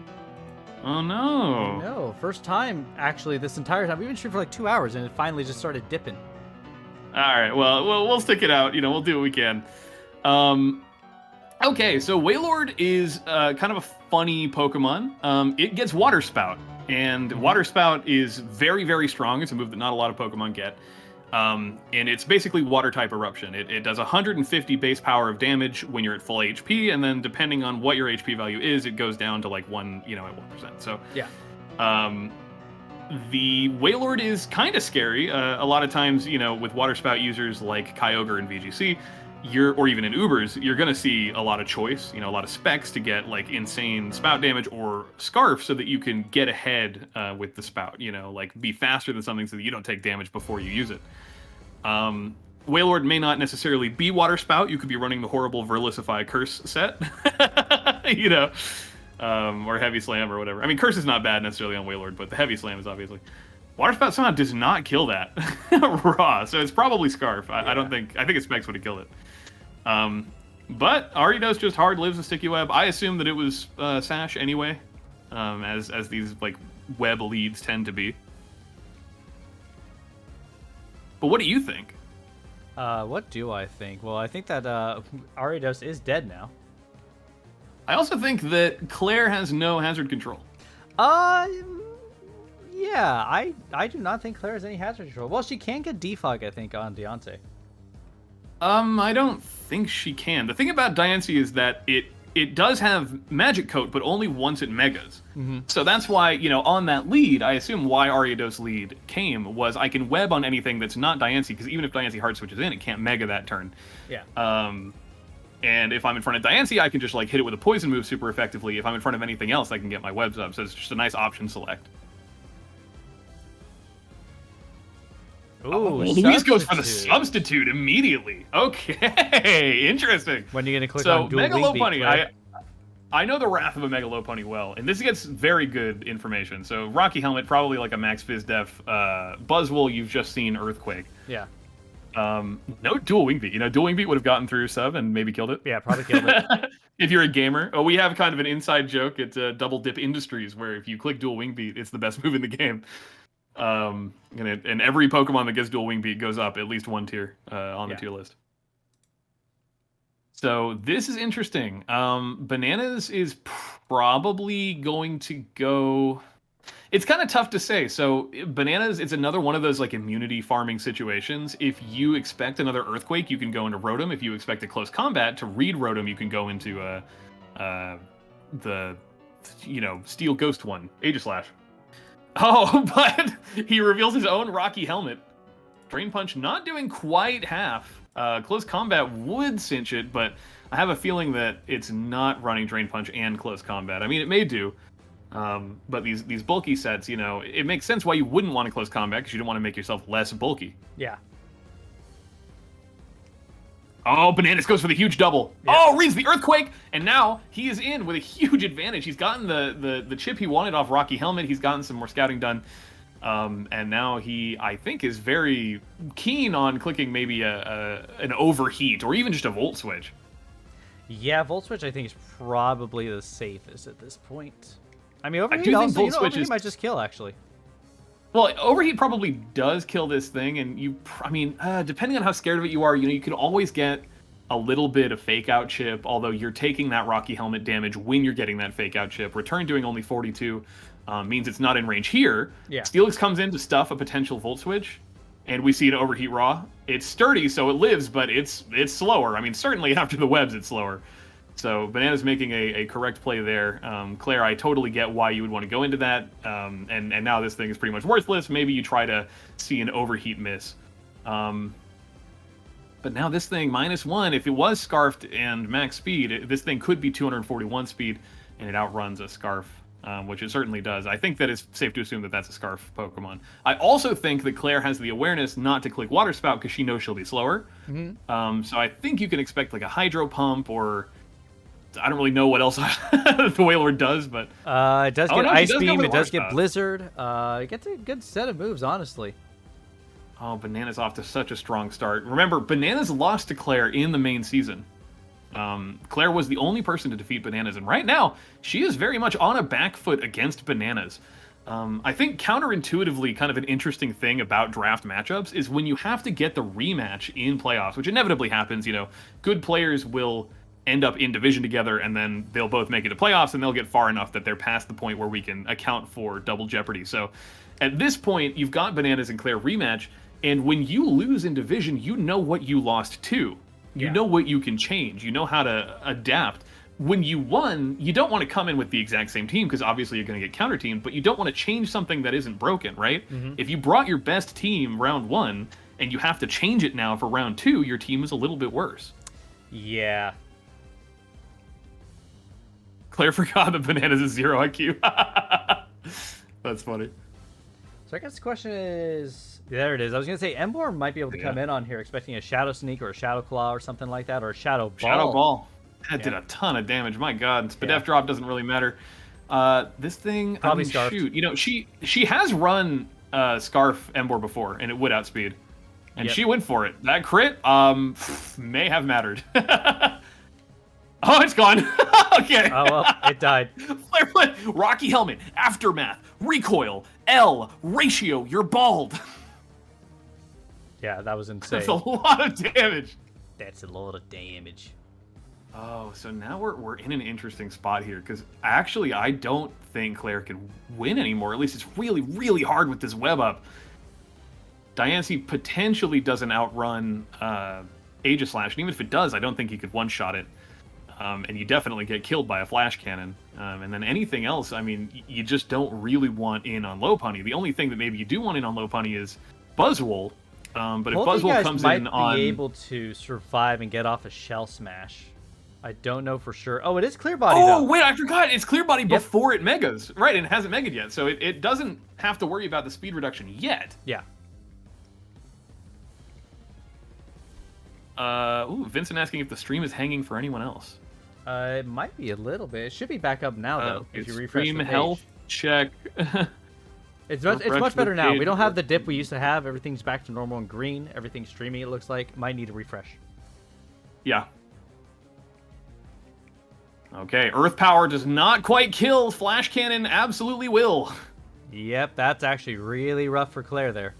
Oh no! No, first time actually this entire time. We've been streaming for like 2 hours, and it finally just started dipping. All right, well, we'll stick it out. You know, we'll do what we can. Okay, so Wailord is kind of a funny Pokemon. It gets Water Spout, and Water Spout is very, very strong. It's a move that not a lot of Pokemon get. And it's basically water-type eruption. It does 150 base power of damage when you're at full HP, and then depending on what your HP value is, it goes down to like 1, at 1%. So yeah. The Wailord is kind of scary. A lot of times, with Water Spout users like Kyogre and VGC, or even in Ubers, you're going to see a lot of choice, a lot of specs to get like insane spout damage or Scarf so that you can get ahead with the spout, like be faster than something so that you don't take damage before you use it. Wailord may not necessarily be Water Spout. You could be running the horrible Verlicify Curse set, or Heavy Slam or whatever. I mean, Curse is not bad necessarily on Wailord, but the Heavy Slam is obviously. Water Spout somehow does not kill that raw, so it's probably Scarf. I think it's Specs would have killed it. But Ariados just hard lives a Sticky Web. I assume that it was Sash anyway, as these like web leads tend to be. But what do you think? What do I think? Well, I think that Ariados is dead now. I also think that Claire has no hazard control. Yeah, I do not think Claire has any hazard control. Well, she can get Defog, I think, on Deontay. I don't think she can. The thing about Diancie is that it does have Magic Coat, but only once it Megas. Mm-hmm. So that's why, on that lead, I assume why Ariados lead came was I can web on anything that's not Diancie, because even if Diancie hard switches in, it can't Mega that turn. Yeah. And if I'm in front of Diancie, I can just like hit it with a poison move super effectively. If I'm in front of anything else, I can get my webs up. So it's just a nice option select. Ooh, Luis goes for the substitute immediately. Okay, interesting. When are you gonna click on Dual Mega Wing Lopunny, I know the wrath of a Mega Lopunny well, and this gets very good information. So Rocky Helmet, probably like a Max Fizz Def. Buzzwole, you've just seen Earthquake. Yeah. No Dual Wing Beat. Dual Wing Beat would have gotten through sub and maybe killed it. Yeah, probably killed it. If you're a gamer. Oh, we have kind of an inside joke at Double Dip Industries where if you click Dual Wing Beat, it's the best move in the game. And every Pokemon that gets Dual Wing Beat goes up at least one tier on the tier list. So this is interesting. Bananas is probably going to go... It's kind of tough to say. So Bananas, it's another one of those like immunity farming situations. If you expect another Earthquake, you can go into Rotom. If you expect a close combat, to read Rotom, you can go into the Steel Ghost one, Aegislash. Oh, but he reveals his own Rocky Helmet. Drain Punch not doing quite half. Close Combat would cinch it, but I have a feeling that it's not running Drain Punch and Close Combat. I mean, it may do, but these bulky sets, it makes sense why you wouldn't want to Close Combat, because you don't want to make yourself less bulky. Yeah. Oh, Bananas goes for the huge double. Yep. Oh, reads the Earthquake, and now he is in with a huge advantage. He's gotten the chip he wanted off Rocky Helmet. He's gotten some more scouting done. And now he, I think, is very keen on clicking maybe an Overheat or even just a Volt Switch. Yeah, Volt Switch I think is probably the safest at this point. I mean, Overheat I do think also, Volt Switch Overheat might just kill, actually. Well, Overheat probably does kill this thing, and depending on how scared of it you are, you can always get a little bit of fake out chip, although you're taking that Rocky Helmet damage when you're getting that fake out chip. Return doing only 42 means it's not in range here. Yeah. Steelix comes in to stuff a potential Volt Switch, and we see an Overheat Raw. It's sturdy, so it lives, but it's slower. I mean, certainly after the webs, it's slower. So Banana's making a correct play there. Claire, I totally get why you would want to go into that, and now this thing is pretty much worthless. Maybe you try to see an Overheat miss. But now this thing, -1, if it was Scarfed and max speed, this thing could be 241 speed, and it outruns a Scarf, which it certainly does. I think that it's safe to assume that that's a Scarf Pokemon. I also think that Claire has the awareness not to click Water Spout because she knows she'll be slower. Mm-hmm. So I think you can expect like a Hydro Pump, or I don't really know what else the Wailord does, but... it does get Ice Beam, it does get Blizzard. It gets a good set of moves, honestly. Oh, Banana's off to such a strong start. Remember, Banana's lost to Claire in the main season. Claire was the only person to defeat Bananas, and right now, she is very much on a back foot against Bananas. I think counterintuitively, kind of an interesting thing about draft matchups is when you have to get the rematch in playoffs, which inevitably happens, good players will end up in division together, and then they'll both make it to playoffs, and they'll get far enough that they're past the point where we can account for double jeopardy. So at this point, you've got Bananas and Claire rematch, and when you lose in division, you know what you lost to. You know what you can change. You know how to adapt. When you won, you don't want to come in with the exact same team, because obviously you're going to get counter-teamed, but you don't want to change something that isn't broken, right? Mm-hmm. If you brought your best team round 1, and you have to change it now for round 2, your team is a little bit worse. Yeah. Claire forgot that Bananas is 0 IQ. That's funny. So I guess the question is... There it is. I was going to say, Emboar might be able to come in on here expecting a Shadow Sneak or a Shadow Claw or something like that, or a Shadow Ball. Shadow Ball. That did a ton of damage. My God. Spadef Drop doesn't really matter. This thing... Probably Scarf. Shoot. She has run Scarf Emboar before, and it would outspeed. And she went for it. That crit may have mattered. Oh, it's gone. Okay. Oh, well, it died. Rocky Helmet, Aftermath, Recoil, L, Ratio, you're bald. Yeah, that was insane. That's a lot of damage. That's a lot of damage. Oh, so now we're in an interesting spot here, because actually I don't think Claire can win anymore. At least it's really, really hard with this web up. Diancie potentially doesn't outrun Aegislash, and even if it does, I don't think he could one-shot it. And you definitely get killed by a Flash Cannon. And then anything else, I mean, you just don't really want in on Lopunny. The only thing that maybe you do want in on Lopunny is Buzzwole. But if Buzzwole comes in on... might be able to survive and get off a Shell Smash. I don't know for sure. Oh, it is Clear Body, though. Oh, wait, I forgot. It's Clear Body before it Megas. Right, and it hasn't Mega'd yet. So it doesn't have to worry about the speed reduction yet. Yeah. Vincent asking if the stream is hanging for anyone else. It might be a little bit. It should be back up now, though, if you refresh stream the page. Health check. It's much better now. We don't have the dip we used to have. Everything's back to normal and green. Everything's streaming, it looks like. Might need a refresh. Yeah. Okay, Earth Power does not quite kill. Flash Cannon absolutely will. Yep, that's actually really rough for Claire there.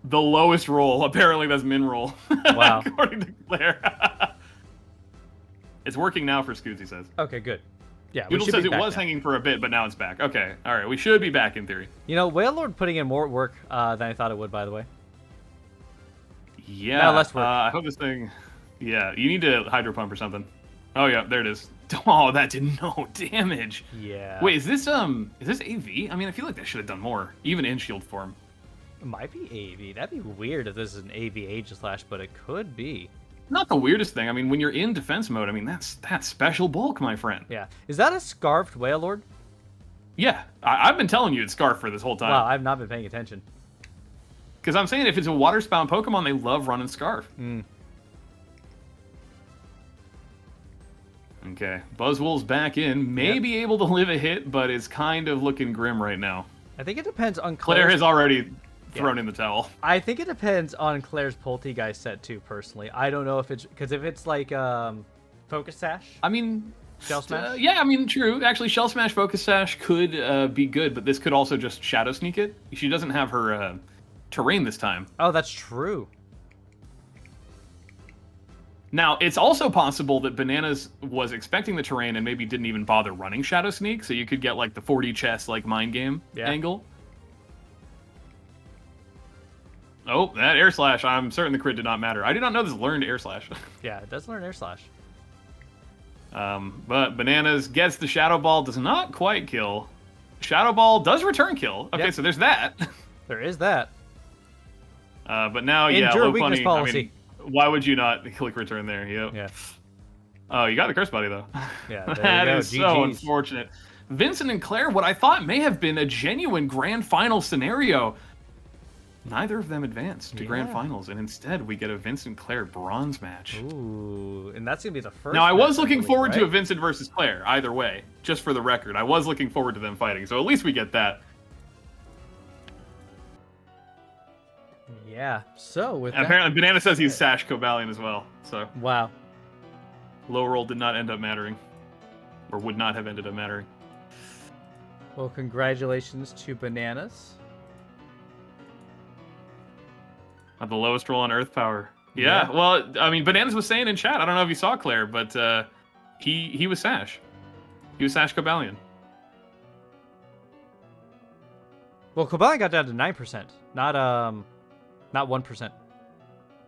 The lowest roll. Apparently that's min roll. Wow. According to Claire. It's working now for Scoots, he says. Okay, good. Yeah, Doodle says it was hanging for a bit, but now it's back. Okay, all right, we should be back in theory. Wailord putting in more work than I thought it would, by the way. Yeah, now less work. I hope this thing... Yeah, you need to Hydro Pump or something. Oh, yeah, there it is. Oh, that did no damage. Yeah. Wait, is this AV? I mean, I feel like that should have done more, even in shield form. It might be AV. That'd be weird if this is an AV Aegislash, but it could be. Not the weirdest thing. I mean, when you're in defense mode, I mean, that's special bulk, my friend. Yeah. Is that a Scarfed Wailord? Yeah. I've been telling you it's Scarf for this whole time. Wow, I've not been paying attention. Because I'm saying if it's a water spout Pokemon, they love running Scarf. Mm. Okay. Buzzwole's back in. May be able to live a hit, but it's kind of looking grim right now. I think it depends on Claire has already thrown in the towel. I think it depends on Claire's Polteageist set too, personally. I don't know if it's... Because if it's like Focus Sash? I mean... Shell Smash? Yeah, I mean, true. Actually, Shell Smash Focus Sash could be good, but this could also just Shadow Sneak it. She doesn't have her terrain this time. Oh, that's true. Now, it's also possible that Bananas was expecting the terrain and maybe didn't even bother running Shadow Sneak, so you could get like the 4D chess like mind game angle. Oh, that Air Slash. I'm certain the crit did not matter. I did not know this learned Air Slash. Yeah, it does learn Air Slash. But Bananas gets the Shadow Ball, does not quite kill. Shadow Ball does return kill. Okay, so there's that. There is that. But now, Endure low weakness punny, policy. I mean, why would you not click return there? Yep. Yeah. Oh, you got the curse body though. Yeah, there that you go. is so GG's. unfortunate. Vincent and Claire, what I thought may have been a genuine grand final scenario. Neither of them advanced to grand finals, and instead we get a Vincent Claire bronze match. Ooh, and that's gonna be the first. Now I was looking believe, forward to right? a Vincent versus Claire, either way. Just for the record, I was looking forward to them fighting, so at least we get that. Yeah. So with And apparently, Banana says he's Sash Cobalion as well. So wow. low roll did not end up mattering, or would not have ended up mattering. Well, congratulations to Bananas. At the lowest roll on Earth Power. Yeah, well, I mean, Bananas was saying in chat, I don't know if you saw Claire, but he was Sash. He was Sash Cobalion. Well, Cabral got down to 9%, not 1%. Well,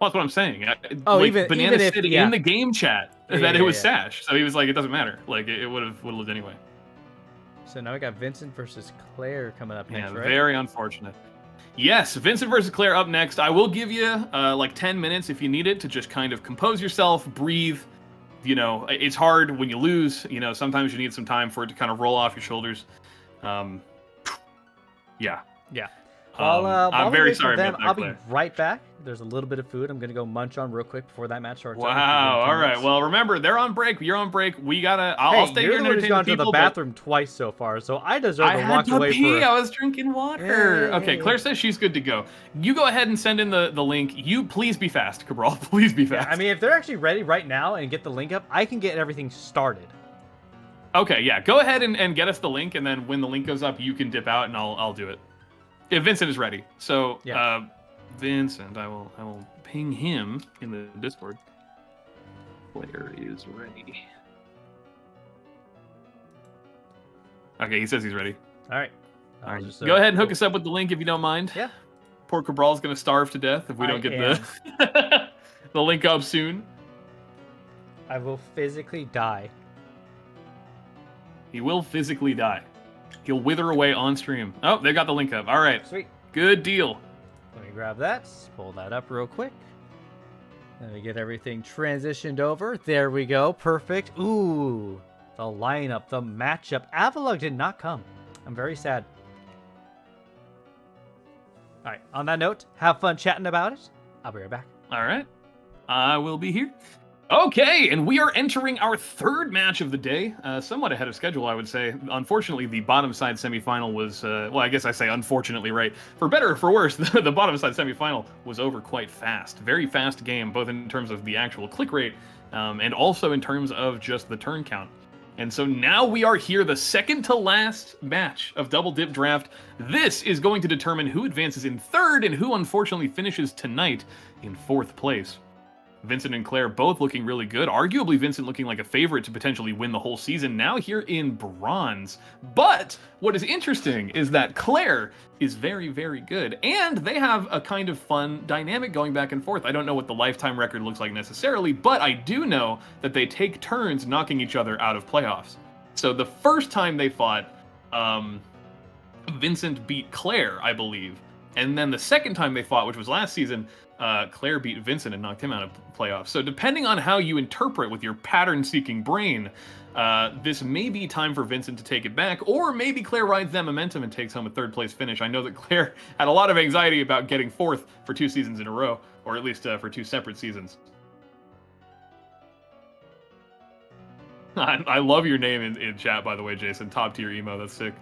that's what I'm saying. Oh, like, even Bananas if said in the game chat that it was yeah. Sash, so he was like, it doesn't matter. Like, it would have lived anyway. So now we got Vincent versus Claire coming up next, Yeah, right? very unfortunate. Yes, Vincent versus Claire up next. I will give you like 10 minutes if you need it to just kind of compose yourself, breathe. You know, it's hard when you lose. You know, sometimes you need some time for it to kind of roll off your shoulders. Yeah. Yeah. I'm very sorry about that, I'll be Claire. right back. There's a little bit of food I'm going to go munch on real quick before that match starts. Wow. All right. Well, remember, they're on break. You're on break. We gotta. I'll stay here and you're the one who's entertain gone the to the people. bathroom twice so far, so I deserve I to had walk to away pee. for. I was drinking water. Yeah. Okay, Claire says she's good to go. You go ahead and send in the link. You please be fast, Cabral. Please be fast. I mean, if they're actually ready right now and get the link up, I can get everything started. Okay, yeah. Go ahead and get us the link, and then when the link goes up, you can dip out, and I'll do it. If Vincent is ready. So, Vincent, I will ping him in the Discord. Player is ready. Okay, he says he's ready. All right. All right. Go ahead and hook us up with the link if you don't mind. Yeah. Poor Cabral's going to starve to death if we don't get the the link up soon. I will physically die. He will physically die. He'll wither away on stream. Oh, they got the link up. All right. Sweet. Good deal. Let me grab that. Pull that up real quick. Let me get everything transitioned over. There we go. Perfect. Ooh. The lineup, the matchup. Avalugg did not come. I'm very sad. All right. On that note, have fun chatting about it. I'll be right back. All right. I will be here. Okay, and we are entering our third match of the day, somewhat ahead of schedule, I would say. Unfortunately, the bottom side semifinal was, well, I guess I say unfortunately, right? For better or for worse, the bottom side semifinal was over quite fast. Very fast game, both in terms of the actual click rate and also in terms of just the turn count. And so now we are here, the second to last match of Double Dip Draft. This is going to determine who advances in third and who unfortunately finishes tonight in fourth place. Vincent and Claire both looking really good. Arguably, Vincent looking like a favorite to potentially win the whole season, now here in bronze. But what is interesting is that Claire is very, very good. And they have a kind of fun dynamic going back and forth. I don't know what the lifetime record looks like necessarily, but I do know that they take turns knocking each other out of playoffs. So the first time they fought, Vincent beat Claire, I believe. And then the second time they fought, which was last season, Claire beat Vincent and knocked him out of playoffs. So depending on how you interpret with your pattern-seeking brain, this may be time for Vincent to take it back, or maybe Claire rides that momentum and takes home a third-place finish. I know that Claire had a lot of anxiety about getting fourth for 2 seasons in a row, or at least for 2 separate seasons. I love your name in chat, by the way, Jason. Top-tier emo. That's sick.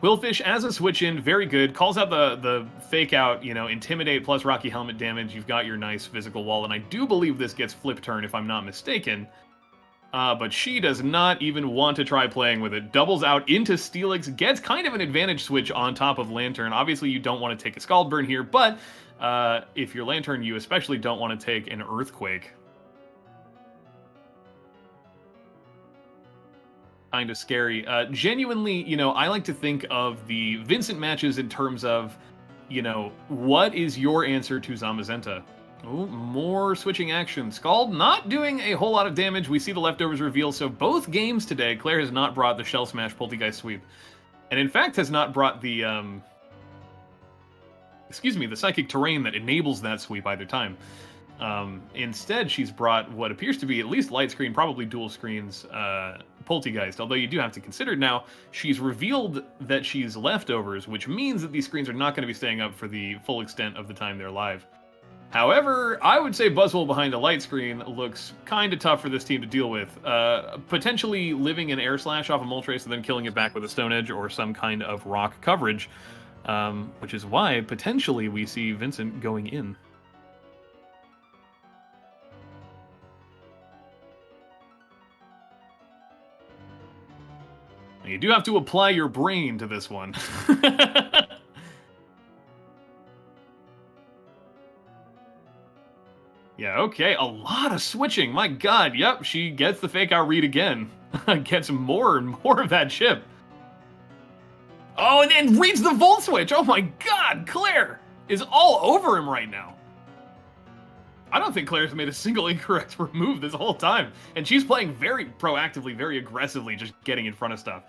Quillfish as a switch-in, very good. Calls out the fake-out, Intimidate plus Rocky Helmet damage. You've got your nice physical wall, and I do believe this gets flip turn, if I'm not mistaken. But she does not even want to try playing with it. Doubles out into Steelix, gets kind of an advantage switch on top of Lantern. Obviously, you don't want to take a Scald Burn here, but if you're Lantern, you especially don't want to take an Earthquake. Kind of scary. Genuinely, I like to think of the Vincent matches in terms of, what is your answer to Zamazenta? Oh, more switching action. Scald not doing a whole lot of damage. We see the leftovers reveal. So both games today, Claire has not brought the Shell Smash Poltergeist sweep. And in fact has not brought the, the Psychic Terrain that enables that sweep either time. Instead, she's brought what appears to be at least light screen, probably dual screens, Poltergeist. Although you do have to consider now, she's revealed that she's leftovers, which means that these screens are not going to be staying up for the full extent of the time they're live. However, I would say Buzzwole behind a light screen looks kind of tough for this team to deal with. Potentially living an Air Slash off a Moltres and then killing it back with a Stone Edge or some kind of rock coverage, which is why potentially we see Vincent going in. You do have to apply your brain to this one. Yeah, okay, a lot of switching. My god, yep, she gets the fake out read again. Gets more and more of that chip. Oh, and then reads the Volt Switch. Oh my god, Claire is all over him right now. I don't think Claire's made a single incorrect move this whole time. And she's playing very proactively, very aggressively, just getting in front of stuff.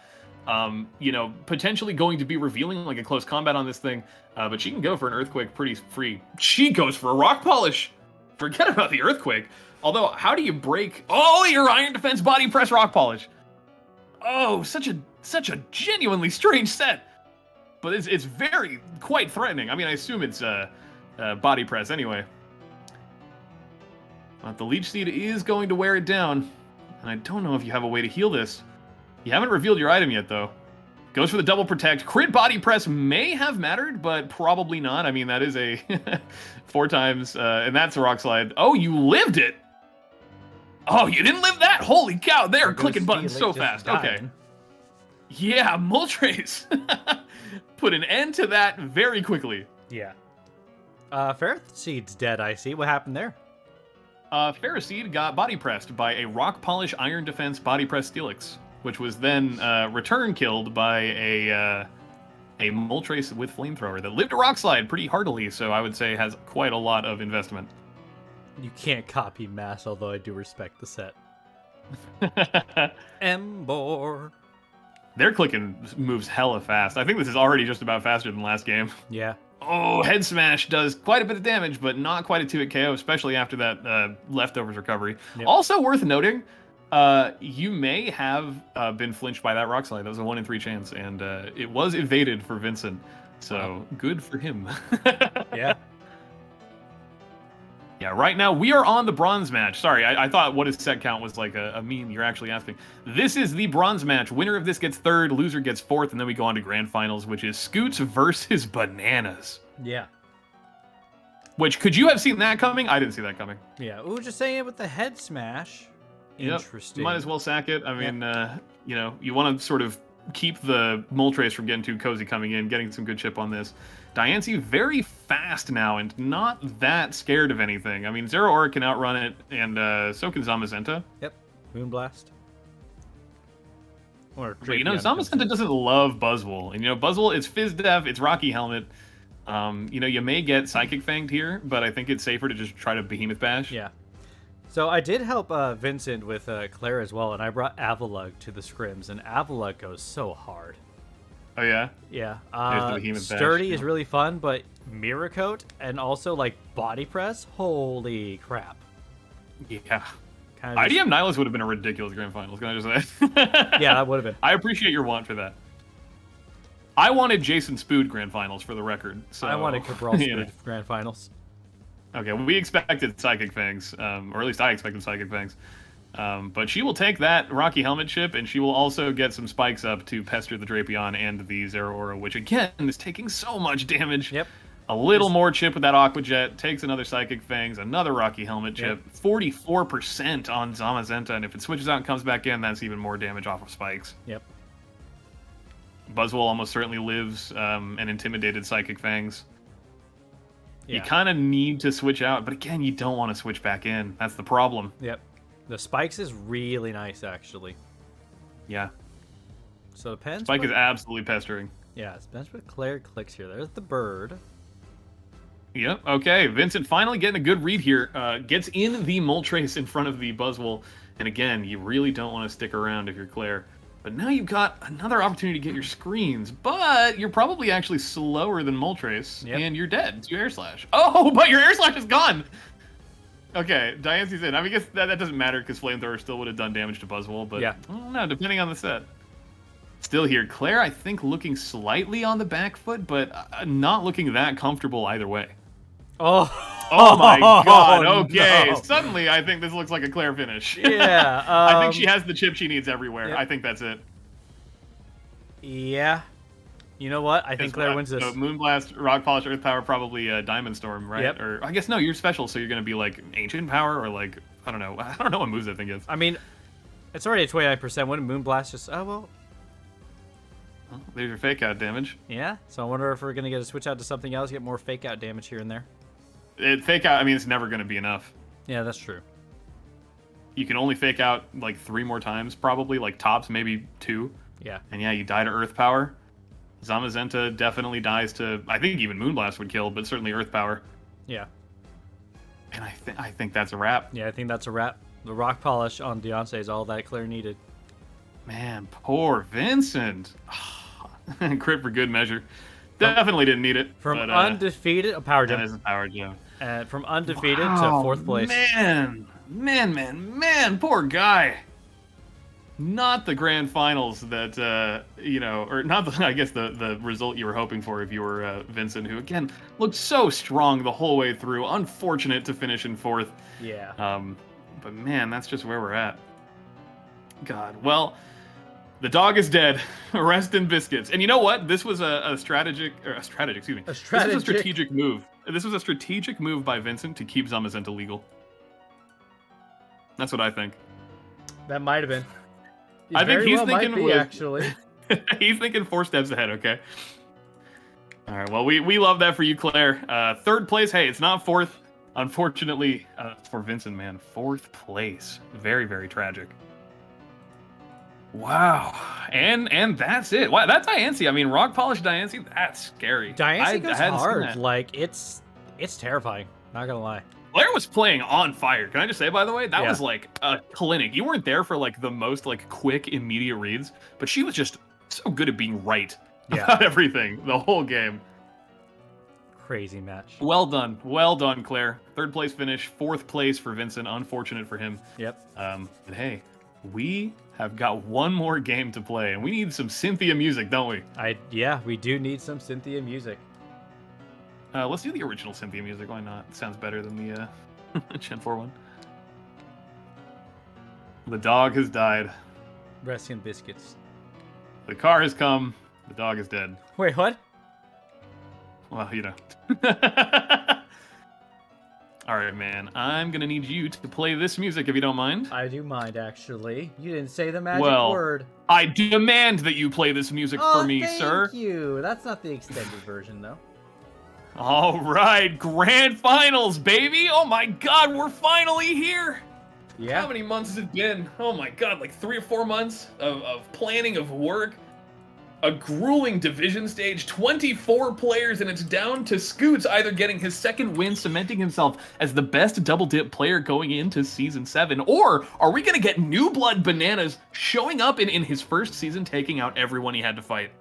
Potentially going to be revealing like a close combat on this thing. But she can go for an Earthquake pretty free. She goes for a Rock Polish. Forget about the Earthquake. Although, how do you break... Oh, your Iron Defense Body Press Rock Polish. Oh, such a genuinely strange set. But it's quite threatening. I mean, I assume it's Body Press anyway. But the Leech Seed is going to wear it down. And I don't know if you have a way to heal this. You haven't revealed your item yet, though. Goes for the double protect. Crit Body Press may have mattered, but probably not. I mean, that is a 4 times, and that's a Rock Slide. Oh, you lived it! Oh, you didn't live that? Holy cow, they're clicking buttons so fast. Okay. Yeah, Moltres put an end to that very quickly. Yeah. Ferroseed's dead, I see. What happened there? Ferroseed got body pressed by a Rock Polish Iron Defense Body Press Steelix, which was then return killed by a Moltres with Flamethrower that lived a Rock Slide pretty heartily, so I would say has quite a lot of investment. You can't copy Mass, although I do respect the set. Embor. They're clicking moves hella fast. I think this is already just about faster than last game. Yeah. Oh, Head Smash does quite a bit of damage, but not quite a 2-hit KO, especially after that Leftovers recovery. Yep. Also worth noting, you may have been flinched by that Rock Slide. That was a 1 in 3 chance, and it was evaded for Vincent. So good for him. Yeah. Yeah, right now we are on the bronze match. Sorry, I thought what is set count was like a meme you're actually asking. This is the bronze match. Winner of this gets 3rd, loser gets 4th, and then we go on to grand finals, which is Scoots versus Bananas. Yeah. Which, could you have seen that coming? I didn't see that coming. Yeah, we were just saying it with the Head Smash. Interesting. Yep. Might as well sack it. I mean, you want to sort of keep the Moltres from getting too cozy coming in, getting some good chip on this. Diancie very fast now and not that scared of anything. I mean, Zero Aura can outrun it, and so can Zamazenta. Yep, Moonblast. But Zamazenta doesn't love Buzzwole. And, Buzzwole is Fizz Def, it's Rocky Helmet. You may get Psychic Fanged here, but I think it's safer to just try to Behemoth Bash. Yeah. So I did help Vincent with Claire as well, and I brought Avalugg to the scrims, and Avalugg goes so hard. Oh, yeah? Yeah. There's the Sturdy is really fun, but Mirror Coat and also, Body Press, holy crap. Yeah. IDM Nihilus would have been a ridiculous grand finals, can I just say? Yeah, that would have been. I appreciate your want for that. I wanted Jason Spood grand finals, for the record. So, I wanted Cabral Spood grand finals. Okay, well, we expected Psychic Fangs, or at least I expected Psychic Fangs. But she will take that Rocky Helmet chip, and she will also get some spikes up to pester the Drapion and the Zeraora, which again is taking so much damage. Yep. A little more chip with that Aqua Jet, takes another Psychic Fangs, another Rocky Helmet chip, 44% on Zamazenta, and if it switches out and comes back in, that's even more damage off of spikes. Yep. Buzzwole almost certainly lives an Intimidated Psychic Fangs. Yeah. You kind of need to switch out, but again, you don't want to switch back in. That's the problem. Yep. The spikes is really nice, actually. Yeah. So it depends. Spike is absolutely pestering. Yeah, it depends what Claire clicks here. There's the bird. Yep. Okay. Vincent finally getting a good read here. Gets in the Moltres in front of the Buzzwole. And again, you really don't want to stick around if you're Claire. But now you've got another opportunity to get your screens. But you're probably actually slower than Moltres. Yep. And you're dead to Air Slash. Oh, but your Air Slash is gone! Okay, Diane's in. I mean, I guess that doesn't matter because Flamethrower still would have done damage to Buzzwole. But yeah. I don't know, depending on the set. Still here. Claire, I think, looking slightly on the back foot, but not looking that comfortable either way. Oh my god, okay. No. Suddenly, I think this looks like a Claire finish. Yeah. I think she has the chip she needs everywhere. Yep. I think that's it. Yeah. You know what? I think Claire wins this. Moonblast, Rock Polish, Earth Power, probably Diamond Storm, right? Yep. Or I guess no, you're special, so you're going to be like Ancient Power or like, I don't know what moves that thing is. I mean, it's already at 29%. Wouldn't Moonblast just... Oh, well... Oh, there's your fake out damage. Yeah, so I wonder if we're going to get a switch out to something else, get more fake out damage here and there. Fake out, I mean, it's never going to be enough. Yeah, that's true. You can only fake out like 3 more times, probably, like tops, maybe 2. Yeah. And yeah, you die to Earth Power. Zamazenta definitely dies to, I think even Moonblast would kill, but certainly Earth Power. Yeah. And I think that's a wrap. Yeah, I think that's a wrap. The Rock Polish on Deontay is all that Claire needed. Man, poor Vincent. Crit for good measure. Definitely didn't need it. From but, undefeated, a power that jump. is a power jump. From undefeated to 4th place. Man, poor guy. Not the grand finals that, or not the, I guess the result you were hoping for if you were Vincent, who, again, looked so strong the whole way through. Unfortunate to finish in 4th. Yeah. But man, that's just where we're at. God, well, the dog is dead. Rest in biscuits. And you know what? This was a strategic move. This was a strategic move by Vincent to keep Zamazenta legal. That's what I think. That might have been. I think he's thinking actually. He's thinking 4 steps ahead, okay? All right, well, we love that for you, Claire. 3rd place, hey, it's not 4th. Unfortunately, for Vincent, man, 4th place. Very, very tragic. Wow. And that's it. Wow, that's Diancie. I mean, Rock Polish Diancie, that's scary. Diancie goes hard. Like, it's terrifying. Not gonna lie. Claire was playing on fire. Can I just say, by the way, that was like a clinic. You weren't there for like the most like quick, immediate reads, but she was just so good at being right about everything the whole game. Crazy match. Well done, Claire. 3rd place finish, 4th place for Vincent. Unfortunate for him. Yep. But hey, we have got one more game to play, and we need some Cynthia music, don't we? Yeah, we do need some Cynthia music. Let's do the original Cynthia music. Why not? It sounds better than the Gen 4 one. The dog has died. Rest in biscuits. The car has come. The dog is dead. Wait, what? Well, you know. All right, man. I'm going to need you to play this music if you don't mind. I do mind, actually. You didn't say the magic word. I demand that you play this music for me, sir. Thank you. That's not the extended version, though. All right, grand finals, baby. Oh my God, we're finally here. Yeah. How many months has it been? Oh my God, like 3 or 4 months of planning, of work. A grueling division stage, 24 players, and it's down to Scoots either getting his 2nd win, cementing himself as the best double dip player going into Season 7, or are we going to get New Blood Bananas showing up in his 1st season, taking out everyone he had to fight?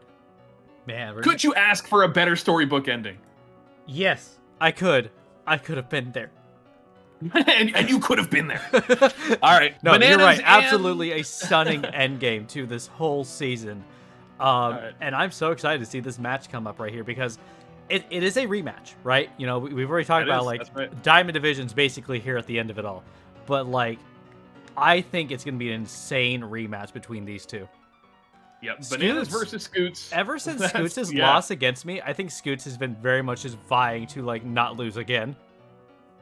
Man, could you ask for a better storybook ending? Yes, I could. I could have been there. and you could have been there. All right. No, Bananas, you're right. Absolutely a stunning endgame to this whole season. And I'm so excited to see this match come up right here because it is a rematch, right? You know, we've already talked about like Diamond Division's basically here at the end of it all. But like I think it's going to be an insane rematch between these two. Yep, Bananas versus Scoots. Ever since Scoots has lost against me, I think Scoots has been very much just vying to like not lose again.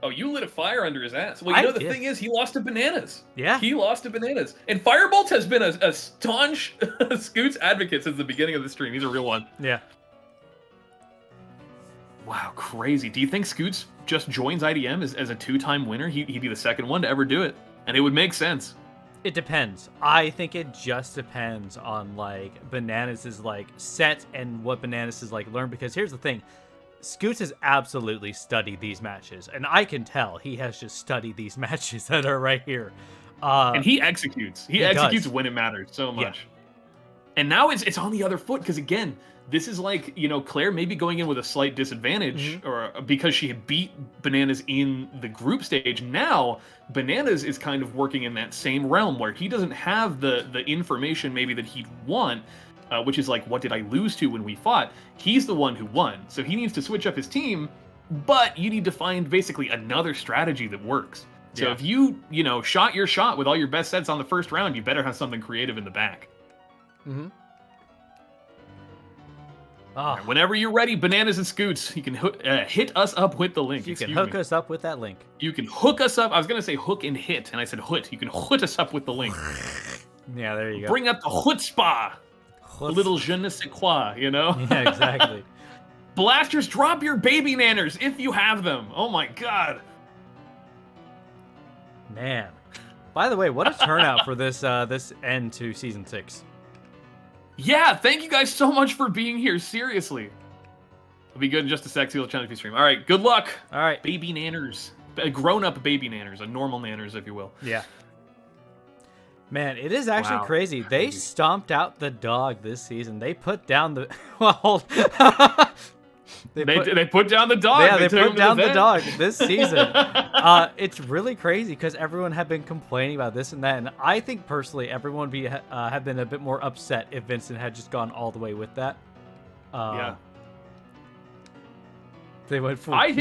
Oh, you lit a fire under his ass. Well, you know the thing is, he lost to Bananas. Yeah. He lost to Bananas. And Firebolt has been a staunch Scoots advocate since the beginning of the stream. He's a real one. Yeah. Wow, crazy. Do you think Scoots just joins IDM as a 2-time winner? He'd be the second one to ever do it. And it would make sense. It depends. I think it just depends on like Bananas' like set and what Bananas is like learned, because here's the thing. Scoots has absolutely studied these matches, and I can tell he has just studied these matches that are right here. And he executes. He executes when it matters so much. Yeah. And now it's on the other foot, because again, this is like, you know, Claire maybe going in with a slight disadvantage or because she had beat Bananas in the group stage. Now, Bananas is kind of working in that same realm where he doesn't have the information maybe that he'd want, which is like, what did I lose to when we fought? He's the one who won. So he needs to switch up his team, but you need to find basically another strategy that works. So if you shot your shot with all your best sets on the first round, you better have something creative in the back. Mm-hmm. Oh. Whenever you're ready, Bananas and Scoots, you can hit us up with the link. You can hook us up with that link. You can hook us up. I was going to say hook and hit, and I said hoot. You can hoot us up with the link. Yeah, there you go. Bring up the chutzpah. A little je ne sais quoi, you know? Yeah, exactly. Blasters, drop your baby nanners if you have them. Oh my god. Man. By the way, what a turnout for this end to Season 6. Yeah, thank you guys so much for being here. Seriously. It'll be good in just a sec. See you channel stream. All right, good luck. All right. Baby nanners. Grown-up baby nanners. A normal nanners, if you will. Yeah. Man, it is actually crazy. They stomped out the dog this season. They put down the... Well... They put down the dog. Yeah, they put down the dog this season. It's really crazy because everyone had been complaining about this and that, and I think personally everyone would have been a bit more upset if Vincent had just gone all the way with that. Yeah. They went full. I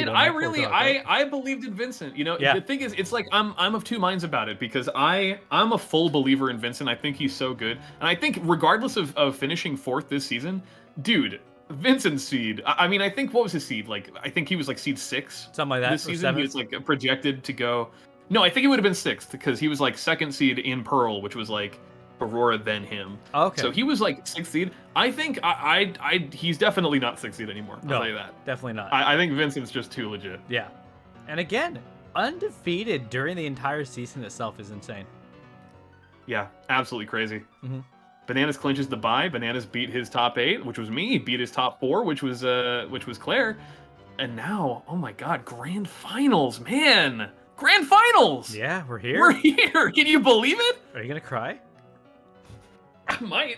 believed in Vincent. You know, the thing is, it's like I'm of two minds about it because I'm a full believer in Vincent. I think he's so good, and I think regardless of finishing 4th this season, dude. Vincent's seed. I mean, I think what was his seed? Like, I think he was like seed 6, something like that. This season, he was like projected to go. No, I think it would have been 6th because he was like 2nd seed in Pearl, which was like Aurora then him. Okay. So he was like 6th seed. I think he's definitely not 6th seed anymore. I'll tell you that. Definitely not. I think Vincent's just too legit. Yeah. And again, undefeated during the entire season itself is insane. Yeah, absolutely crazy. Mm-hmm. Bananas clinches the bye. Bananas beat his top 8, which was me. He beat his top 4, which was Claire. And now, oh my god, grand finals, man! Grand finals! Yeah, we're here. We're here! Can you believe it? Are you gonna cry? I might.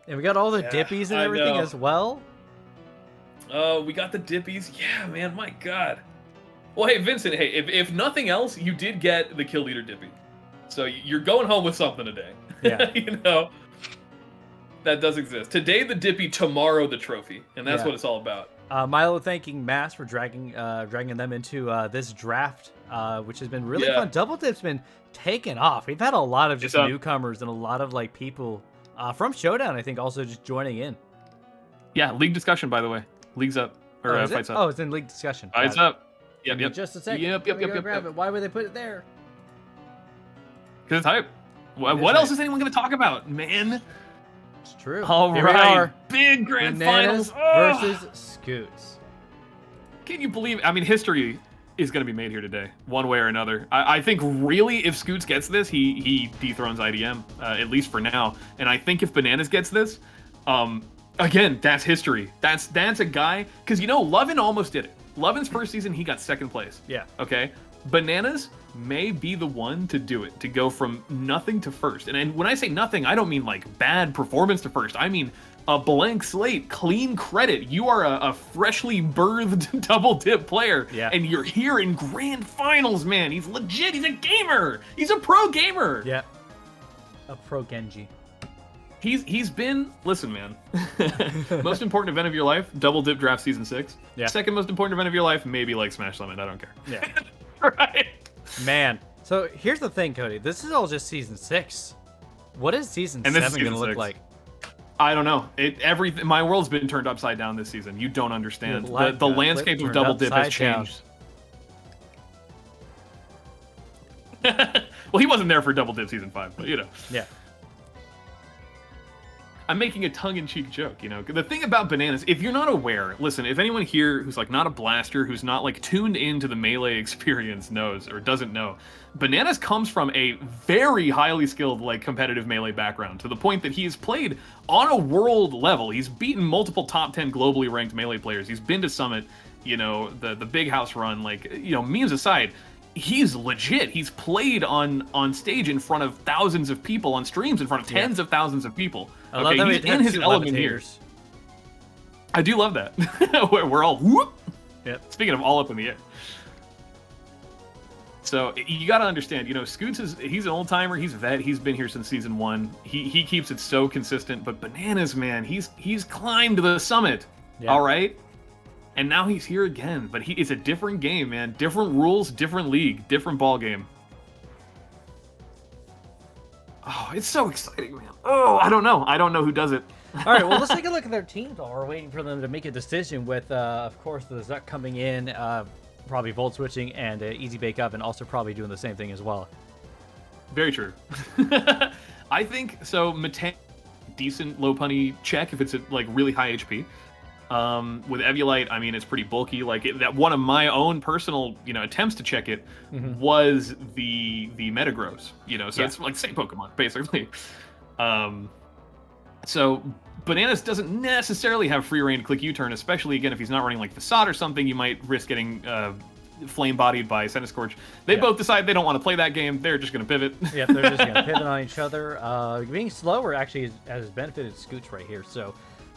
And we got all the Dippies and everything as well. Oh, we got the Dippies. Yeah, man, my god. Well, hey, Vincent, hey, if nothing else, you did get the Kill Leader Dippy. So you're going home with something today. Yeah. You know, that does exist. Today the Dippy, tomorrow the trophy. And that's what it's all about. Milo thanking Mass for dragging them into this draft, which has been really fun. Double Dip's been taken off. We've had a lot of just newcomers and a lot of like people from Showdown, I think, also just joining in. Yeah, league discussion, by the the League's up. Or Fight's up. Oh, it's in league discussion. Fight's up. Yep. Just a second. Yep. Grab it. Why would they put it there? Because it's hype. What else is anyone going to talk about, man? It's true. All right. Big grand finals versus Scoots. Can you believe? I mean, history is going to be made here today, one way or another. I think really, if Scoots gets this, he dethrones IDM, at least for now. And I think if Bananas gets this, again, that's history. That's a guy, because Lovin almost did it. Lovin's first season, he got 2nd place. Yeah. Okay. Bananas may be the one to do it, to go from nothing to 1st. And when I say nothing, I don't mean like bad performance to 1st. I mean a blank slate, clean credit. You are a freshly birthed Double Dip player, and you're here in grand finals, man. He's legit. He's a gamer. He's a pro gamer. Yeah. A pro Genji. He's been, listen, man. Most important event of your life, Double Dip Draft Season 6. Yeah. 2nd most important event of your life, maybe like Smash Limit. I don't care. Yeah. Right. Man, So here's the thing, Cody. This is all just season 6. What is season 7 going to look like? I don't know. My world's been turned upside down this season. You don't understand. The landscape of Double Dip has changed. Well, he wasn't there for Double Dip season 5, but Yeah. I'm making a tongue-in-cheek joke, The thing about Bananas, if you're not aware, listen, if anyone here who's like not a blaster, who's not like tuned into the Melee experience knows or doesn't know, Bananas comes from a very highly skilled like competitive Melee background to the point that he has played on a world level. He's beaten multiple top 10 globally ranked Melee players. He's been to Summit, the Big House run, memes aside, he's legit. He's played on stage in front of thousands of people, on streams in front of tens of thousands of people. I love that he's in his element here. I do love that. We're all whoop. Yep. Speaking of all up in the air. So you got to understand, Scoots he's an old timer. He's a vet. He's been here since season 1. He keeps it so consistent. But Bananas, man, he's climbed the summit. Yeah. All right. And now he's here again, but it's a different game, man. Different rules, different league, different ball game. Oh, it's so exciting, man. Oh, I don't know. I don't know who does it. All right, well, let's take a look at their teams while we're waiting for them to make a decision with, of course, the Zuck coming in, probably Volt switching, and Easy Bake Oven also probably doing the same thing as well. Very true. I think, so Matan, decent low punny check if it's at, like, really high HP. With Eviolite, I mean, it's pretty bulky. That one of my own personal, attempts to check it was the Metagross. So it's like same Pokemon basically. So Bananas doesn't necessarily have free reign to click U-turn, especially again if he's not running like Facade or something. You might risk getting flame bodied by Centiskorch. They both decide they don't want to play that game. They're just going to pivot. Yeah, they're just going to pivot on each other. Being slower actually has benefited Scooch right here. So.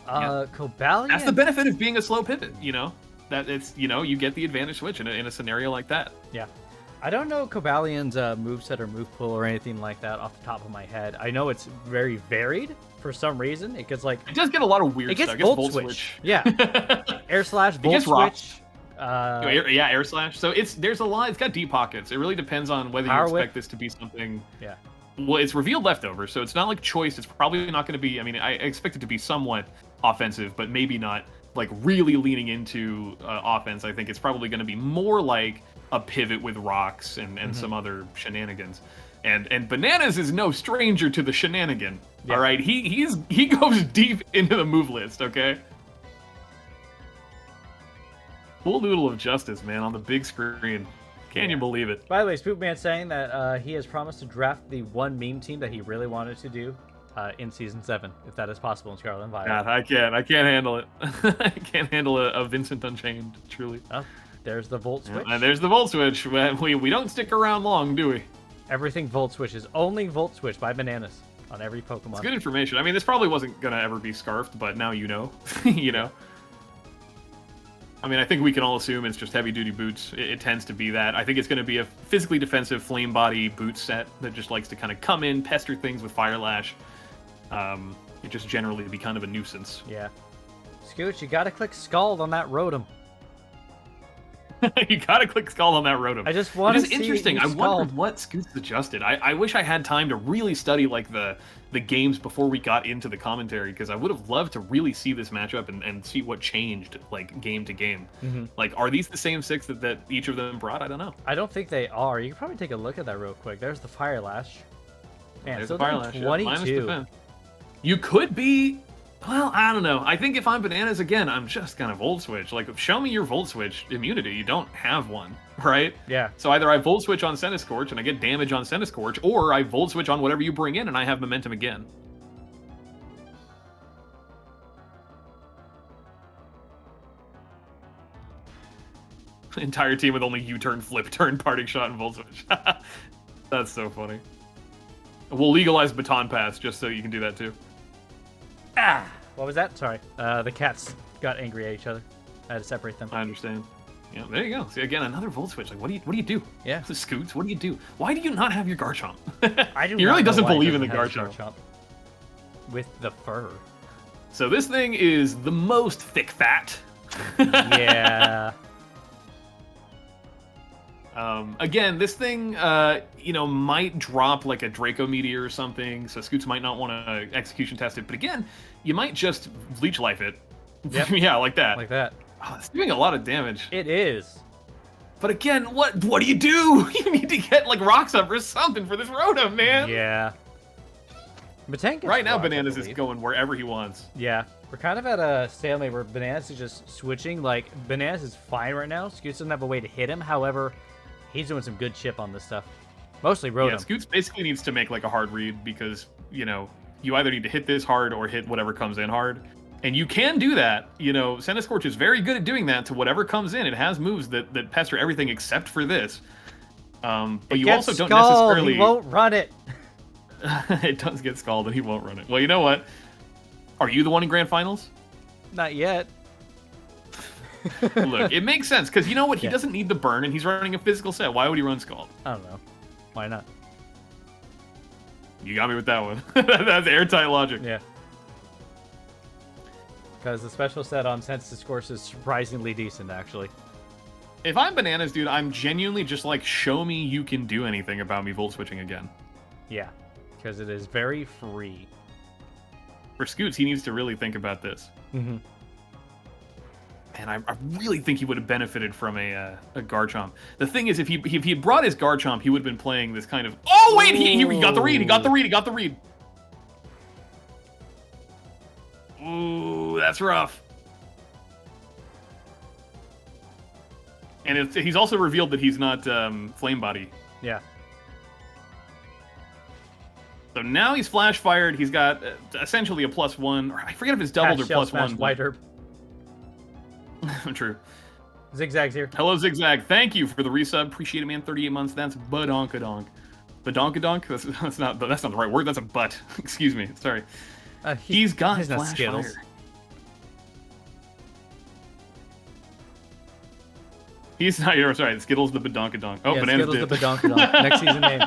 Cabral. That's the benefit of being a slow pivot, that it's, you get the advantage switch in a scenario like that. Yeah. I don't know Cabalian's moveset or move pool or anything like that off the top of my head. I know it's very varied for some reason. It gets it does get a lot of weird stuff. It gets Volt Switch. Yeah. Air Slash, Volt Switch. Air Slash. So there's a lot. It's got deep pockets. It really depends on whether you expect this to be something. Yeah. Well, it's revealed leftover, so it's not like choice. It's probably not going to be. I mean, I expect it to be somewhat offensive, but maybe not like really leaning into offense. I think it's probably going to be more like a pivot with rocks and some other shenanigans. And Bananas is no stranger to the shenanigan. Yeah. All right, he goes deep into the move list. Okay. Full noodle of justice, man, on the big screen. Can you believe it? By the way, Spookman saying that he has promised to draft the one meme team that he really wanted to do in Season 7, if that is possible in Scarlet and Violet. God, I can't handle it. I can't handle a Vincent Unchained, truly. Oh, there's the Volt Switch. And there's the Volt Switch. We don't stick around long, do we? Everything Volt Switch is only Volt Switch by Bananas on every Pokemon. It's good information. I mean, this probably wasn't going to ever be scarfed, but now you know. you know. I mean, I think we can all assume it's just heavy-duty boots. It tends to be that. I think it's going to be a physically defensive flame body boot set that just likes to kind of come in, pester things with Fire Lash. It just generally be kind of a nuisance. Yeah. Scooch, you got to click Scald on that Rotom. You gotta click Scald on that Rotom. I just want to see interesting. I wondered what Scoot's adjusted. I wish I had time to really study like the games before we got into the commentary, because I would have loved to really see this matchup and see what changed like game to game. Like, are these the same 6 that each of them brought? I don't know. I don't think they are. You can probably take a look at that real quick. There's the Fire Lash. Man, there's so the Fire Lash. 22. Yeah, you could be. Well, I don't know. I think if I'm Bananas again, I'm just gonna Volt Switch. Like, show me your Volt Switch immunity. You don't have one, right? Yeah. So either I Volt Switch on Centiskorch and I get damage on Centiskorch, or I Volt Switch on whatever you bring in and I have momentum again. Entire team with only U-turn, flip turn, parting shot, and Volt Switch. That's so funny. We'll legalize Baton Pass just so you can do that too. Ah! What was that? Sorry. The cats got angry at each other. I had to separate them. I understand. Yeah, there you go. See, again, another Volt Switch. Like, what do you do? Yeah. Scoots, what do you do? Why do you not have your Garchomp? He really doesn't believe in the Garchomp. With the fur. So this thing is the most thick fat. Yeah. Again, this thing, might drop like a Draco Meteor or something, so Scoots might not want to execution test it. But again, you might just Leech Life it. Yep. Yeah, like that. Like that. Oh, it's doing a lot of damage. It is. But again, what do? You need to get like rocks up or something for this Rotom, man. Yeah. Botank right now, rocks, Bananas is going wherever he wants. Yeah. We're kind of at a stalemate where Bananas is just switching. Like, Bananas is fine right now. Scoots doesn't have a way to hit him. However, he's doing some good chip on this stuff. Mostly Rotom. Yeah, Scoots basically needs to make like a hard read because, you either need to hit this hard or hit whatever comes in hard. And you can do that. Centiskorch is very good at doing that to whatever comes in. It has moves that pester everything except for this. But you also don't necessarily... He won't run it. It does get scalded, and he won't run it. Well, you know what? Are you the one in Grand Finals? Not yet. Look, it makes sense, because you know what? He doesn't need the burn, and he's running a physical set. Why would he run Scald? I don't know. Why not? You got me with that one. That's airtight logic. Yeah. Because the special set on Centiskorch is surprisingly decent, actually. If I'm Bananas, dude, I'm genuinely just like, show me you can do anything about me Volt Switching again. Yeah, because it is very free. For Scoots, he needs to really think about this. Mm-hmm. And I really think he would have benefited from a Garchomp. The thing is, if he had brought his Garchomp, he would have been playing this kind of... Oh, wait! He got the read! He got the read! Ooh, that's rough. And he's also revealed that he's not Flame Body. Yeah. So now he's Flash Fired. He's got essentially a +1. Or I forget if it's doubled or +1. White Herb. True. Zigzag's here. Hello, Zigzag. Thank you for the resub. Appreciate it, man. 38 months. That's badonkadonk. Badonkadonk? That's not the right word. That's a butt. Excuse me. Sorry. He's got Flash Fire. He's not. You're sorry. Skittles the badonkadonk. Oh, yeah, Bananas Skittles did. the badonkadonk. Next season name.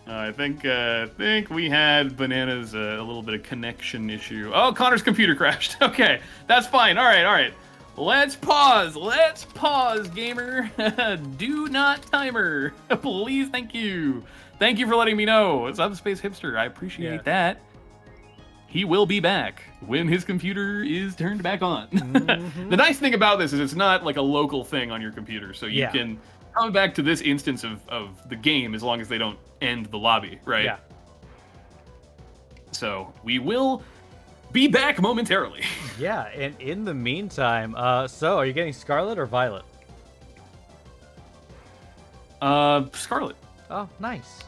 I think we had Bananas a little bit of connection issue. Oh, Connor's computer crashed. Okay, that's fine. All right. Let's pause, gamer. Do not timer. Please, thank you. Thank you for letting me know. Subspace Hipster, I appreciate that. He will be back when his computer is turned back on. Mm-hmm. The nice thing about this is it's not like a local thing on your computer, so you can come back to this instance of the game as long as they don't end the lobby, right? Yeah. So we will be back momentarily. Yeah, and in the meantime, so are you getting Scarlet or Violet? Scarlet. Oh, nice.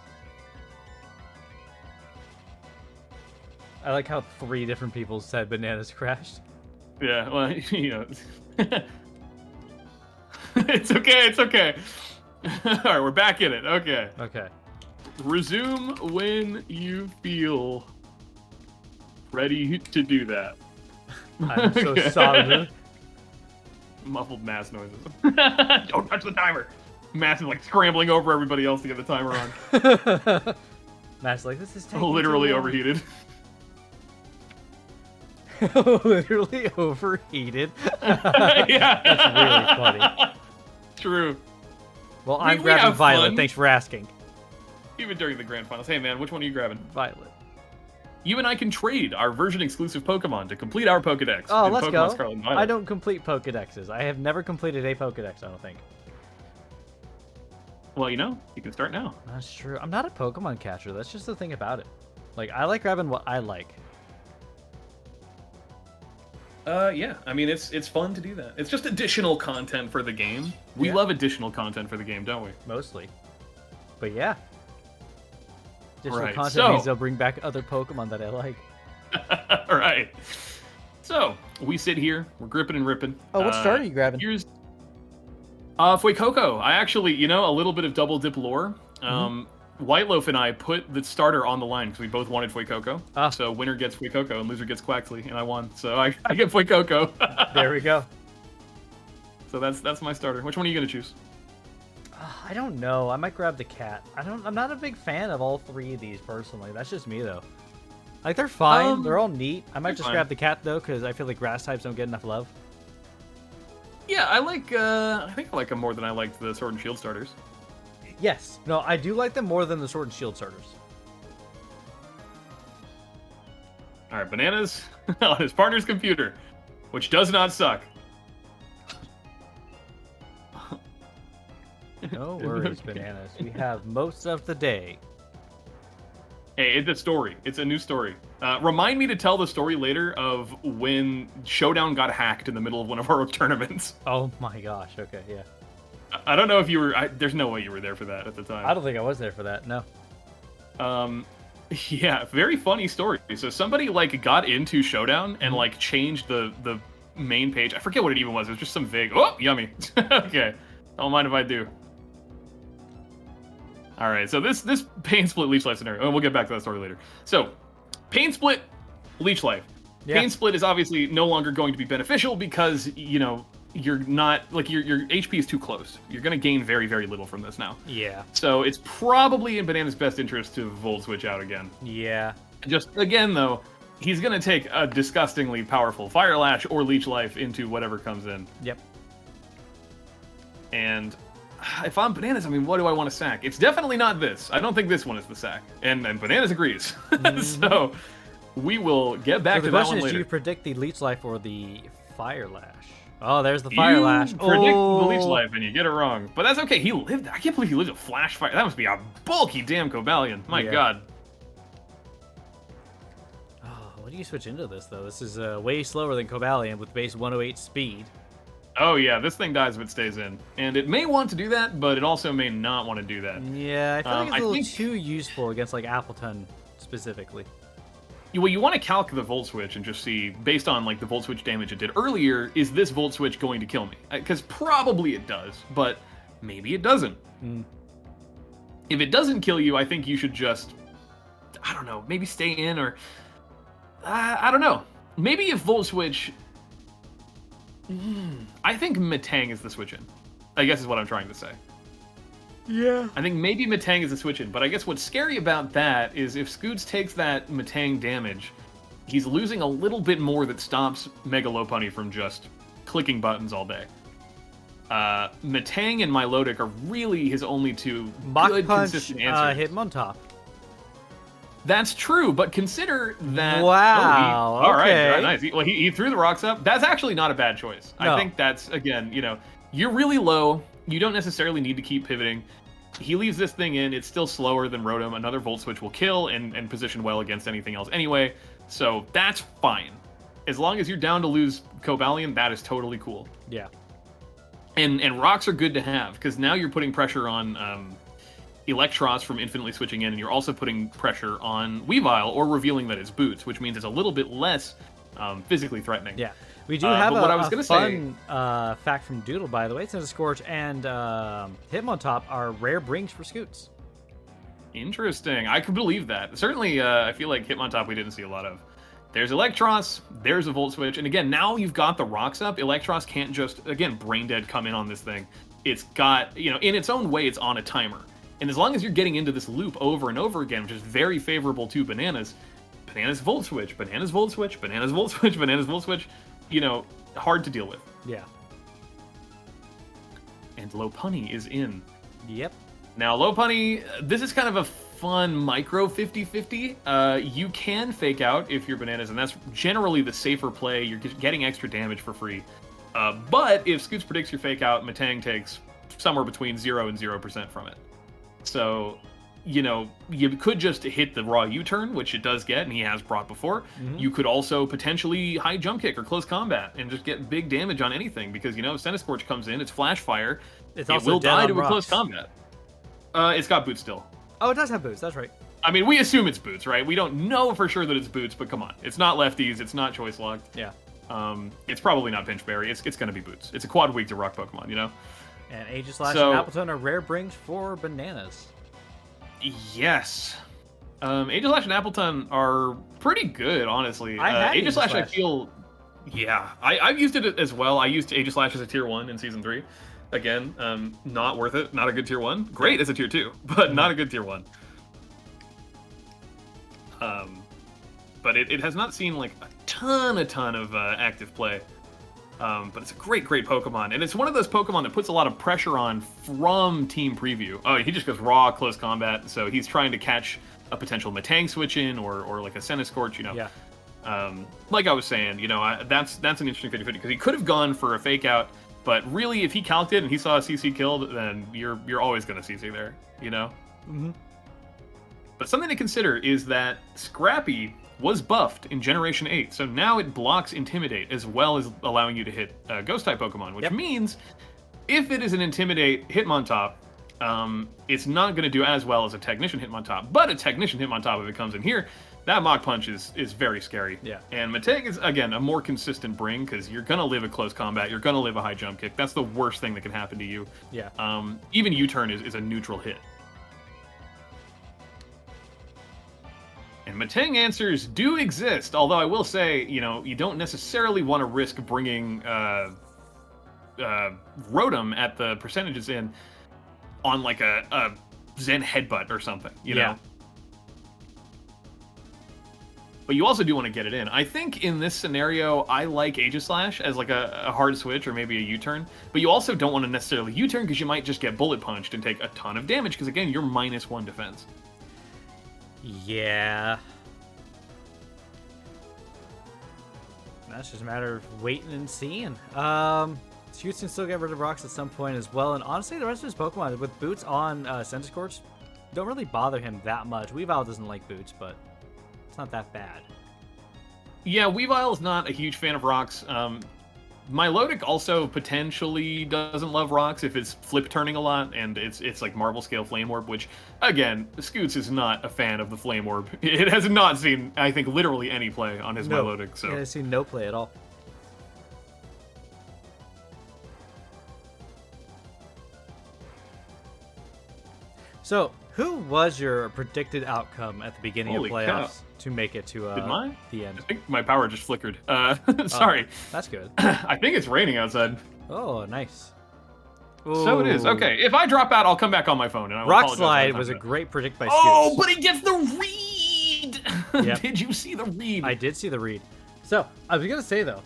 I like how 3 different people said Bananas crashed. Yeah, well, It's okay. Alright, we're back in it. Okay. Resume when you feel ready to do that. I'm so sorry. Muffled mass noises. Don't touch the timer. Mass is like scrambling over everybody else to get the timer on. Mass like, this is taking literally overheated. Literally overheated. Yeah. That's really funny. True. Well, I'm grabbing Violet. Fun. Thanks for asking. Even during the grand finals. Hey, man, which one are you grabbing? Violet. You and I can trade our version-exclusive Pokemon to complete our Pokedex. Oh, let's Pokemon go. Scarlet and Violet. I don't complete Pokedexes. I have never completed a Pokedex, I don't think. Well, you can start now. That's true. I'm not a Pokemon catcher. That's just the thing about it. Like, I like grabbing what I like. Yeah. I mean, it's fun to do that. It's just additional content for the game. We love additional content for the game, don't we? Mostly. But yeah. Additional right, content means they'll bring back other Pokemon that I like. All right. So, we sit here. We're gripping and ripping. Oh, what starter are you grabbing? Here's Fuecoco. I actually, a little bit of double dip lore. White Loaf and I put the starter on the line because we both wanted Fuecoco. So winner gets Fuecoco and loser gets Quaxley, and I won. So I get Fuecoco. There we go. So that's my starter. Which one are you gonna choose? I don't know. I might grab the cat. I'm not a big fan of all 3 of these personally. That's just me though. Like they're fine. They're all neat. I might just grab the cat though because I feel like grass types don't get enough love. Yeah, I like. I think I like them more than I liked the Sword and Shield starters. Yes. No, I do like them more than the Sword and Shield starters. All right, Bananas on his partner's computer, which does not suck. No worries, Bananas. We have most of the day. Hey, it's a story. It's a new story. Remind me to tell the story later of when Showdown got hacked in the middle of one of our tournaments. Oh my gosh. Okay, yeah. I don't know if you were... there's no way you were there for that at the time. I don't think I was there for that, no. Yeah, very funny story. So somebody, like, got into Showdown and, like, changed the main page. I forget what it even was. It was just some vague... Oh, yummy. Okay. Don't mind if I do. All right, so this Pain Split Leech Life scenario, and we'll get back to that story later. So, Pain Split Leech Life. Yeah. Pain Split is obviously no longer going to be beneficial because, you know, you're not, like, your HP is too close. You're going to gain very, very little from this now. Yeah. So it's probably in Banana's best interest to Volt Switch out again. Yeah. Just, again, though, he's going to take a disgustingly powerful Fire Lash or Leech Life into whatever comes in. Yep. And... if I'm Bananas, I mean, what do I want to sack? It's definitely not this. I don't think this one is the sack. And Bananas agrees. Mm-hmm. So, we will get back to that one later. The question is, do you predict the Leech Life or the Fire Lash? Oh, there's the Fire Lash. You predict the Leech Life and you get it wrong. But that's okay. He lived... I can't believe he lived a Flash Fire. That must be a bulky damn Cobalion. My God. Oh, what do you switch into this, though? This is way slower than Cobalion with base 108 speed. Oh yeah, this thing dies if it stays in. And it may want to do that, but it also may not want to do that. Yeah, I feel like it's a little too useful against, like, Appleton specifically. Well, you want to calc the Volt Switch and just see, based on, like, the Volt Switch damage it did earlier, is this Volt Switch going to kill me? Because probably it does, but maybe it doesn't. Mm. If it doesn't kill you, I think you should just, I don't know, maybe stay in or... I don't know. Maybe if Volt Switch... I think Metang is the switch-in, I guess is what I'm trying to say. Yeah. I think maybe Metang is the switch-in, but I guess what's scary about that is if Scoots takes that Metang damage, he's losing a little bit more that stops Mega Lopunny from just clicking buttons all day. Metang and Milotic are really his only two good, consistent answers. Hit him on top. That's true, but consider that... Wow, all right, nice. He threw the rocks up. That's actually not a bad choice. No. I think that's, again, you know, you're really low. You don't necessarily need to keep pivoting. He leaves this thing in. It's still slower than Rotom. Another Volt Switch will kill and position well against anything else anyway. So that's fine. As long as you're down to lose Cobalion, that is totally cool. Yeah. And rocks are good to have, because now you're putting pressure on... Electros from infinitely switching in, and you're also putting pressure on Weavile or revealing that it's Boots, which means it's a little bit less physically threatening. Yeah, we do have a fun fact from Doodle, by the way. Since Scorch and Hitmontop are rare brings for Scoots. Interesting. I could believe that. Certainly, I feel like Hitmontop we didn't see a lot of. There's Electros, there's a Volt Switch, and again, now you've got the rocks up. Electros can't just, again, brain dead come in on this thing. It's got, you know, in its own way, it's on a timer. And as long as you're getting into this loop over and over again, which is very favorable to Bananas, Bananas Volt Switch, Bananas Volt Switch, Bananas Volt Switch, Bananas Volt Switch, you know, hard to deal with. Yeah. And Lopunny is in. Yep. Now, Lopunny, this is kind of a fun micro 50-50. You can fake out if you're Bananas, and that's generally the safer play. You're getting extra damage for free. But if Scoots predicts your fake out, Metang takes somewhere between 0 and 0% from it. So, you know, you could just hit the raw U-turn, which it does get, and he has brought before. Mm-hmm. You could also potentially high jump kick or close combat and just get big damage on anything, because, you know, if Centiskorch comes in, it's Flash Fire. It will die to a close combat. It's got Boots still. Oh, it does have Boots, that's right. I mean, we assume it's Boots, right? We don't know for sure that it's Boots, but come on. It's not lefties, it's not choice locked. Yeah. It's probably not Pinchberry. It's going to be Boots. It's a quad weak to rock Pokemon, you know? And Aegislash and Appleton are rare brings for Bananas. Yes. Aegislash and Appleton are pretty good, honestly. Aegislash, I feel... Yeah, I've used it as well. I used Aegislash as a tier 1 in Season 3. Again, not worth it. Not a good tier 1. Great as a tier 2, but not a good tier 1. But it has not seen, like, a ton of active play. But it's a great Pokemon, and it's one of those Pokemon that puts a lot of pressure on from Team Preview. Oh, he just goes raw, close combat, so he's trying to catch a potential Metang switch in, or like a Centiskorch, Yeah. Like I was saying, that's an interesting 50-50, because he could have gone for a fake out, but really, if he calced it and he saw a CC killed, then you're always going to CC there, Mm-hmm. But something to consider is that Scrappy was buffed in Generation 8, so now it blocks Intimidate as well as allowing you to hit Ghost-type Pokemon, which means if it is an Intimidate Hitmontop, it's not going to do as well as a Technician Hitmontop, but a Technician Hitmontop, if it comes in here, that Mach Punch is very scary. Yeah. And Metang is, again, a more consistent bring, because you're going to live a close combat, you're going to live a high jump kick. That's the worst thing that can happen to you. Yeah. Even U-turn is a neutral hit. And Metang answers do exist, although I will say, you don't necessarily want to risk bringing Rotom at the percentages in on like a Zen Headbutt or something, you know? But you also do want to get it in. I think in this scenario, I like Aegislash as like a hard switch or maybe a U-turn. But you also don't want to necessarily U-turn because you might just get bullet punched and take a ton of damage because, again, you're -1 defense. Yeah. That's just a matter of waiting and seeing. Scoots can still get rid of rocks at some point as well. And honestly, the rest of his Pokemon, with boots on Centiskorch, don't really bother him that much. Weavile doesn't like boots, but it's not that bad. Yeah, Weavile's not a huge fan of rocks. Milotic also potentially doesn't love rocks if it's flip turning a lot, and it's like Marvel Scale Flame Orb, which, again, Scoots is not a fan of the Flame Orb. It has not seen, I think, literally any play on his Milotic. So. It has seen no play at all. So, who was your predicted outcome at the beginning Holy of playoffs cow. To make it to the end? I think my power just flickered. Sorry. That's good. I think it's raining outside. Oh, nice. So it is. Okay, if I drop out, I'll come back on my phone. And I will Rock Slide was a great predict by Scoots. Oh, but he gets the read! Yep. Did you see the read? I did see the read. So, I was going to say, though.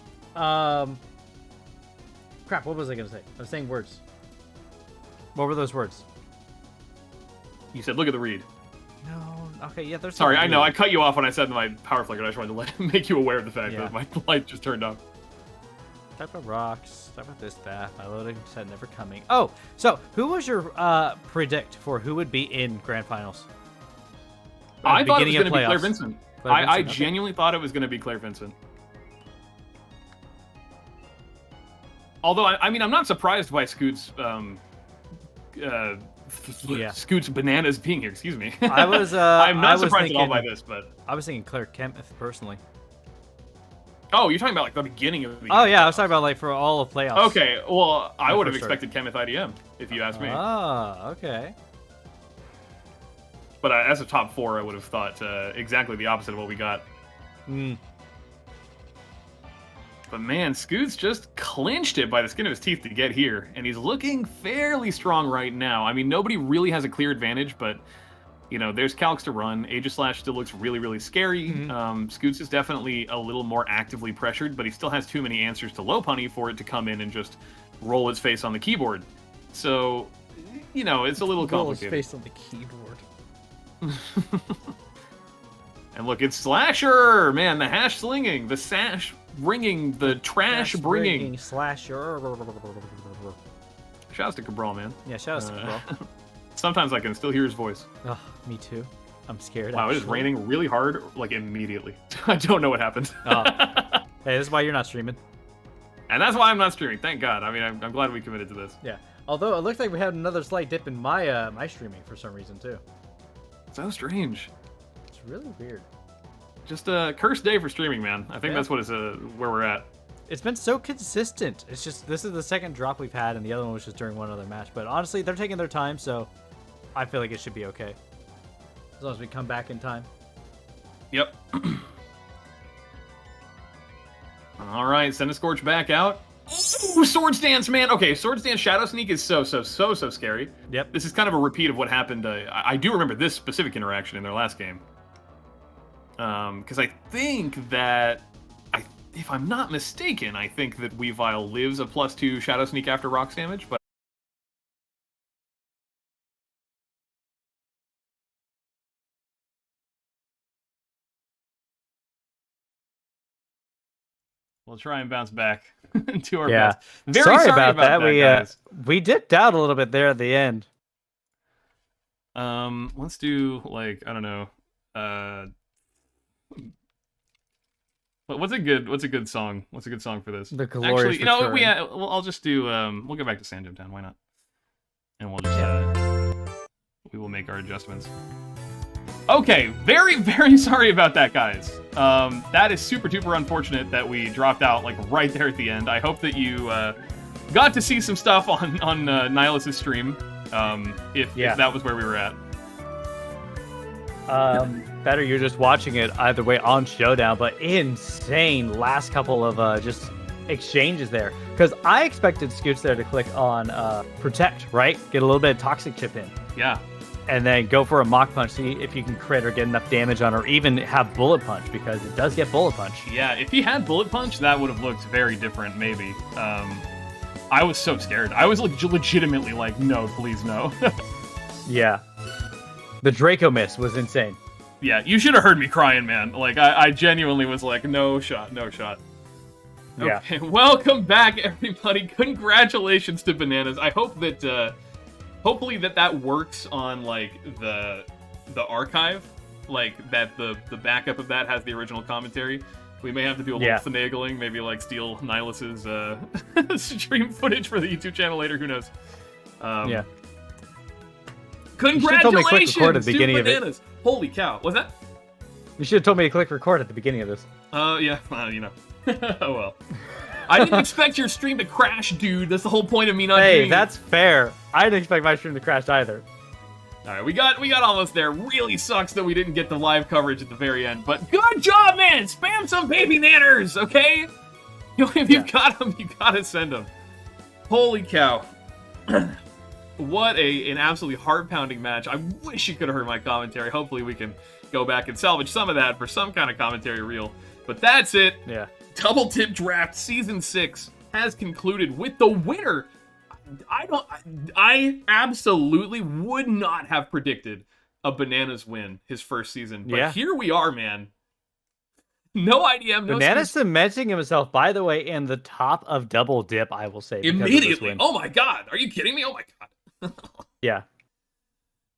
Crap, what was I going to say? I was saying words. What were those words? You said, look at the read. No. Okay, yeah, there's... Sorry, I know. I cut you off when I said my power flickered. I just wanted to make you aware of the fact that my light just turned off. Type of rocks. Type of this, that. My loading said never coming. Oh, so who was your predict for who would be in Grand Finals? I thought it was going to be Claire Vincent. I okay. genuinely thought it was going to be Claire Vincent. Although, I mean, I'm not surprised by Scoot's... Scoots Bananas being here, excuse me. I was I'm not surprised at all by this, but I was thinking Claire Kempf personally. Oh, you're talking about like the beginning of the Oh yeah, I was talking about like for all of playoffs. Okay, well, I would have expected Kenneth IDM if you asked me. Ah, okay. But as a top 4, I would have thought exactly the opposite of what we got. But man, Scoots just clinched it by the skin of his teeth to get here, and he's looking fairly strong right now. I mean, nobody really has a clear advantage, but, there's Calcs to run. Aegislash still looks really, really scary. Scoots is definitely a little more actively pressured, but he still has too many answers to Lopunny for it to come in and just roll its face on the keyboard. So, it's a little complicated. Roll his face on the keyboard. And look, it's Slasher! Man, the hash slinging, the sash ringing, the trash bringing. Slasher. Shouts to Cabral, man. Yeah, shouts to Cabral. Sometimes I can still hear his voice. Oh, me too. I'm scared. Wow, actually. It is raining really hard, like immediately. I don't know what happened. Hey, this is why you're not streaming. And that's why I'm not streaming, thank God. I mean, I'm glad we committed to this. Yeah. Although, it looks like we had another slight dip in my my streaming for some reason, too. So strange. It's really weird. Just a cursed day for streaming, man. I think that's what is where we're at. It's been so consistent. It's just, this is the second drop we've had, and the other one was just during one other match. But honestly, they're taking their time, so I feel like it should be okay. As long as we come back in time. Yep. All right, Centiskorch back out. Ooh, Swords Dance, man. Okay, Swords Dance Shadow Sneak is so scary. Yep. This is kind of a repeat of what happened. I do remember this specific interaction in their last game. Because I think if I'm not mistaken, I think that Weavile lives a +2 Shadow Sneak after rocks damage, but we'll try and bounce back to our best. Very sorry about that guys. We dipped out a little bit there at the end. Let's do like, I don't know. What's a good song? What's a good song for this? The Glorious Return. I'll just do we'll go back to Sand Jam Town, why not? And we'll just we will make our adjustments. Okay, very, very sorry about that, guys. That is super duper unfortunate that we dropped out like right there at the end. I hope that you got to see some stuff on Nihilus' stream. If that was where we were at. Better you're just watching it either way on Showdown, but insane last couple of just exchanges there. Because I expected Scoots there to click on Protect, right? Get a little bit of Toxic Chip in. Yeah. And then go for a Mach Punch, see if you can crit or get enough damage on her, or even have Bullet Punch, because it does get Bullet Punch. Yeah, if he had Bullet Punch, that would have looked very different, maybe. I was so scared. I was legitimately like, no, please no. Yeah. The Draco miss was insane. Yeah, you should have heard me crying, man. Like, I genuinely was like, no shot, no shot. Okay, yeah. Welcome back, everybody. Congratulations to Bananas. I hope that, hopefully that works on, like, the archive. Like, that the backup of that has the original commentary. We may have to do a little finagling, maybe, like, steal Nihilus's stream footage for the YouTube channel later, who knows. Yeah. Congratulations to Bananas! Holy cow, what's that? You should have told me to click record at the beginning of this. Yeah, you know. Oh well. I didn't expect your stream to crash, dude. That's the whole point of me not doing it. Hey, that's fair. I didn't expect my stream to crash either. Alright, we got almost there. Really sucks that we didn't get the live coverage at the very end, but good job, man! Spam some baby nanners, okay? If you've got them, you gotta send them. Holy cow. What an absolutely heart-pounding match. I wish you could have heard my commentary. Hopefully we can go back and salvage some of that for some kind of commentary reel. But that's it. Yeah. Double Tip Draft Season 6 has concluded with the winner. I absolutely would not have predicted a Bananas win his first season. But here we are, man. No idea. Bananas cementing himself, by the way, in the top of Double Dip, I will say. Immediately. Oh my god. Are you kidding me? Oh my god. Yeah.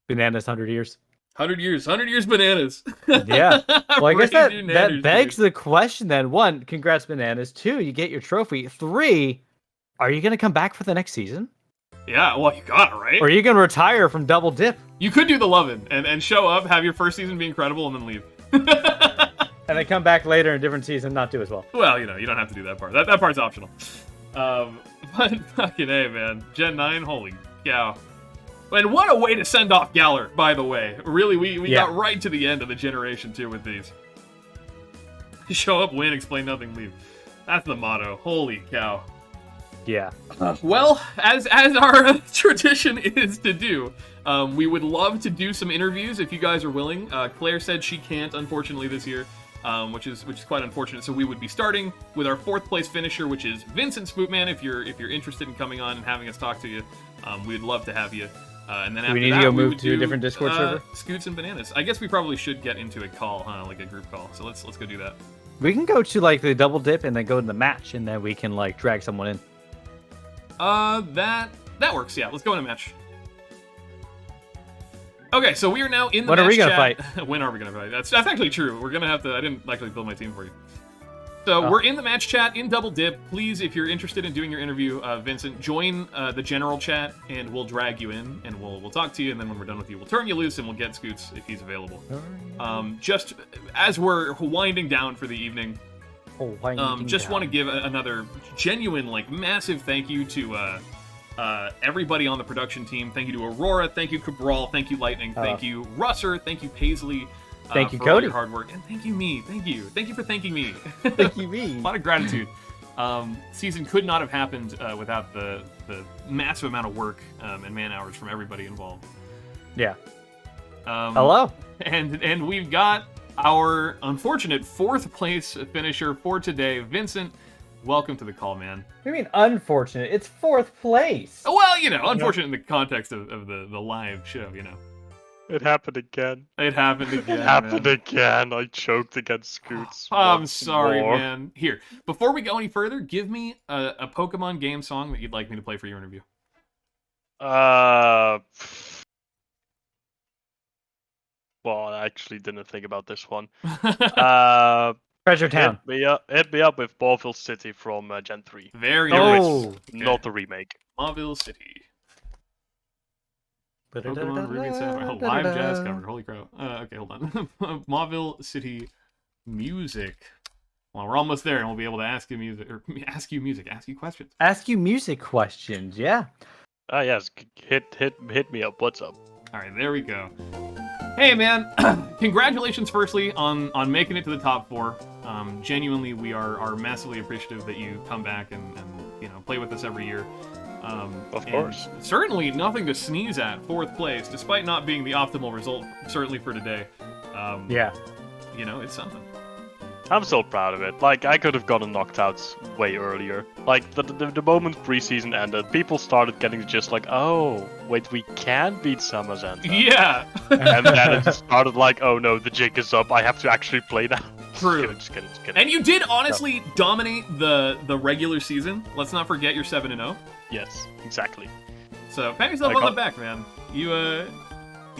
Bananas 100 years. 100 years Bananas. Yeah. Well, I guess that begs the question then. 1, congrats Bananas. 2, you get your trophy. 3, are you going to come back for the next season? Yeah, well, you got it, right? Or are you going to retire from Double Dip? You could do the lovin' and show up, have your first season be incredible, and then leave. And then come back later in a different season, not do as well. Well, you know, you don't have to do that part. That part's optional. But fucking A, man. Gen 9, holy cow. And what a way to send off Galler, by the way. Really, we got right to the end of the generation, too, with these. Show up, win, explain nothing, leave. That's the motto. Holy cow. Yeah. Well, as our tradition is to do, we would love to do some interviews if you guys are willing. Claire said she can't, unfortunately, this year, which is quite unfortunate. So we would be starting with our 4th place finisher, which is Vincent Spootman. If you're interested in coming on and having us talk to you, we'd love to have you. And then after we need to go move to a different Discord server. Scoots and Bananas. I guess we probably should get into a call, huh? Like a group call. So let's go do that. We can go to like the Double Dip and then go to the match, and then we can like drag someone in. That works. Yeah, let's go in a match. Okay, so we are now in the match. When are we gonna fight? When are we gonna fight? That's actually true. We're gonna have to. I didn't actually build my team for you. So we're in the match chat in Double Dip. Please, if you're interested in doing your interview, Vincent, join the general chat, and we'll drag you in, and we'll talk to you. And then when we're done with you, we'll turn you loose, and we'll get Scoots if he's available. Just as we're winding down for the evening, just want to give another genuine, like, massive thank you to everybody on the production team. Thank you to Aurora. Thank you Cabral. Thank you Lightning. Thank you Russer. Thank you Paisley. Thank you, for Cody. All your hard work. And thank you, me. Thank you. Thank you for thanking me. Thank you, me. A lot of gratitude. Season could not have happened without the massive amount of work and man hours from everybody involved. Yeah. Hello. And we've got our unfortunate 4th place finisher for today. Vincent, welcome to the call, man. What do you mean unfortunate? It's 4th place. Well, unfortunate in the context of the live show, It happened again. It happened again. It happened again. I choked against Scoots. I'm sorry, man. Here, before we go any further, give me a Pokemon game song that you'd like me to play for your interview. Well, I actually didn't think about this one. Treasure Town. Hit me up with Ballville City from Gen 3. Very nice. Not the remake. Ballville City. Pokemon Ruby Sapphire. Live jazz cover. Holy crap. Okay, hold on. Mauville City music. Well, we're almost there, and we'll be able to ask you questions. Ask you music questions, yeah. Yes. Hit me up. What's up? All right, there we go. Hey, man. Congratulations, firstly, on making it to the top 4. Genuinely, we are massively appreciative that you come back and play with us every year. Of course. Certainly nothing to sneeze at, 4th place, despite not being the optimal result, certainly for today. Yeah. It's something. I'm still proud of it. Like, I could have gotten knocked out way earlier. Like, the moment preseason ended, people started getting just like, oh, wait, we can beat Samazenta. Yeah! And then it just started like, oh no, the jig is up, I have to actually play now. True. Just kidding. And you did honestly dominate the regular season. Let's not forget you're 7-0. Yes, exactly. So pat yourself on the back, man. You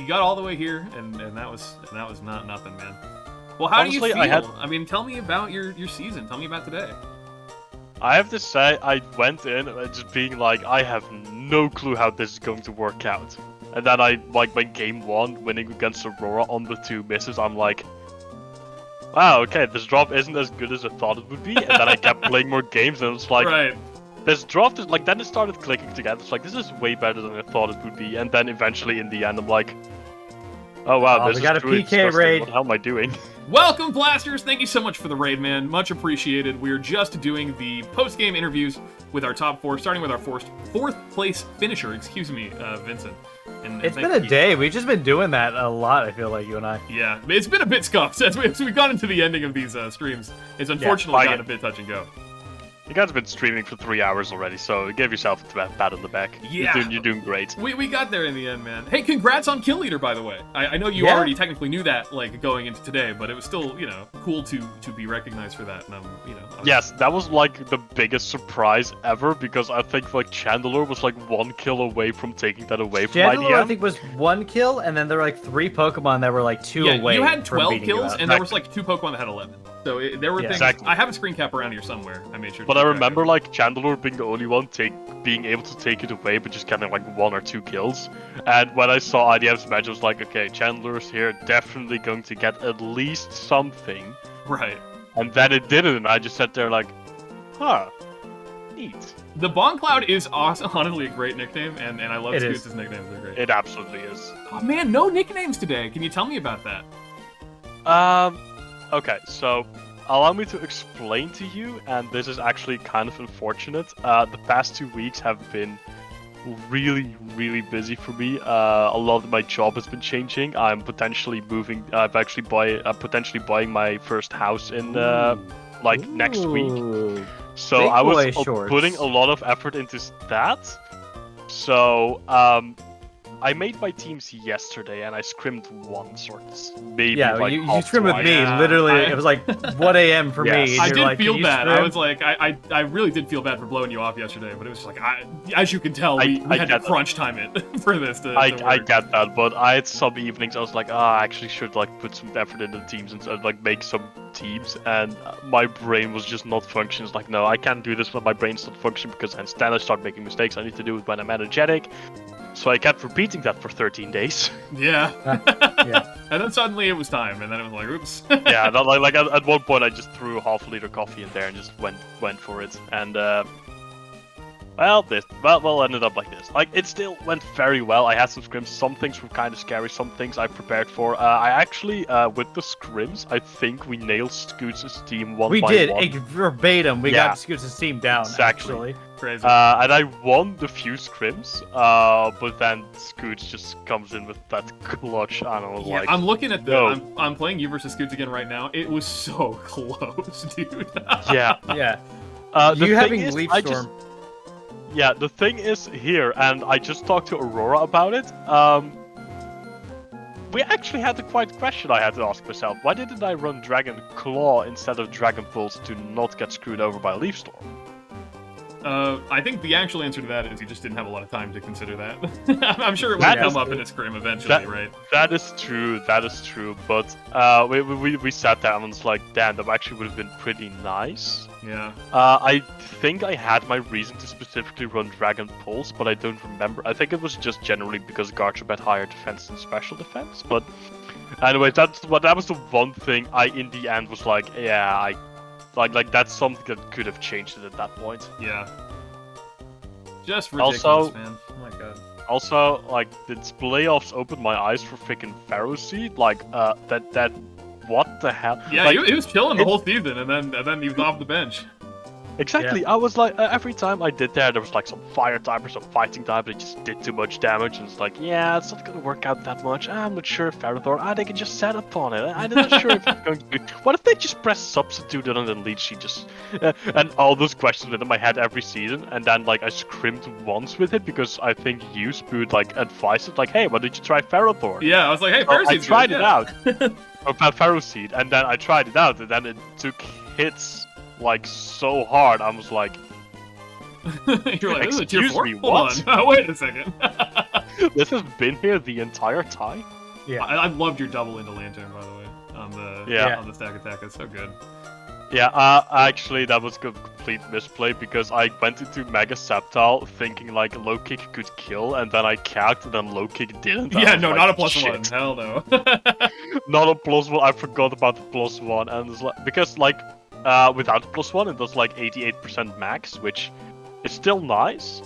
got all the way here, and that was not nothing, man. Well, how Honestly, do you feel? I mean, tell me about your season. Tell me about today. I have to say, I went in just being like, I have no clue how this is going to work out. And then by game 1, winning against Aurora on the 2 misses, I'm like, wow, okay, this drop isn't as good as I thought it would be. And then I kept playing more games, and it's like, right. This drop is like, then it started clicking together. It's like, this is way better than I thought it would be. And then eventually, in the end, I'm like, oh wow, this we got is a really PK disgusting. raid. What the hell am I doing? Welcome, Blasters! Thank you so much for the raid, man. Much appreciated. We're just doing the post-game interviews with our top 4, starting with our 4th place finisher, Vincent. And it's been a day. We've just been doing that a lot, I feel like, you and I. Yeah, it's been a bit scuffed as we've gone into the ending of these streams. It's unfortunately gotten a bit touch and go. You guys have been streaming for 3 hours already, so give yourself a pat on the back. Yeah. You're doing great. We got there in the end, man. Hey, congrats on Kill Leader, by the way. I know you already technically knew that, like, going into today, but it was still, cool to be recognized for that. And Yes, that was, like, the biggest surprise ever, because I think, like, Chandler was, like, 1 kill away from taking that away from IDM. Chandler, I think, was 1 kill, and then there were, like, 3 Pokemon that were, like, 2 away. You had 12 kills, and there was, Exactly. like, 2 Pokemon that had 11. So there were things. Exactly. I have a screen cap around here somewhere. I made sure. But I remember, like, Chandler being the only one being able to take it away, but just getting, like, 1 or 2 kills. And when I saw IDM's match, I was like, okay, Chandler's here, definitely going to get at least something. Right. And then it didn't, and I just sat there like, huh, neat. The Bon Cloud is honestly a great nickname, and I love Scoots' nicknames. They're great. It absolutely is. Oh man, no nicknames today. Can you tell me about that? Okay, so allow me to explain to you, and this is actually kind of unfortunate. The past 2 weeks have been really, really busy for me. A lot of my job has been changing. I'm potentially moving. I'm potentially buying my first house in next week. So Big I was boy putting a lot of effort into that. So I made my teams yesterday, and I scrimmed once or maybe like you scrimmed with me. Literally, it was like 1 a.m. for me. I did feel bad. I was like, I really did feel bad for blowing you off yesterday, but it was just like, as you can tell, we had to crunch time it for this. I get that, but I had some evenings I was like, I actually should like put some effort into the teams and like make some teams, and my brain was just not functioning. It's like, no, I can't do this when my brain's not functioning, because then I start making mistakes. I need to do it when I'm energetic. So I kept repeating that for 13 days. Yeah. And then suddenly it was time, and then it was like, oops. Yeah, like at one point I just threw half a liter coffee in there and just went for it. And I well, ended up like this. Like, it still went very well. I had some scrims. Some things were kind of scary. Some things I prepared for. I actually, with the scrims, I think we nailed Scoots' team one by one. We did, verbatim. We got Scoots' team down, actually. Crazy. And I won the few scrims, but then Scoots just comes in with that clutch, and I was like... I'm looking at the... I'm playing you versus Scoots again right now. It was so close, dude. Yeah. Yeah. You having Leaf Storm. Yeah, the thing is here, and I just talked to Aurora about it. We actually had a quite question I had to ask myself. Why didn't I run Dragon Claw instead of Dragon Pulse to not get screwed over by Leaf Storm? I think the actual answer to that is you just didn't have a lot of time to consider that. I'm sure it would come up in a scrim eventually, right? That is true, but we sat down and was like, damn, that actually would have been pretty nice. Yeah. I think I had my reason to specifically run Dragon Pulse, but I don't remember. I think it was just generally because guards are a bit higher defense than special defense, but anyway, that was the one thing I, in the end, was like, yeah, Like that's something that could have changed it at that point. Yeah. Just ridiculous, man. Oh my god. Also, like, the playoffs opened my eyes for freaking Pharaoh Seed. Like, that what the hell? Yeah, like, he was chilling the whole season, and then he was off the bench. Exactly. Yeah. I was like, every time I did there was like some fire type or some fighting type, but it just did too much damage, and it's like, yeah, it's not gonna work out that much. I'm not sure if Ferrothor, they can just set up on it. I'm not sure if it's going to be. What if they just press substitute and then lead she just and all those questions in my head every season, and then like I scrimmed once with it because I think you Spood like advised it, like, hey, why did you try Ferrothor? Yeah, I was like, hey, Pharaoh Seed's I tried it out. Or Pharaoh Seed, and then I tried it out, and then it took hits like so hard. I was like, you're like, this is a tier 4? Me, Hold on. Oh, wait a second. This has been here the entire time. Yeah, I loved your double into Lantern, by the way, on the stack attack. That's so good. Yeah, actually, that was a complete misplay because I went into Mega Septile thinking like low kick could kill, and then I calced, and then low kick didn't. Yeah, no, like, not a plus shit. 1. Hell no. Not a plus 1. I forgot about the plus 1, and it's like, because like without the plus 1, it does like 88% max, which is still nice,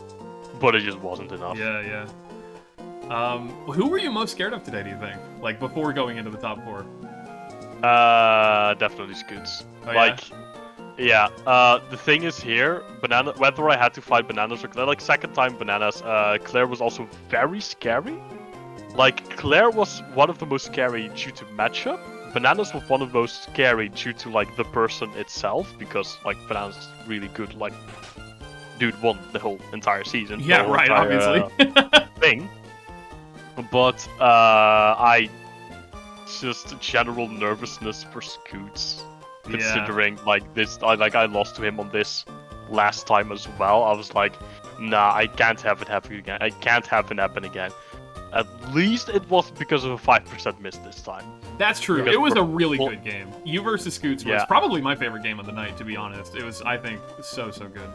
but it just wasn't enough. Yeah. Who were you most scared of today, do you think? Like, before going into the top 4? Definitely Scoots. Oh, like, yeah. The thing is here, whether I had to fight Bananas or Claire, like second time Bananas, Claire was also very scary. Like, Claire was one of the most scary due to matchup. Bananas was one of the most scary due to like the person itself, because like Bananas is really good. Like, dude won the whole entire season. Yeah, right. Obviously. Thing. But I just general nervousness for Scoots, considering like this. I lost to him on this last time as well. I was like, nah, I can't have it happen again. I can't have it happen again. At least it wasn't because of a 5% miss this time. That's true. Because it was a really good game. You versus Scoots was probably my favorite game of the night, to be honest. It was, I think, so good.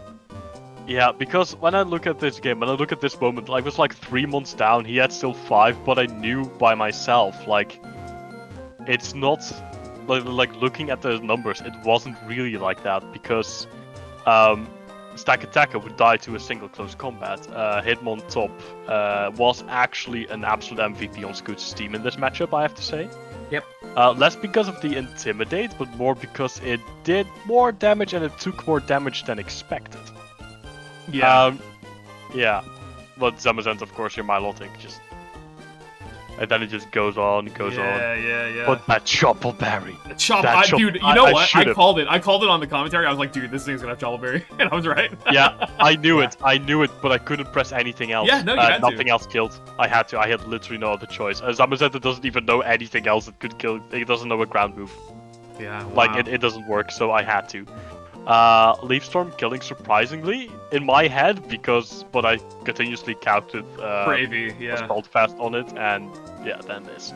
Yeah, because when I look at this game, when I look at this moment, I was like 3 months down, he had still 5, but I knew by myself, like, it's not, like looking at the numbers, it wasn't really like that, because Stack Attacker would die to a single close combat. Hitmon Top was actually an absolute MVP on Scoots' team in this matchup, I have to say. Yep. Less because of the Intimidate, but more because it did more damage and it took more damage than expected. Yeah. Yeah. But Zamazent, of course, your Milotic just... And then it just goes on, on. Yeah. But that Choppleberry. Dude, you know what? I called it. I called it on the commentary. I was like, dude, this thing's gonna have Choppleberry. And I was right. Yeah, I knew it, but I couldn't press anything else. Yeah, no, you had to. Nothing else killed. I had to. I had literally no other choice. Zamazenta doesn't even know anything else that could kill. He doesn't know a ground move. Yeah, wow. Like, it doesn't work, so I had to. Leaf Storm killing surprisingly in my head, but I continuously counted Bravey, Assault Fast on it, and yeah, then this.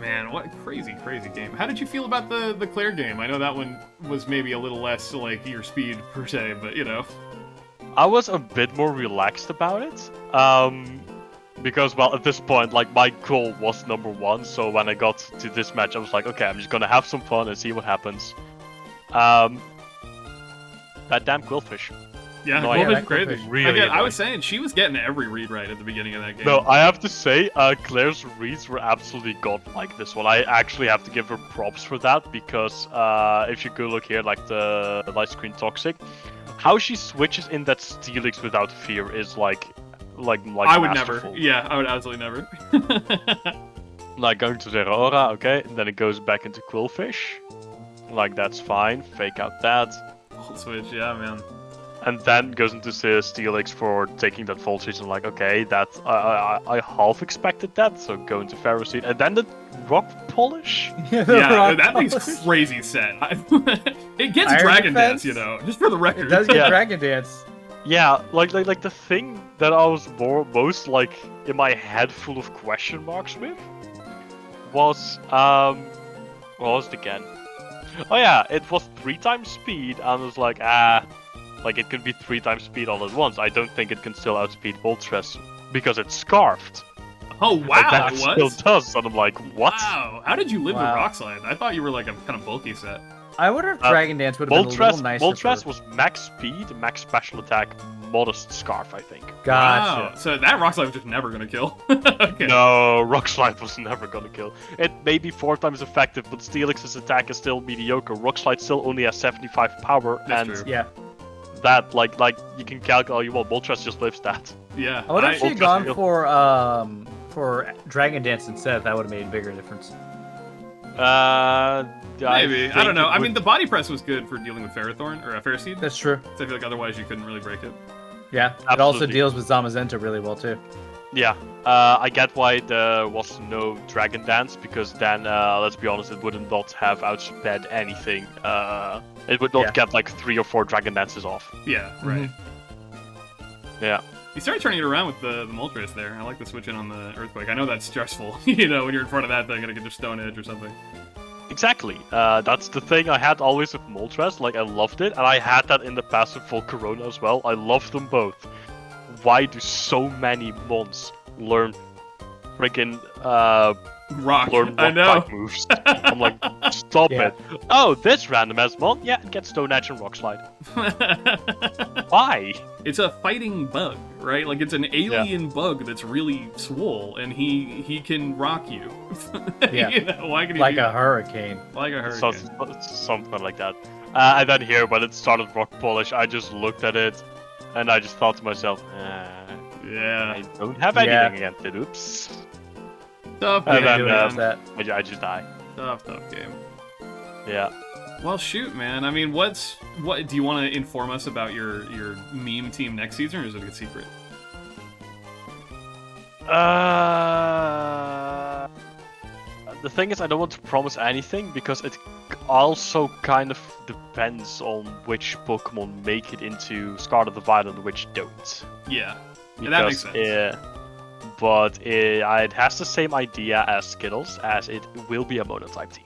Man, what a crazy game. How did you feel about the Claire game? I know that one was maybe a little less like your speed per se, but you know. I was a bit more relaxed about it. Because, well, at this point, like, my goal was number 1, so when I got to this match, I was like, okay, I'm just gonna have some fun and see what happens. That damn Quillfish. Yeah, No, Quillfish crazy. Really Again, I annoying. was saying she was getting every read right at the beginning of that game. No, I have to say, Claire's reads were absolutely godlike this one. I actually have to give her props for that because if you go look here, like the light screen toxic, how she switches in that Steelix without fear is like I would masterful. never. Yeah, I would absolutely never. Like going to the Aurora, okay, and then it goes back into Quillfish. Like that's fine. Fake out that. Ult switch, yeah, man. And then goes into the Steelix for taking that Volt Switch and like, okay, that I half expected that, so go into Pharaoh Seed. And then the Rock Polish? Yeah, that thing's crazy set. It gets Iron Dragon Defense? Dance, you know, just for the record. It does get Yeah. Dragon Dance. Yeah, like the thing that I was most like in my head full of question marks with was what was it again? Oh yeah, it was 3 times speed, and I was like, like it could be 3 times speed all at once. I don't think it can still outspeed Moltres because it's scarfed. Oh wow, And that it still was? does, and I'm like, what? Wow, how did you live Wow. with Rock Slide? I thought you were like a kind of bulky set. I wonder if Dragon Dance would have been a little nicer. Moltres for... was max speed, max special attack, modest scarf, I think. Gotcha. Wow, so that Rock Slide was just never gonna kill. Okay. No, Rock Slide was never gonna kill. It may be 4 times effective, but Steelix's attack is still mediocre. Rock Slide still only has 75 power, That's and true. Yeah. that, like you can calculate all you want. Moltres just lives that. Yeah. I wonder if she had Ultra gone for Dragon Dance instead. That would have made a bigger difference. Maybe. I don't know. I mean, the body press was good for dealing with Ferrothorn or Ferroseed. That's true. So I feel like otherwise you couldn't really break it. Yeah. It also Absolutely. deals with Zamazenta really well too. Yeah, I get why there was no Dragon Dance, because then, let's be honest, it would not have outsped anything. It would not get like 3 or 4 Dragon Dances off. Yeah, right. Yeah. You started turning it around with the Moltres there. I like the switch in on the Earthquake. I know that's stressful, you know, when you're in front of that thing and it can just Stone Edge or something. Exactly. That's the thing I had always with Moltres. Like, I loved it, and I had that in the past with Volcarona as well. I loved them both. Why do so many mons learn freaking Rock. learn I rock know. type moves? I'm like, stop Yeah. it. Oh, this random ass mon? Yeah, it gets Stone Edge and Rock Slide. Why? It's a fighting bug, right? Like it's an alien bug that's really swole, and he can rock you. Yeah. You know, why can he Like do a that? hurricane. Like a So, hurricane. something like that. And then here, when it started Rock Polish, I just looked at it, and I just thought to myself, Yeah. I don't have anything against it, oops. Tough And game, then, man. I just die. Tough game. Yeah. Well, shoot, man. I mean, what do you want to inform us about your meme team next season, or is it a secret? The thing is, I don't want to promise anything, because it also kind of depends on which Pokemon make it into Scarlet of the Wild and which don't. Yeah. Yeah, that makes sense. But it has the same idea as Skittles, as it will be a monotype team.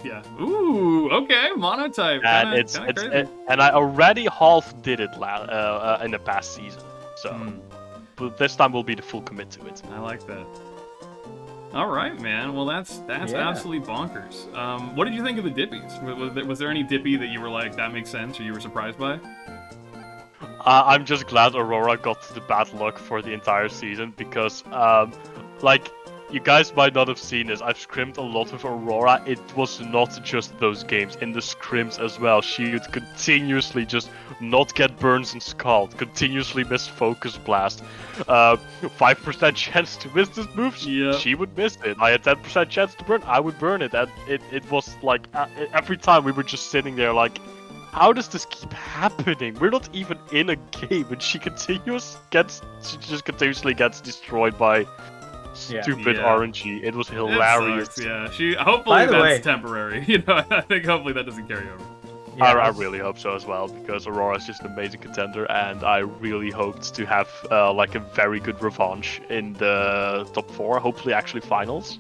Yeah. Ooh, okay, monotype. And Kinda crazy. and I already half did it in the past season, so but this time will be the full commit to it. I like that. All right, man. Well, that's absolutely bonkers. What did you think of the Dippies? Was there any Dippy that you were like, that makes sense, or you were surprised by? I'm just glad Aurora got the bad luck for the entire season, because, like, you guys might not have seen this. I've scrimmed a lot with Aurora. It was not just those games. In the scrims as well, she would continuously just not get burns and scald, continuously miss Focus Blast. 5% chance to miss this move, she would miss it. I had 10% chance to burn, I would burn it. And it was like, every time we were just sitting there like, how does this keep happening? We're not even in a game, and she just continuously gets destroyed by stupid RNG. It was hilarious. It sucks, yeah. Hopefully By the that's way- temporary. You know, I think hopefully that doesn't carry over. Yeah, I really hope so as well, because Aurora is just an amazing contender, and I really hoped to have like a very good revanche in the top 4, hopefully actually finals.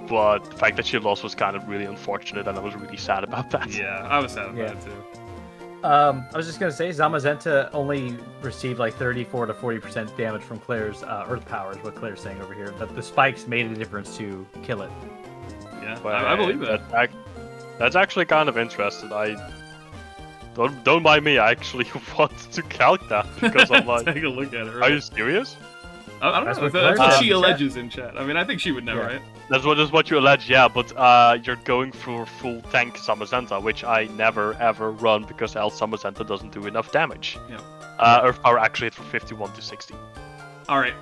But the fact that she lost was kind of really unfortunate, and I was really sad about that. Yeah, I was sad about it too. I was just gonna say Zamazenta only received like 34 to 40% damage from Claire's Earth Power, is what Claire's saying over here. But the spikes made a difference to kill it. Yeah, But I believe that. That's actually kind of interesting. Don't mind me. I actually want to calc that because I'm like, take a look at it. Right? Are you serious? I don't know. That's what she alleges in chat. I mean, I think she would know, right? That's what you allege, yeah. But you're going for full tank Summer Santa, which I never ever run because else Summer Santa doesn't do enough damage. Yeah. Earth Power actually hit for 51 to 60. All right.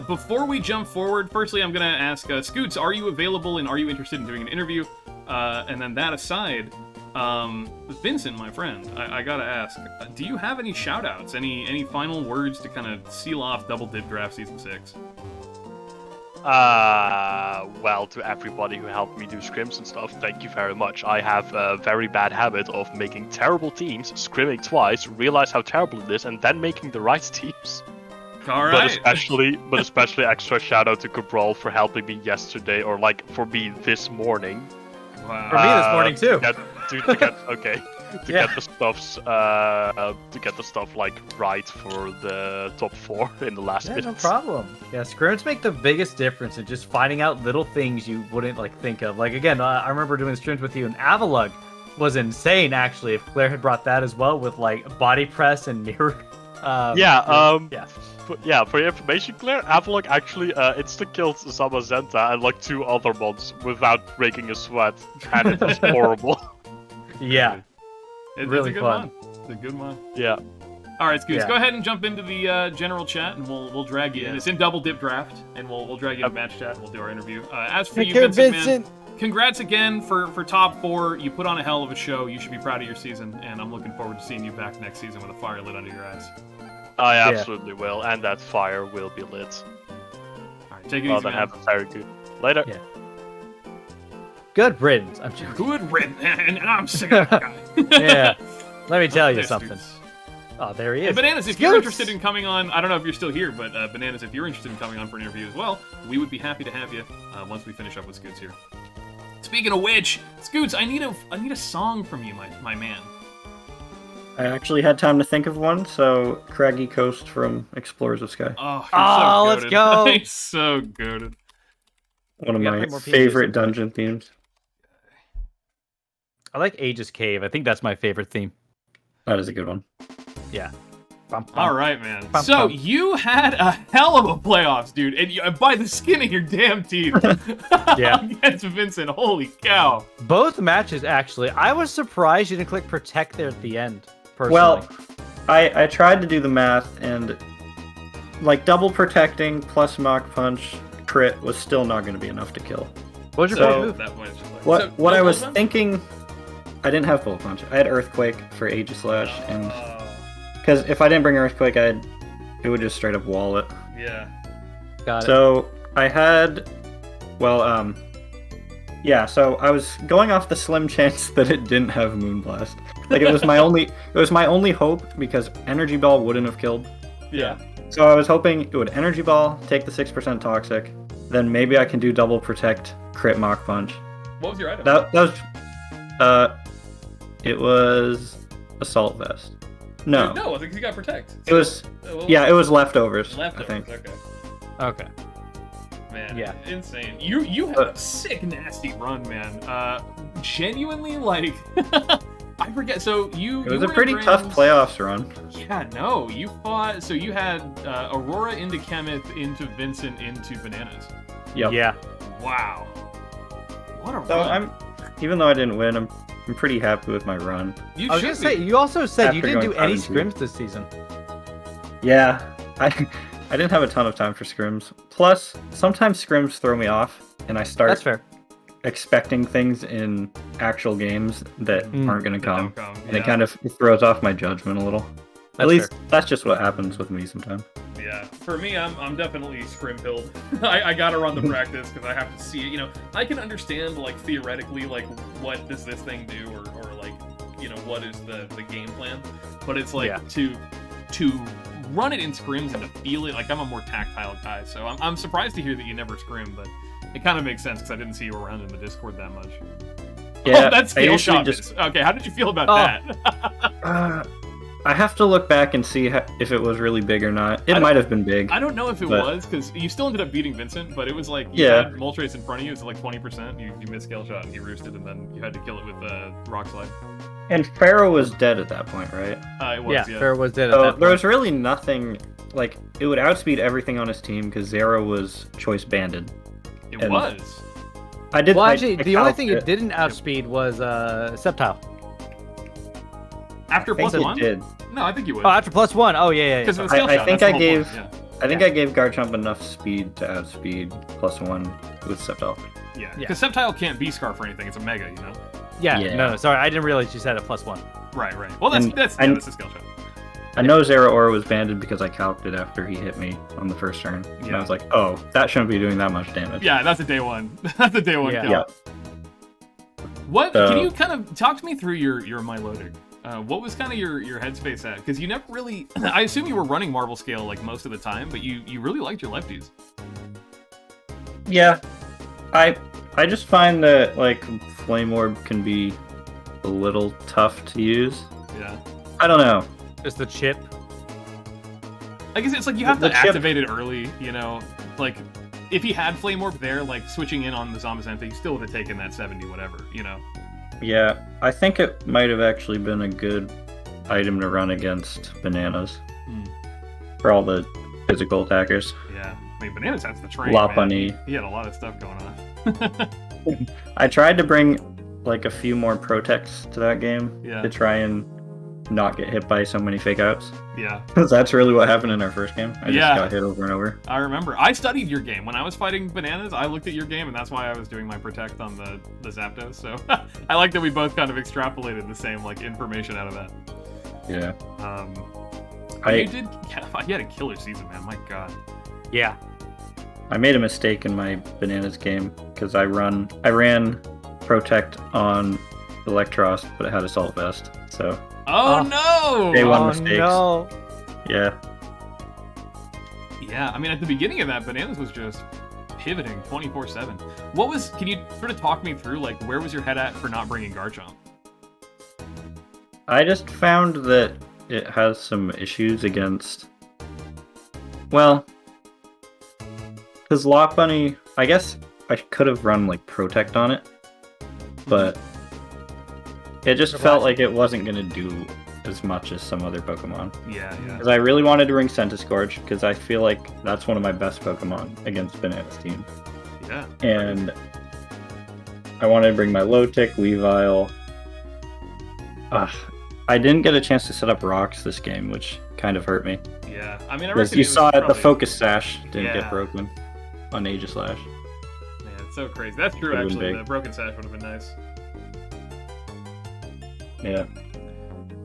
Before we jump forward, firstly, I'm gonna ask Scoots, are you available and are you interested in doing an interview? And then that aside, Vincent, my friend, I gotta ask, do you have any shout-outs, any final words to kind of seal off Double Dip Draft Season 6? Well, to everybody who helped me do scrims and stuff, thank you very much. I have a very bad habit of making terrible teams, scrimming twice, realize how terrible it is, and then making the right teams. All right. But especially extra shout-out to Cabral for helping me yesterday, or like for me this morning. Wow. For me this morning too. To get the stuff like right for the top 4 in the last minute. No problem. Yeah, scrims make the biggest difference in just finding out little things you wouldn't like think of. Like again, I remember doing scrims with you, and Avalug was insane. Actually, if Claire had brought that as well with like body press and mirror. For your information, Claire, Avalok actually insta-killed Sama Zenta and like 2 other mods without breaking a sweat, and it was horrible. Yeah. It's really a good fun. one. It's a good one. Yeah. All right, Scoots, go ahead and jump into the general chat, and we'll drag you in. It's in Double Dip Draft, and we'll drag you into match chat, and we'll do our interview. As for you, Vincent, man, congrats again for top 4. You put on a hell of a show. You should be proud of your season, and I'm looking forward to seeing you back next season with a fire lit under your eyes. I absolutely will, and that fire will be lit. All right, take it easy, man. Have a very good. Later. Yeah. Good riddance. I'm joking. Good riddance, and I'm sick of that guy. Yeah. Let me tell you something. Oh, there he is. And Bananas, if you're interested in coming on, I don't know if you're still here, but Bananas, if you're interested in coming on for an interview as well, we would be happy to have you once we finish up with Scoots here. Speaking of which, Scoots, I need a song from you, my man. I actually had time to think of one, so Craggy Coast from Explorers of Sky. Oh, let's go! It's so good. One of my favorite dungeon themes. I like Aegis Cave. I think that's my favorite theme. That is a good one. Yeah. All right, man. So you had a hell of a playoffs, dude, and by the skin of your damn teeth. Yeah. Against Vincent. Holy cow. Both matches, actually. I was surprised you didn't click Protect there at the end. Personally. Well, I tried to do the math, and like double protecting plus Mach Punch crit was still not going to be enough to kill. What was your favorite move? That point, what I was thinking, I didn't have Bullet Punch. I had Earthquake for Aegislash, and because if I didn't bring Earthquake, it would just straight up wall it. Yeah. Got it. So I had, so I was going off the slim chance that it didn't have Moonblast. Like it was my only hope because Energy Ball wouldn't have killed. Yeah. So I was hoping it would Energy Ball, take the 6% Toxic, then maybe I can do double protect, crit Mach Punch. What was your item? That was, it was Assault Vest. No. No, I think you got Protect. It was, it was Leftovers. I think. Okay. Man, yeah, insane. You had a sick, nasty run, man. Genuinely, like, I forget. So it was a pretty tough playoffs run. Yeah, no, you fought. So you had Aurora into Kenneth, into Vincent, into Bananas. Yep. Yeah. Wow. What a run. Even though I didn't win, I'm pretty happy with my run. I was gonna say, you also said you didn't do any scrims this season. Yeah, I didn't have a ton of time for scrims. Plus, sometimes scrims throw me off, and I start expecting things in actual games that aren't going to come. And it kind of throws off my judgment a little. At least that's just what happens with me sometimes. Yeah, for me, I'm definitely scrim-pilled. I gotta run the practice because I have to see it. You know, I can understand, like, theoretically, like, what does this thing do, or like, you know, what is the game plan. But it's like to run it in scrims and to feel it. Like, I'm a more tactile guy, so I'm surprised to hear that you never scrim, but it kind of makes sense because I didn't see you around in the Discord that much. Yeah, that's scale shot. Okay, how did you feel about that? I have to look back and see if it was really big or not. It might have been big. I don't know if it was, because you still ended up beating Vincent, but it was like, you had Moltres in front of you, it was like 20%, you missed scale shot, and he roosted, and then you had to kill it with Rock Slide. And Pharaoh was dead at that point, right? It was, yeah. Pharaoh was dead at So that point. there was really nothing, like, it would outspeed everything on his team because Zero was choice banded. It was. I did. Well, actually, I the only thing calced it didn't outspeed was Sceptile. After I think +1? it did. No, I think you would. Oh, after +1. Oh, yeah. Because of the skill shot, I think that's I the whole gave. point, yeah. I think I gave Garchomp enough speed to outspeed +1 with Sceptile. Yeah, because Sceptile can't be Scarf or anything. It's a Mega, you know? Yeah, Yeah. no, sorry. I didn't realize you said it +1. Right. Well, that's the skill shot. I know Zero Aura was banded because I calced it after he hit me on the first turn. And I was like, oh, that shouldn't be doing that much damage. Yeah, that's a day one. That's a day one kill. Yeah. What? Can you kind of talk to me through your Milotic? What was kind of your headspace at? Because you never really... I assume you were running Marvel Scale like most of the time, but you really liked your lefties. Yeah. I just find that, like, Flame Orb can be a little tough to use. Yeah. I don't know. Just the chip. I guess it's like you have The to chip- activate it early, you know? Like, if he had Flame Orb there, like, switching in on the Zombicenta, he still would have taken that 70 whatever, you know? Yeah, I think it might have actually been a good item to run against Bananas. For all the physical attackers. Yeah. I mean, Bananas has the train, Lopunny. man. He had a lot of stuff going on. I tried to bring, like, a few more Protects to that game to try and not get hit by so many fake outs. Yeah. Because that's really what happened in our first game. I just Yeah. got hit over and over. I remember. I studied your game. When I was fighting Bananas, I looked at your game, and that's why I was doing my Protect on the Zapdos. So I like that we both kind of extrapolated the same, like, information out of that. Yeah. You had a killer season, man. My God. Yeah. I made a mistake in my Bananas game because I ran Protect on Electros, but it had Assault Vest. So. Oh no! Day one mistakes. No. Yeah. Yeah, I mean, at the beginning of that, Bananas was just pivoting 24/7. What was? Can you sort of talk me through, like, where was your head at for not bringing Garchomp? I just found that it has some issues against. Well, because Lopunny, I guess I could have run like Protect on it, but it just felt like it wasn't gonna do as much as some other Pokemon. Yeah. Because I really wanted to bring Centiskorch because I feel like that's one of my best Pokemon against Banana's team. Yeah. And I wanted to bring my Low-Tick, Weavile. I didn't get a chance to set up rocks this game, which kind of hurt me. Yeah, I mean, I Because reckon you it was saw it, the probably- Focus Sash didn't Yeah. get broken on Aegislash. Man, it's so crazy. That's true, Would've been actually. big. The Broken Sash would have been nice. Yeah.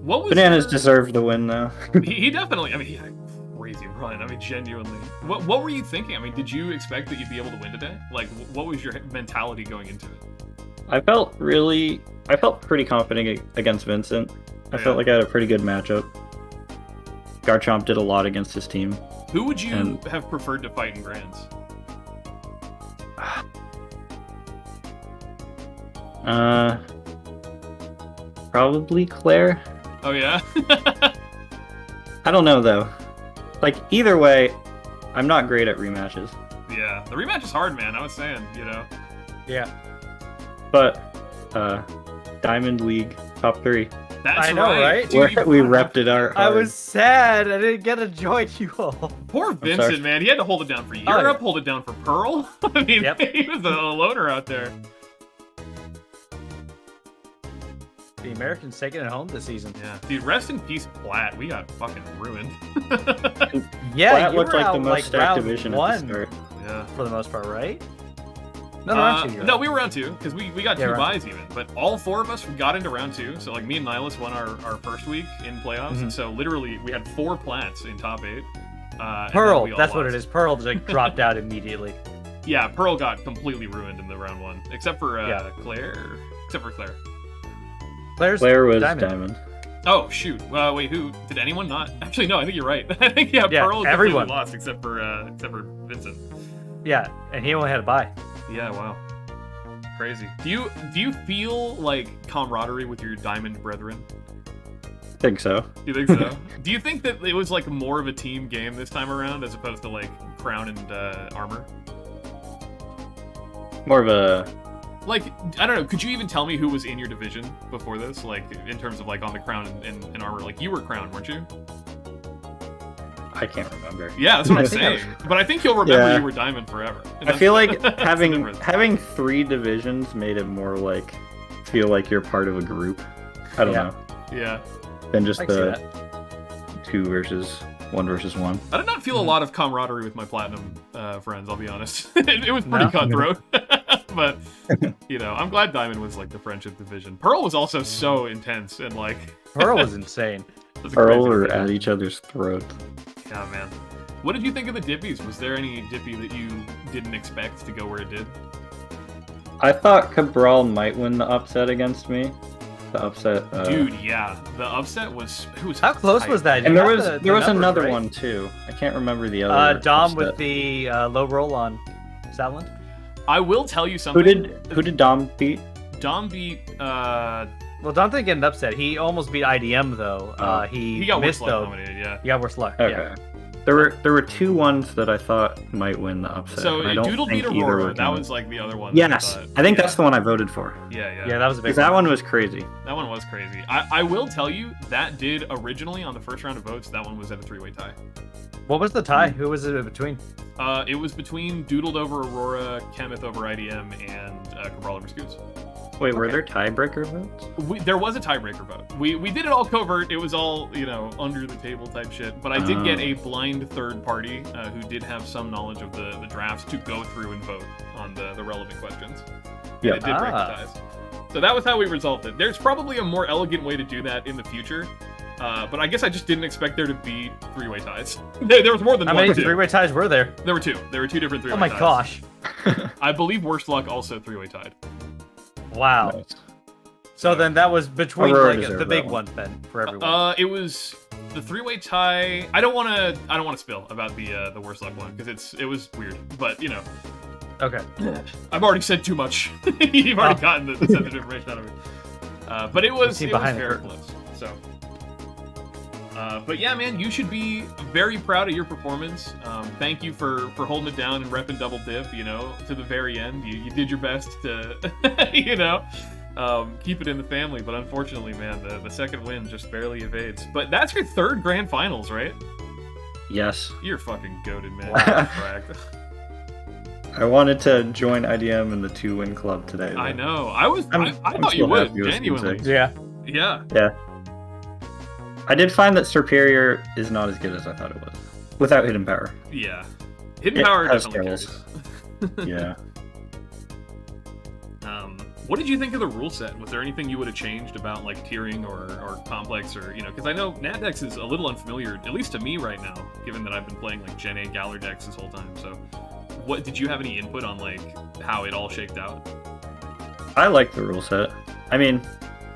What was Bananas your- deserved the win, though. He definitely. I mean, he had a crazy run. I mean, genuinely. What were you thinking? I mean, did you expect that you'd be able to win today? Like, what was your mentality going into it? I felt pretty confident against Vincent. I felt like I had a pretty good matchup. Garchomp did a lot against his team. Who would you have preferred to fight in Grands? Probably Claire. Oh yeah. I don't know though. Like either way, I'm not great at rematches. Yeah, the rematch is hard, man. I was saying, you know. Yeah. But Diamond League top 3. That's I know, right? Dude, We repped it our I was sad. I didn't get to join you all. Poor Vincent, man. He had to hold it down for Europe, hold it down for Pearl. I mean, he was a loner out there. The Americans taking it home this season. Yeah, dude, rest in peace, Platt. We got fucking ruined. Yeah, Platt you looked were like out the most stacked round division one at the start. Yeah. For the most part, right? No, round 2. No, we were round 2 because we got 2 round buys even. But all 4 of us got into round 2. So like me and Nihilus won our first week in playoffs, and so literally we had 4 Platts in top 8. Pearl, that's what it is. Pearl just like dropped out immediately. Yeah, Pearl got completely ruined in the round 1, except for Claire. Except for Claire. Claire was Diamond. Oh shoot! Wait, who did anyone not? Actually, no. I think you're right. I think Pearl completely everyone lost except for Vincent. Yeah, and he only had a bye. Yeah, wow, crazy. Do you feel like camaraderie with your Diamond brethren? I think so. You think so? Do you think that it was like more of a team game this time around as opposed to like Crown and Armor? More of a Like, I don't know, could you even tell me who was in your division before this? Like, in terms of, like, on the crown and armor? Like, you were crown, weren't you? I can't remember. Yeah, that's what I'm saying. But I think you'll remember you were diamond forever. I feel like having 3 divisions made it more like, feel like you're part of a group. I don't know. Yeah. Than just the 1 versus 1. I did not feel a lot of camaraderie with my platinum friends, I'll be honest. it was pretty cutthroat. But, you know, I'm glad Diamond was, like, the friendship division. Pearl was also so intense, and, like... Pearl was insane. Pearl were at each other's throat. Yeah, man. What did you think of the Dippies? Was there any Dippy that you didn't expect to go where it did? I thought Cabral might win the upset against me. The upset... Dude, yeah. The upset was... How close was that? And there was another one, too. I can't remember the other Dom upset. with the low roll on Salland. I will tell you something. Who did Dom beat? Dom beat... Well, Dom didn't get an upset. He almost beat IDM, though. He got missed, worse luck though. nominated, yeah. He got worse luck, Okay. yeah. There were 2 ones that I thought might win the upset. So I don't Doodle think beat either Aurora. were That gonna- was like the other one. Yes, I think that's the one I voted for. Yeah. Yeah, that was a big Because that one was crazy. That one was crazy. I will tell you, that did originally, on the first round of votes, that one was at a 3-way tie. What was the tie? Who was it between? It was between Doodled over Aurora, Chemith over IDM, and Cabral over Scoots. Wait, were there tiebreaker votes? There was a tiebreaker vote. We did it all covert. It was all, you know, under the table type shit. But I did get a blind third party who did have some knowledge of the drafts to go through and vote on the relevant questions. Yeah. It did break the ties. So that was how we resolved it. There's probably a more elegant way to do that in the future. But I guess I just didn't expect there to be 3-way ties. There was more than one. How many 3-way ties were there? There were 2. There were 2 different 3-way ties. Oh my gosh. I believe Worst Luck also 3-way tied. Wow. Nice. So then that was between Aurora like, the big ones then for everyone. It was the 3-way tie. I don't want to spill about the Worst Luck one because it was weird, but you know. Okay. I've already said too much. You've already gotten the sensitive information out of me. But it was very close. So. But yeah, man, you should be very proud of your performance. Thank you for holding it down and repping Double Dip, you know, to the very end. You did your best to, you know, keep it in the family. But unfortunately, man, the second win just barely evades. But that's your 3rd grand finals, right? Yes. You're fucking goated, man. Wow. I wanted to join IDM in the 2-win club today. Though. I know. I thought you would, genuinely. Yeah. Yeah. Yeah. I did find that Superior is not as good as I thought it was. Without Hidden Power. Yeah. Hidden Power definitely carries. Yeah. What did you think of the rule set? Was there anything you would have changed about like tiering or complex or, you know, because I know Natdex is a little unfamiliar, at least to me right now, given that I've been playing like Gen A Galar decks this whole time. So what did you have any input on like how it all shaked out? I like the rule set. I mean,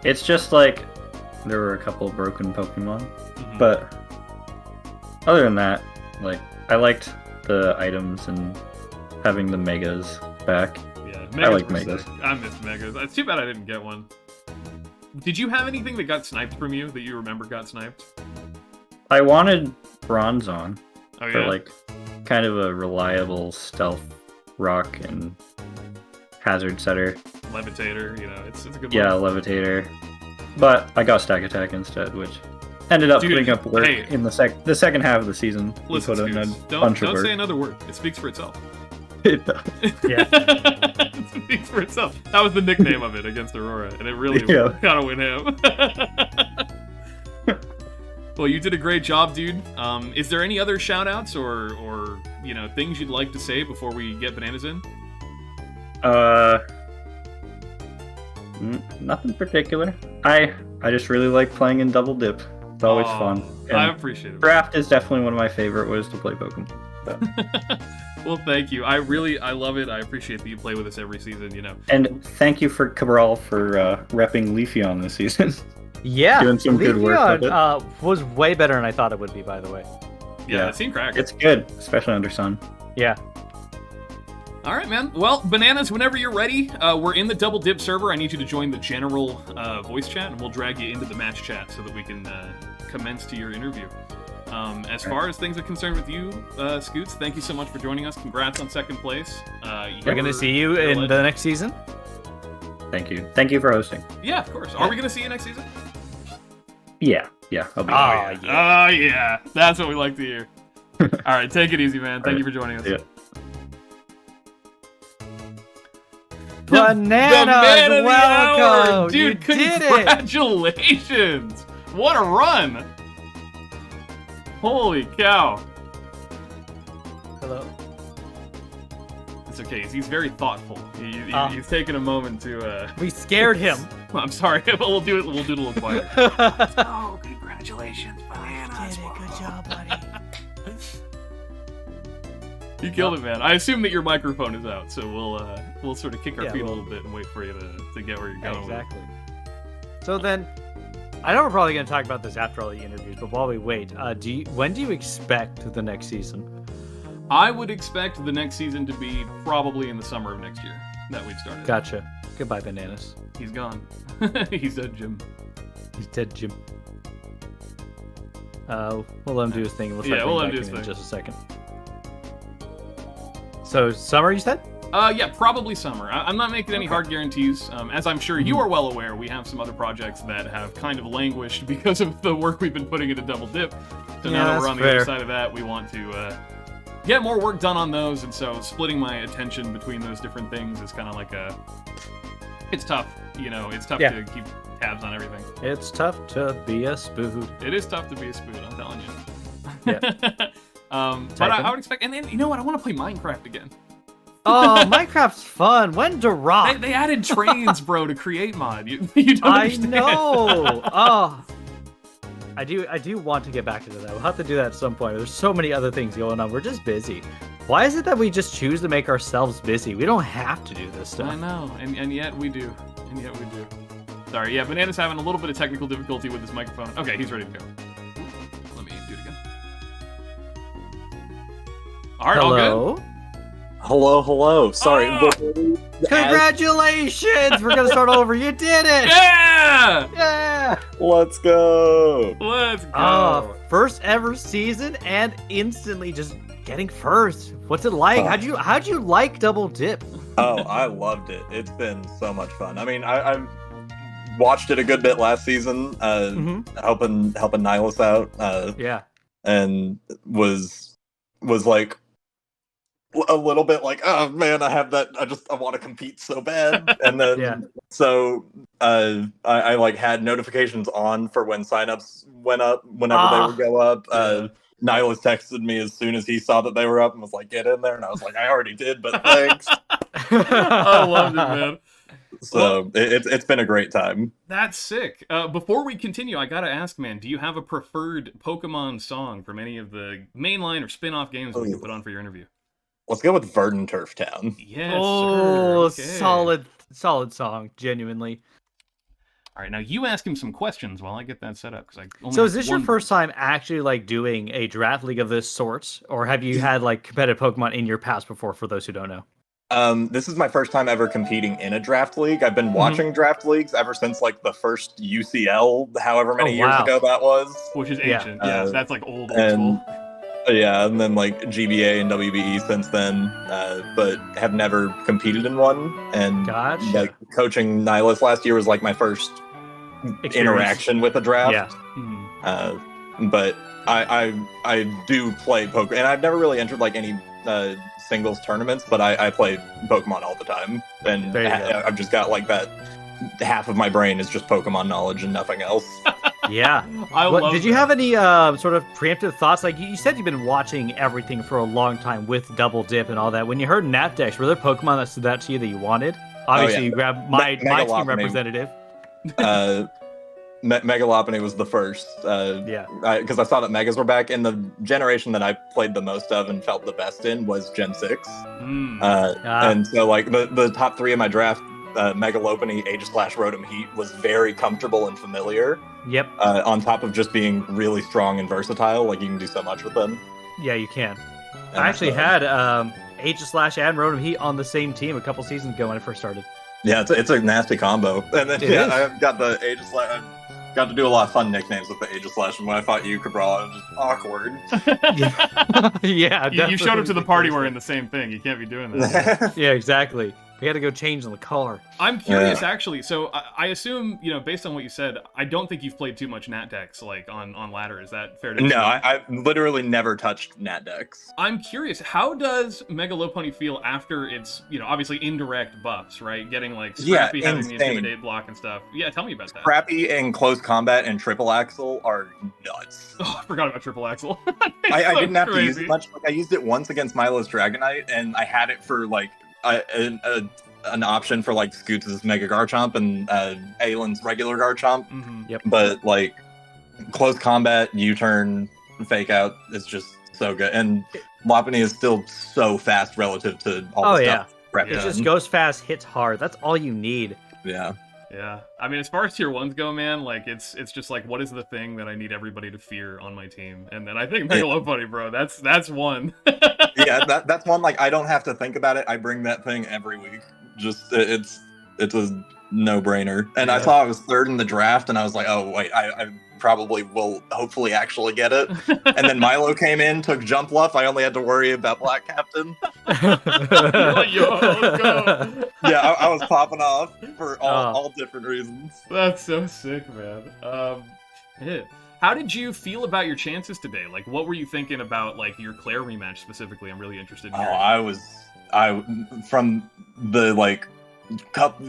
it's just like there were a couple broken Pokemon, but other than that, like I liked the items and having the Megas back. Yeah, Megas I like Megas. Sick. I missed Megas. It's too bad I didn't get one. Did you have anything that got sniped from you that you remember got sniped? I wanted Bronzong for like kind of a reliable stealth rock and hazard setter. Levitator, you know, it's a good one. Yeah, Levitator. But I got Stack Attack instead, which ended up putting up work in the second half of the season. Listen, put in a don't say another word. It speaks for itself. It does. Yeah. It speaks for itself. That was the nickname of it against Aurora, and it really kind of went ham. Well, you did a great job, dude. Is there any other shout-outs or you know, things you'd like to say before we get Bananas in? Nothing particular. I just really like playing in Double Dip. It's always fun. And I appreciate it. Draft is definitely one of my favorite ways to play Pokemon. So. Well, thank you. I love it. I appreciate that you play with us every season, you know. And thank you for Cabral for repping Leafeon this season. Yeah. Doing some good work with it. Was way better than I thought it would be, by the way. Yeah, it seemed cracked. It's good, especially under Sun. Yeah. All right, man. Well, Bananas, whenever you're ready, we're in the Double Dip server. I need you to join the general voice chat, and we'll drag you into the match chat so that we can commence to your interview. As far as things are concerned with you, Scoots, thank you so much for joining us. Congrats on second place. We're going to see you in the next season? Thank you. Thank you for hosting. Yeah, of course. Are we going to see you next season? Yeah. I'll be Oh, yeah. That's what we like to hear. All right, take it easy, man. Thank you for joining us. Yeah. Bananas, welcome! Dude, you did it! Congratulations! What a run! Holy cow. Hello. It's okay. He's very thoughtful. He's taken a moment to. We scared him. I'm sorry, but we'll do it. We'll do it a little quiet. Oh, congratulations, bananas! Did it. Good job, buddy. You killed it, man. I assume that your microphone is out, so we'll sort of kick our feet a little bit and wait for you to get where you're going. Exactly. So then, I know we're probably going to talk about this after all the interviews, but while we wait, when do you expect the next season? I would expect the next season to be probably in the summer of next year that we've started. Gotcha. Goodbye, Bananas. He's gone. He's dead, Jim. He's dead, Jim. We'll let him do his thing. We'll try we'll let him do his in thing. just a second. So, summer, you said? Yeah, probably summer. I'm not making any hard guarantees. As I'm sure you are well aware, we have some other projects that have kind of languished because of the work we've been putting into Double Dip. So now that we're on the other side of that, we want to get more work done on those, and so splitting my attention between those different things is kind of like it's tough. It's tough to keep tabs on everything. It's tough to be a Spood. It is tough to be a Spood, I'm telling you. Yeah. But I would expect, and then, you know what, I want to play Minecraft again. Oh, Minecraft's fun. When to rock? They added trains, bro, to create mod. You don't understand. I know. Oh, I do want to get back into that. We'll have to do that at some point. There's so many other things going on. We're just busy. Why is it that we just choose to make ourselves busy? We don't have to do this stuff. I know, and yet we do. Sorry, yeah, Banana's having a little bit of technical difficulty with his microphone. Okay, he's ready to go. Let me do it again. All right, Hello? all good? Hello. Sorry. Congratulations! We're gonna start over. You did it! Yeah! Yeah! Let's go. Let's go. First ever season and instantly just getting first. What's it like? How'd you like Double Dip? Oh, I loved it. It's been so much fun. I mean, I watched it a good bit last season, helping Nihilus out. Yeah. And was like a little bit like, oh man, I want to compete so bad. And then so I like had notifications on for when signups went up whenever they would go up. Nihilus texted me as soon as he saw that they were up and was like, get in there, and I was like, I already did, but thanks. I loved it, man. So it's been a great time. That's sick. Before we continue, I gotta ask, man, do you have a preferred Pokemon song from any of the mainline or spin-off games we can put on for your interview? Let's go with Verdant Turf Town. Yes, oh, sir. Okay. solid song, genuinely. All right, now you ask him some questions while I get that set up. So is this your first time actually like doing a draft league of this sort, or have you had like competitive Pokemon in your past before? For those who don't know. This is my first time ever competing in a draft league. I've been watching draft leagues ever since like the first UCL, however many years ago that was. Which is ancient. Yeah, that's like old school. Yeah, and then like GBA and WBE since then, but have never competed in one. And like coaching Nihilus last year was like my first interaction with a draft. Yeah. But I do play poker, and I've never really entered like any singles tournaments, but I play Pokemon all the time, and I've just got like that. Half of my brain is just Pokemon knowledge and nothing else. Yeah. Did you have any sort of preemptive thoughts? Like you said, you've been watching everything for a long time with Double Dip and all that. When you heard Napdex, were there Pokemon that stood out to you that you wanted? Obviously, you grabbed my team representative. Megalopony was the first. Because I saw that Megas were back, and the generation that I played the most of and felt the best in was Gen 6. And so, like, the top three of my draft, Megalopony, Aegislash, Rotom Heat, was very comfortable and familiar. Yep. On top of just being really strong and versatile, like, you can do so much with them. Yeah, you can. I actually had Aegislash and Rotom Heat on the same team a couple seasons ago when I first started. Yeah, it's a nasty combo. And then I got the Aegislash. Got to do a lot of fun nicknames with the Aegislash, and when I fought you, Cabral, it was just awkward. Yeah, you showed up to the party wearing the same thing. You can't be doing that. Yeah, exactly. We had to go change in the car. I'm curious, actually. So I assume, based on what you said, I don't think you've played too much Nat decks, like on ladder. Is that fair to say? No, I literally never touched Nat decks. I'm curious, how does Mega Lopunny feel after its, obviously indirect buffs, right? Getting like Scrappy having the Intimidate block and stuff. Yeah, tell me about that. Scrappy and Close Combat and Triple Axle are nuts. Oh, I forgot about Triple Axle. I didn't have to use it much. Like, I used it once against Milo's Dragonite, and I had it for like an option for like Scoots' Mega Garchomp and Aylan's regular Garchomp. Mm-hmm. Yep. But like Close Combat, U-turn, Fake Out is just so good, and Lopunny is still so fast relative to all the stuff. It just goes fast, hits hard. That's all you need. Yeah. Yeah, I mean, as far as tier 1s go, man, like, it's just like, what is the thing that I need everybody to fear on my team? And then I think Mega Lopunny, bro, that's one. Yeah, that's one, like, I don't have to think about it. I bring that thing every week. Just, it's a no-brainer. And I saw I was third in the draft, and I was like, oh, wait, I probably will hopefully actually get it. And then Milo came in, took Jump Luff. I only had to worry about Black Captain. Yo, let's go. Yeah, I was popping off for all different reasons. That's so sick, man. How did you feel about your chances today? Like, what were you thinking about, like, your Claire rematch specifically? I'm really interested in hearing. From the, like,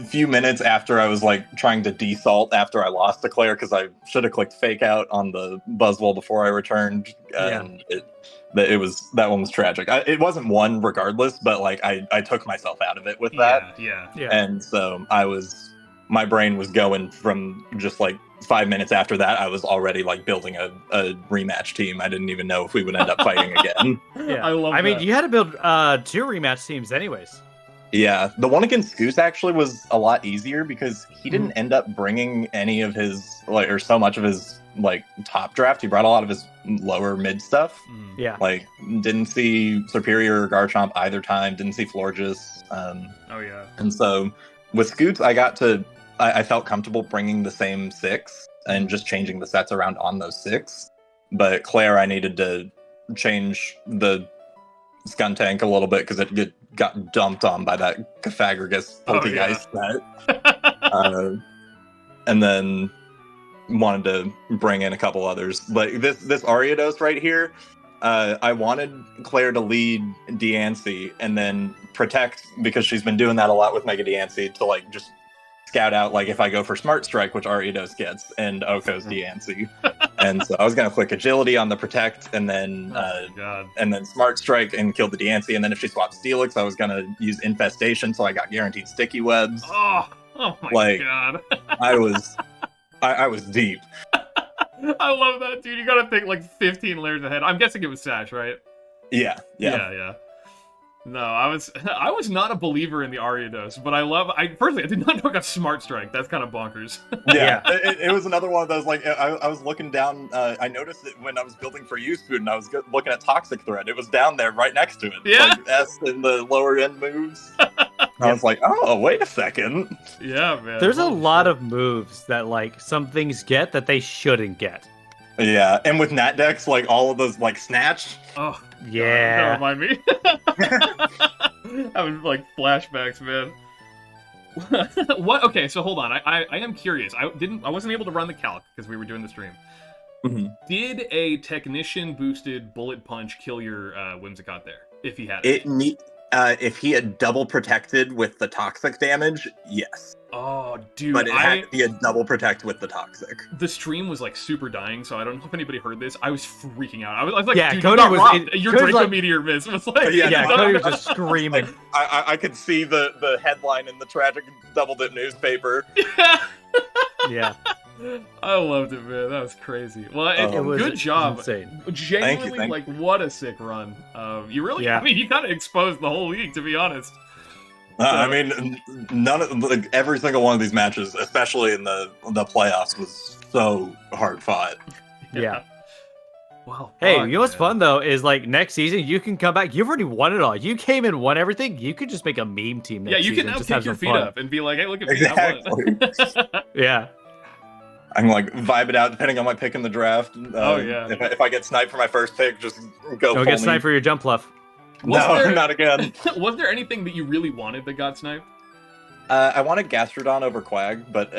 few minutes after I was like trying to desalt after I lost to Claire, because I should have clicked Fake Out on the Buzzwole before I returned, and that one was tragic. It wasn't one regardless, but like I took myself out of it with that. Yeah. And so my brain was going from just like 5 minutes after that. I was already like building a rematch team. I didn't even know if we would end up fighting again. Yeah, I mean, you had to build 2 rematch teams anyways. Yeah, the one against Goose actually was a lot easier because he didn't end up bringing any of his, like, or so much of his, like, top draft. He brought a lot of his lower mid stuff. Yeah. Like, didn't see Superior or Garchomp either time, didn't see Florges. And so, with Scoots, I felt comfortable bringing the same 6 and just changing the sets around on those 6. But Claire, I needed to change the Skuntank a little bit because it got dumped on by that Cafagragus Poltegeist set. And then wanted to bring in a couple others. Like this Ariados right here, I wanted Claire to lead Deancy and then protect, because she's been doing that a lot with Mega Deancy, to like just scout out like if I go for Smart Strike, which Ariados gets, and Oko's Deancy. And so I was gonna click Agility on the Protect, and then and then Smart Strike and kill the Deancy, and then if she swaps Steelix, I was gonna use Infestation, so I got guaranteed Sticky Webs. Oh my god! I was deep. I love that, dude. You gotta think like 15 layers ahead. I'm guessing it was Sash, right? Yeah. No, I was not a believer in the Ariados, but personally I did not know it got Smart Strike. That's kind of bonkers. Yeah. It was another one of those, like, I was looking down, I noticed it when I was building for Spood, and I was looking at Toxic Thread. It was down there right next to it. Yeah. Like S in the lower end moves. I was like, oh, wait a second. Yeah, man. There's a lot of moves that, like, some things get that they shouldn't get. Yeah, and with Nat decks, like, all of those, like, Snatch. Oh, yeah. God, don't remind me. Having, like, flashbacks, man. What? Okay, so hold on. I am curious. I wasn't able to run the calc because we were doing the stream. Mm-hmm. Did a Technician boosted Bullet Punch kill your Whimsicott there? If he had it? If he had double protected with the toxic damage, yes. Oh, dude. But it had to be a double protect with the toxic. The stream was like super dying, so I don't know if anybody heard this. I was freaking out. I was like, yeah, dude, Cody your Draco like, Meteor miss was like... Yeah, Cody was just screaming. Like, I could see the headline in the tragic Double Dip newspaper. Yeah. I loved it, man. That was crazy. Well, it was good job. Insane. Genuinely, Thank like, you. What a sick run. You really, I mean, you kind of exposed the whole league, to be honest. I mean, every single one of these matches, especially in the playoffs, was so hard fought. Yeah. Wow. Hey, you know what's fun though is like next season you can come back. You've already won it all. You came and won everything. You could just make a meme team next season. Yeah, you can now take your feet up and be like, "Hey, look at me!" Exactly. Yeah. I'm like vibe it out depending on my pick in the draft. Yeah. If I get sniped for my first pick, just go. Don't get sniped for your jump left. Not again. Was there anything that you really wanted that got sniped? I wanted Gastrodon over Quag, but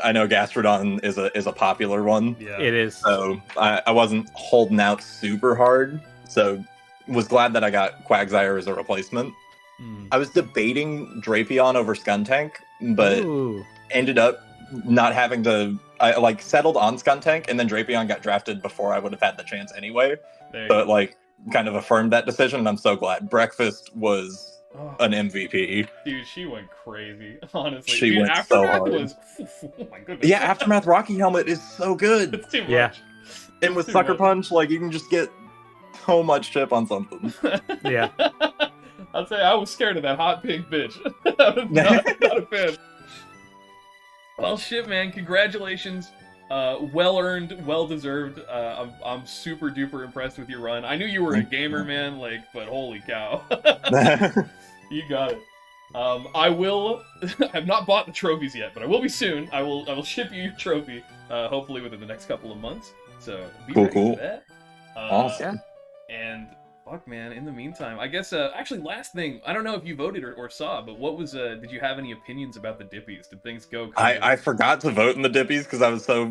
I know Gastrodon is a popular one. Yeah, it is. So I wasn't holding out super hard. So was glad that I got Quagsire as a replacement. I was debating Drapion over Skuntank, but ended up not having to. I settled on Skuntank, and then Drapion got drafted before I would have had the chance anyway. So it kind of affirmed that decision, and I'm so glad. Breakfast was an MVP. Dude, she went crazy, honestly. She went so hard. Oh my goodness. Yeah, Aftermath Rocky Helmet is so good. It's too much. Yeah. And with Sucker Punch, you can just get so much chip on something. Yeah. I'll say I was scared of that hot pink bitch. I was not a fan. Well, shit, man. Congratulations. Well earned, well deserved. I'm super duper impressed with your run. I knew you were a gamer, man. But holy cow, you got it. I have not bought the trophies yet, but I will be soon. I will ship you your trophy. Hopefully within the next couple of months. So be ready for that. Awesome. And fuck, man. In the meantime, I guess actually last thing. I don't know if you voted or saw, but what was did you have any opinions about the Dippies? Did things go? I forgot to vote in the Dippies because I was so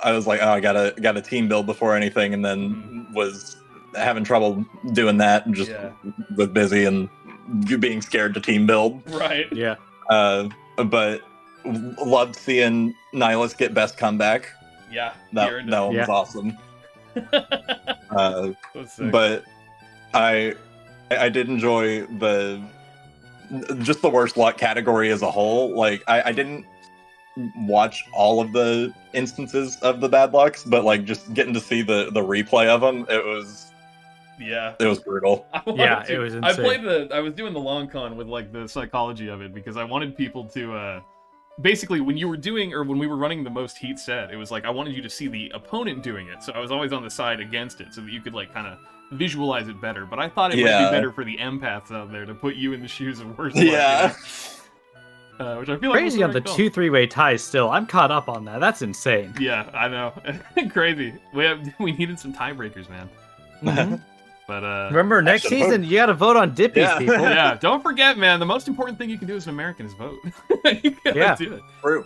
I was like, oh, I gotta team build before anything, and then was having trouble doing that, and just was busy and being scared to team build. Right. Yeah. But loved seeing Nihilus get best comeback. Yeah. That one was awesome. But I did enjoy the worst luck category as a whole. I didn't watch all of the instances of the bad lucks, but just getting to see the replay of them, it was brutal. It was insane. I was doing the long con with the psychology of it because I wanted people to basically when you were doing or when we were running the most heat set, it was I wanted you to see the opponent doing it, so I was always on the side against it so that you could kind of visualize it better. But I thought it might be better for the empaths out there to put you in the shoes of worse luck. Which I feel crazy like on the 2-3-way ties. Still, I'm caught up on that. That's insane. Yeah, I know. Crazy. We needed some tiebreakers, man. Mm-hmm. But remember, next season you got to vote on Dippies, people. Yeah, don't forget, man. The most important thing you can do as an American is vote. You gotta do it. True.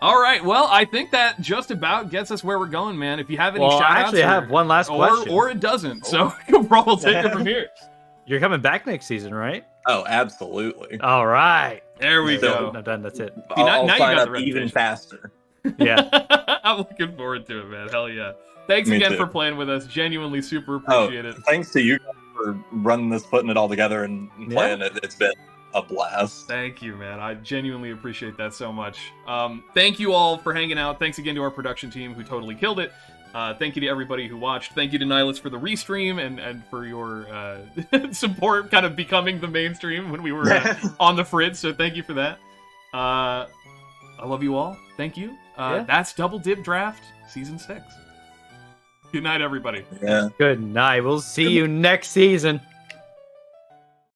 All right. Well, I think that just about gets us where we're going, man. If you have any shout-outs, I actually have one last question, or it doesn't. So Cabral will take it from here. You're coming back next season, right? Oh, absolutely. All right. There we go. No, done. That's it. I'll sign up even faster. Yeah. I'm looking forward to it, man. Hell yeah. Thanks Me again too. for playing with us. Genuinely super appreciate it. Thanks to you guys for running this, putting it all together, and playing it. It's been a blast. Thank you, man. I genuinely appreciate that so much. Thank you all for hanging out. Thanks again to our production team who totally killed it. Thank you to everybody who watched. Thank you to Nihilus for the restream and for your support kind of becoming the mainstream when we were on the fritz, so thank you for that. I love you all. Thank you. That's Double Dip Draft Season 6. Good night, everybody. Yeah. Good night. We'll see you next season.